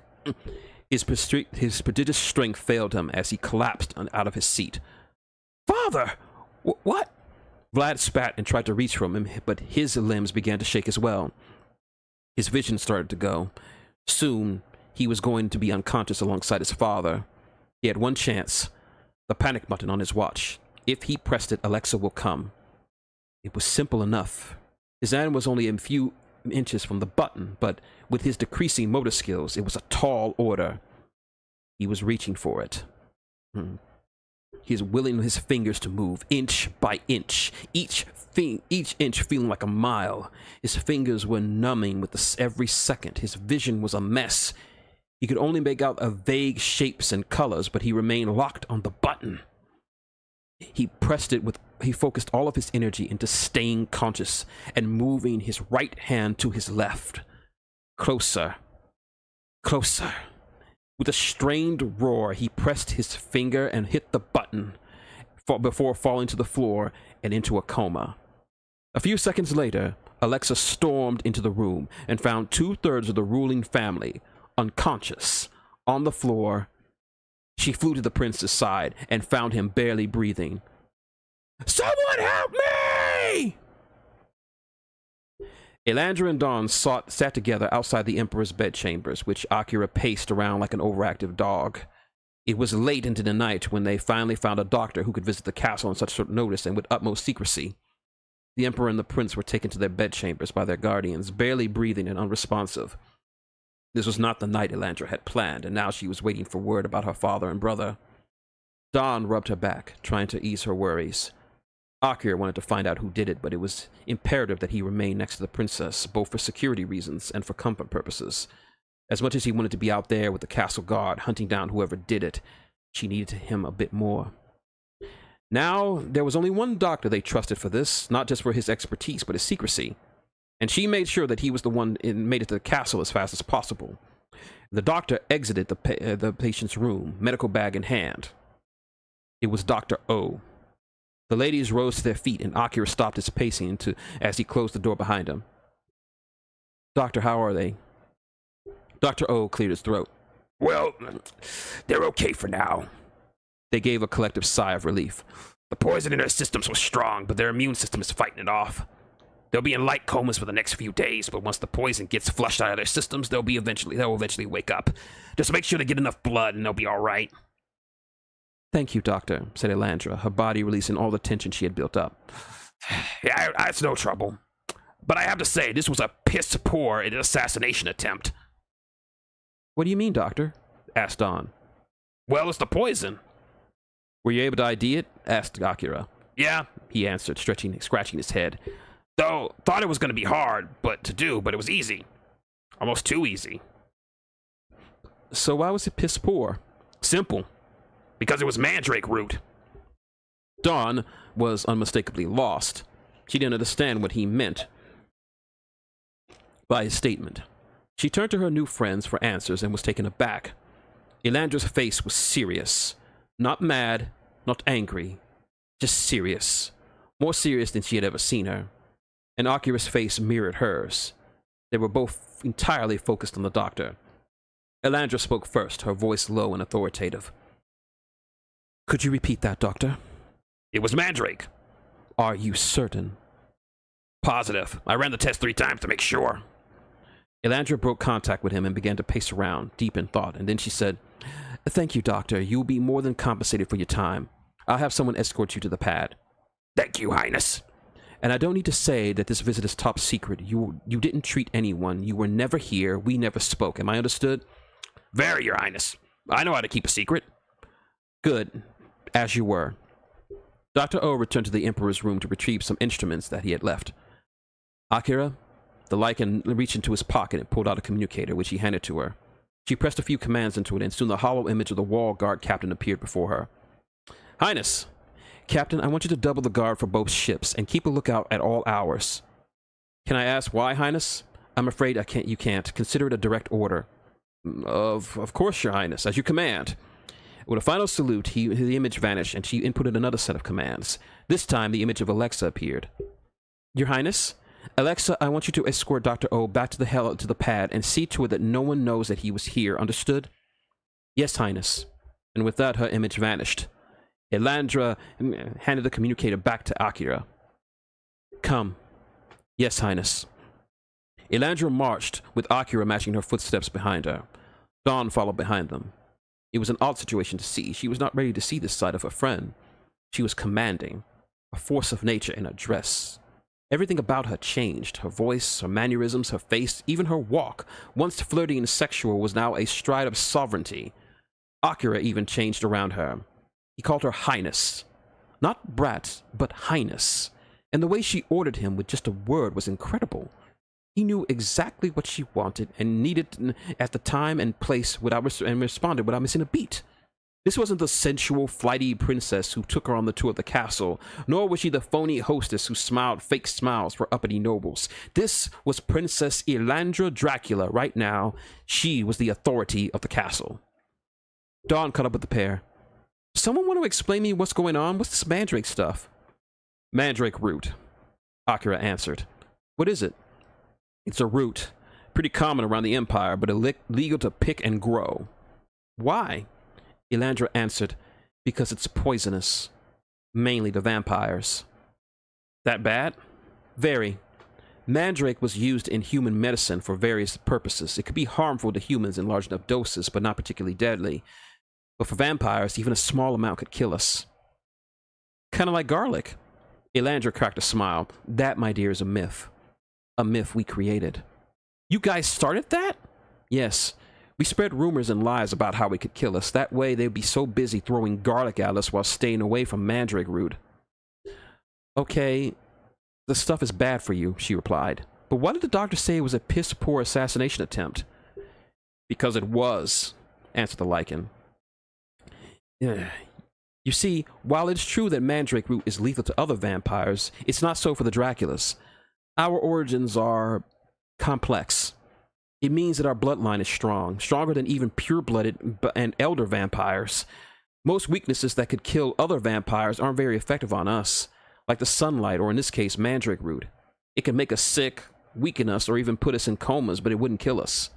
His prodigious strength failed him as he collapsed out of his seat. Father! What? Vlad spat and tried to reach from him, but his limbs began to shake as well. His vision started to go. Soon, he was going to be unconscious alongside his father. He had one chance. The panic button on his watch. If he pressed it, Alexa will come. It was simple enough. His hand was only a few inches from the button, but with his decreasing motor skills, it was a tall order. He was reaching for it. He is willing his fingers to move, inch by inch, each inch feeling like a mile. His fingers were numbing with every second. His vision was a mess. He could only make out vague shapes and colors, but he remained locked on the button. He focused all of his energy into staying conscious and moving his right hand to his left. Closer. Closer. With a strained roar, he pressed his finger and hit the button before falling to the floor and into a coma. A few seconds later, Alexa stormed into the room and found 2/3 of the ruling family unconscious on the floor. She flew to the prince's side and found him barely breathing. "Someone help me!" Elandra and Dawn sat together outside the Emperor's bedchambers, which Akira paced around like an overactive dog. It was late into the night when they finally found a doctor who could visit the castle on such short notice and with utmost secrecy. The Emperor and the Prince were taken to their bedchambers by their guardians, barely breathing and unresponsive. This was not the night Elandra had planned, and now she was waiting for word about her father and brother. Dawn rubbed her back, trying to ease her worries. Akira wanted to find out who did it, but it was imperative that he remain next to the princess, both for security reasons and for comfort purposes. As much as he wanted to be out there with the castle guard, hunting down whoever did it, she needed him a bit more. Now, there was only one doctor they trusted for this, not just for his expertise, but his secrecy. And she made sure that he was the one who made it to the castle as fast as possible. The doctor exited the patient's room, medical bag in hand. It was Dr. O. The ladies rose to their feet, and Akira stopped his pacing as he closed the door behind him. "Doctor, how are they?" Dr. O cleared his throat. "Well, they're okay for now." They gave a collective sigh of relief. "The poison in their systems was strong, but their immune system is fighting it off. They'll be in light comas for the next few days, but once the poison gets flushed out of their systems, they'll eventually wake up. Just make sure they get enough blood and they'll be all right." "Thank you, Doctor," said Elandra, her body releasing all the tension she had built up. "Yeah, that's no trouble. But I have to say, this was a piss-poor assassination attempt." "What do you mean, Doctor?" asked Dawn. "Well, it's the poison." "Were you able to ID it?" asked Akira. "Yeah," he answered, scratching his head. "Though, thought it was going to be hard to do, but it was easy. Almost too easy." "So why was it piss poor?" "Simple. Because it was mandrake root." Dawn was unmistakably lost. She didn't understand what he meant by his statement. She turned to her new friends for answers and was taken aback. Elandra's face was serious. Not mad, not angry, just serious. More serious than she had ever seen her. And Akira's face mirrored hers. They were both entirely focused on the doctor. Elandra spoke first, her voice low and authoritative. "Could you repeat that, Doctor?" "It was mandrake." "Are you certain?" "Positive. I ran the test 3 times to make sure." Elandra broke contact with him and began to pace around, deep in thought, and then she said, "Thank you, Doctor. You will be more than compensated for your time. I'll have someone escort you to the pad." "Thank you, Highness." "And I don't need to say that this visit is top secret. You didn't treat anyone. You were never here. We never spoke. Am I understood?" "Very, Your Highness. I know how to keep a secret." "Good. As you were." Dr. O returned to the Emperor's room to retrieve some instruments that he had left. "Akira," the Lycan reached into his pocket and pulled out a communicator, which he handed to her. She pressed a few commands into it, and soon the hollow image of the wall guard captain appeared before her. "Highness, Captain, I want you to double the guard for both ships and keep a lookout at all hours." "Can I ask why, Highness?" "I'm afraid you can't. Consider it a direct order." Of course, Your Highness, as you command." With a final salute, the image vanished, and she inputted another set of commands. This time, the image of Alexa appeared. "Your Highness, Alexa, I want you to escort Dr. O back to the pad and see to it that no one knows that he was here. Understood?" "Yes, Highness." And with that, her image vanished. Elandra handed the communicator back to Akira. "Come." "Yes, Highness." Elandra marched, with Akira matching her footsteps behind her. Dawn followed behind them. It was an odd situation to see. She was not ready to see this side of her friend. She was commanding, a force of nature in her dress, Everything about her changed. Her voice, her mannerisms, her face, even her walk, once flirty and sexual, was now a stride of sovereignty. Akira even changed around her. He called her Highness. Not brat, but Highness. And the way she ordered him with just a word was incredible. He knew exactly what she wanted and needed at the time and place and responded without missing a beat. This wasn't the sensual, flighty princess who took her on the tour of the castle, nor was she the phony hostess who smiled fake smiles for uppity nobles. This was Princess Elandra Dracula right now. She was the authority of the castle. Dawn caught up with the pair. Someone want to explain me what's going on? What's this mandrake stuff? Mandrake root, Akira answered. What is it? It's a root. Pretty common around the Empire, but illegal to pick and grow. Why? Elandra answered, because it's poisonous. Mainly to vampires. That bad? Very. Mandrake was used in human medicine for various purposes. It could be harmful to humans in large enough doses, but not particularly deadly. But for vampires, even a small amount could kill us. Kind of like garlic. Elandra cracked a smile. That, my dear, is a myth. A myth we created. You guys started that? Yes. We spread rumors and lies about how it could kill us. That way they'd be so busy throwing garlic at us while staying away from mandrake root. Okay, the stuff is bad for you, she replied. But why did the doctor say it was a piss-poor assassination attempt? Because it was, answered the lichen. You see, while it's true that mandrake root is lethal to other vampires, it's not so for the Draculas. Our origins are complex. It means that our bloodline is strong, stronger than even pure-blooded and elder vampires. Most weaknesses that could kill other vampires aren't very effective on us, like the sunlight, or in this case, mandrake root. It can make us sick, weaken us, or even put us in comas, but it wouldn't kill us.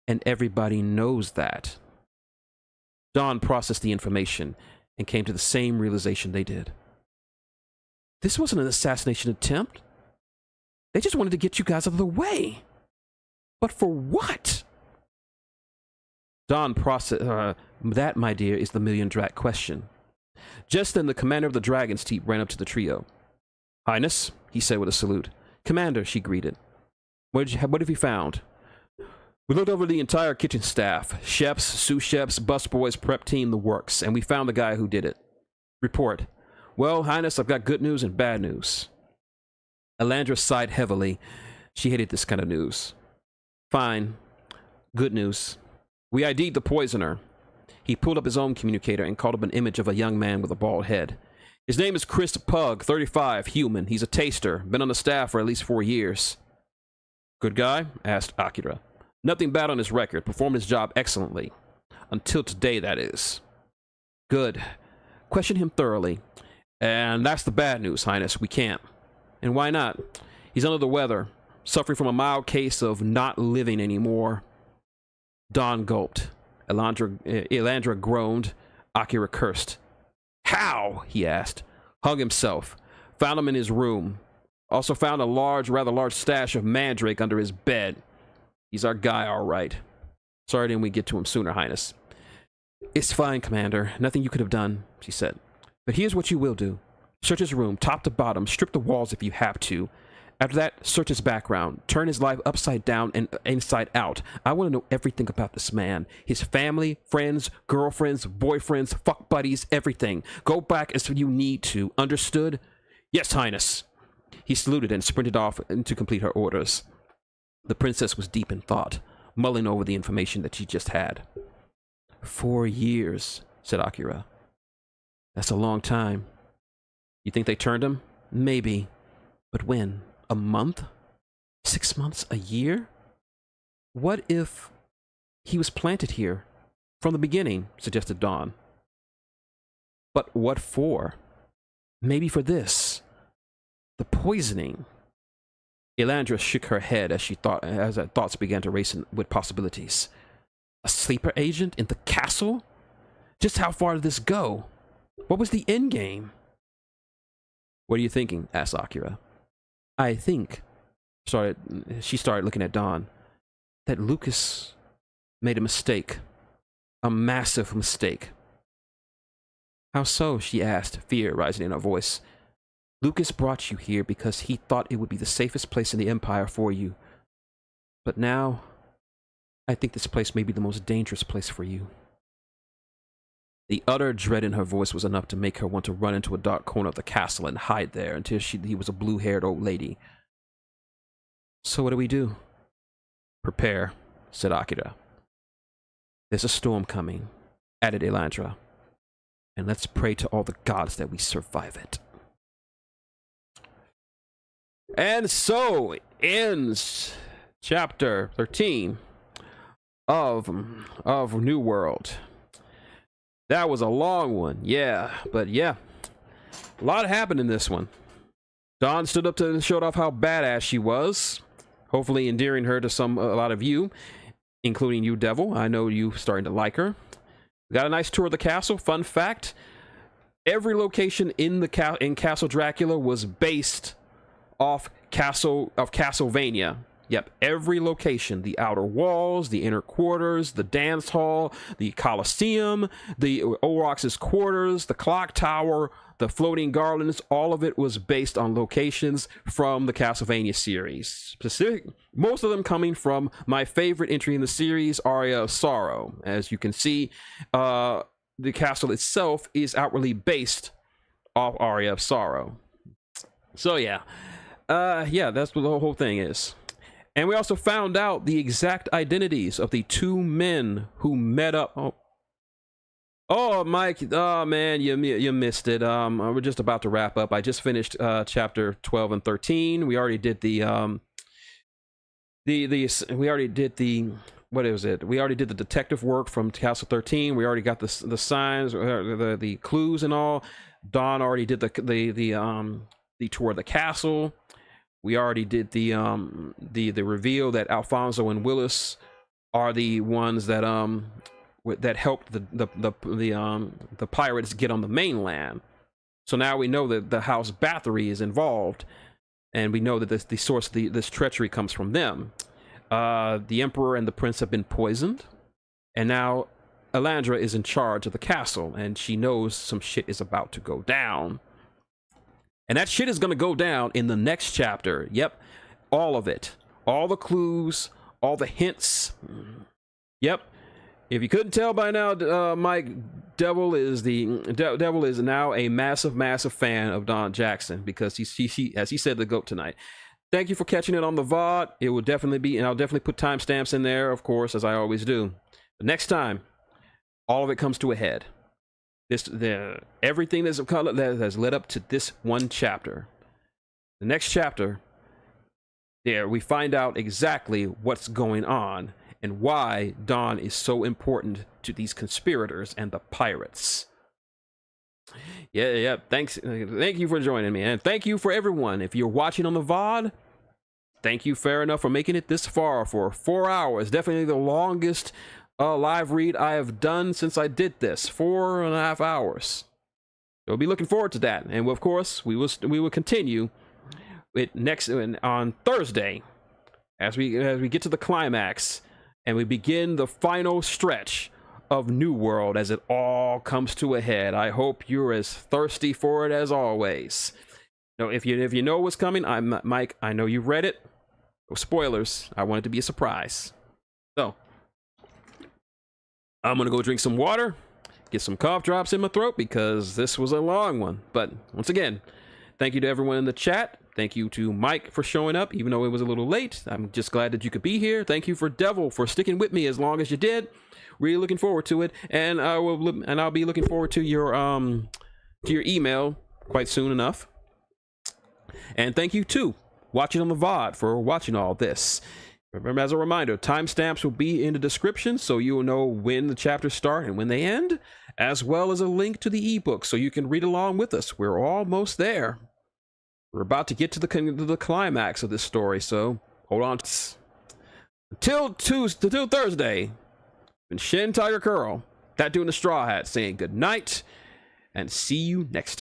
And everybody knows that. Dawn processed the information and came to the same realization they did. This wasn't an assassination attempt. They just wanted to get you guys out of the way. But for what? Dawn processed... that, my dear, is the million-drat question. Just then, the commander of the Dragon's Teeth ran up to the trio. Highness, he said with a salute. Commander, she greeted. What have you found? We looked over the entire kitchen staff. Chefs, sous chefs, busboys, prep team, the works. And we found the guy who did it. Report. Well, Highness, I've got good news and bad news. Elandra sighed heavily. She hated this kind of news. Fine. Good news. We ID'd the poisoner. He pulled up his own communicator and called up an image of a young man with a bald head. His name is Chris Pug, 35, human. He's a taster. Been on the staff for at least 4 years. Good guy? Asked Akira. Nothing bad on his record. Performed his job excellently. Until today, that is. Good. Question him thoroughly. And that's the bad news, Highness. We can't. And why not? He's under the weather. Suffering from a mild case of not living anymore. Dawn gulped. Elandra groaned. Akira cursed. How? He asked. Hung himself. Found him in his room. Also found a rather large stash of mandrake under his bed. He's our guy, all right. Sorry didn't we get to him sooner, Highness. It's fine, Commander. Nothing you could have done, she said. But here's what you will do. Search his room, top to bottom. Strip the walls if you have to. After that, search his background. Turn his life upside down and inside out. I want to know everything about this man. His family, friends, girlfriends, boyfriends, fuck buddies, everything. Go back as you need to. Understood? Yes, Highness. He saluted and sprinted off to complete her orders. The princess was deep in thought, mulling over the information that she just had. 4 years, said Akira. That's a long time. You think they turned him? Maybe. But when? A month? 6 months? A year? What if he was planted here from the beginning, suggested Dawn. But what for? Maybe for this. The poisoning. Elandra shook her head as her thoughts began to race with possibilities. A sleeper agent in the castle? Just how far did this go? What was the end game? What are you thinking? Asked Akira. I think, she started looking at Dawn, that Lucas made a mistake. A massive mistake. How so? She asked, fear rising in her voice. Lucas brought you here because he thought it would be the safest place in the Empire for you. But now, I think this place may be the most dangerous place for you. The utter dread in her voice was enough to make her want to run into a dark corner of the castle and hide there until he was a blue-haired old lady. So what do we do? Prepare, said Akira. There's a storm coming, added Elandra. And let's pray to all the gods that we survive it. And so ends chapter 13 of New World. That was a long one, yeah, but yeah, a lot happened in this one. Dawn stood up and showed off how badass she was, hopefully endearing her to a lot of you, including you, Devil. I know you starting to like her. We got a nice tour of the castle. Fun fact: every location in Castle Dracula was based off Castlevania. Yep, every location, the outer walls, the inner quarters, the dance hall, the Colosseum, the Orox's quarters, the clock tower, the floating garlands, all of it was based on locations from the Castlevania series. Most of them coming from my favorite entry in the series, Aria of Sorrow. As you can see, the castle itself is outwardly based off Aria of Sorrow. So yeah, that's what the whole thing is. And we also found out the exact identities of the two men who met up. Oh, Mike. Oh, man, you missed it. We're just about to wrap up. I just finished chapter 12 and 13. We already did we already did the what is it? We already did the detective work from Castle 13. We already got the signs, the clues and all. Dawn already did the tour of the castle. We already did the reveal that Alfonso and Willis are the ones that that helped the pirates get on the mainland. So now we know that the House Bathory is involved, and we know that the source of this treachery comes from them. The Emperor and the Prince have been poisoned, and now Elandra is in charge of the castle, and she knows some shit is about to go down. And that shit is going to go down in the next chapter. Yep. All of it. All the clues. All the hints. Yep. If you couldn't tell by now, Mike, Devil is now a massive fan of Don Jackson, because he as he said, the GOAT tonight. Thank you for catching it on the VOD. It will definitely be, and I'll definitely put timestamps in there, of course, as I always do. But next time, all of it comes to a head. Everything that has led up to this one chapter. The next chapter, there we find out exactly what's going on and why Dawn is so important to these conspirators and the pirates. Yeah. Thank you for joining me, and thank you for everyone. If you're watching on the VOD, thank you fair enough for making it this far for 4 hours. Definitely the longest live read I have done since I did this. 4.5 hours. We'll be looking forward to that, and of course we will continue it next on Thursday as we get to the climax and we begin the final stretch of New World as it all comes to a head. I hope you're as thirsty for it as always. Now, if you know what's coming, I'm Mike. I know you read it. No spoilers. I want it to be a surprise. So I'm gonna go drink some water, get some cough drops in my throat, because this was a long one. But once again, thank you to everyone in the chat. Thank you to Mike for showing up, even though it was a little late. I'm just glad that you could be here. Thank you for Devil for sticking with me as long as you did. Really looking forward to it, and I'll be looking forward to your email quite soon enough. And thank you too, watching on the VOD, for watching all this. Remember, as a reminder, timestamps will be in the description, so you will know when the chapters start and when they end, as well as a link to the ebook so you can read along with us. We're almost there. We're about to get to the climax of this story, so hold on. Until Thursday, been Shintigercurl, that doing the straw hat, saying good night, and see you next time.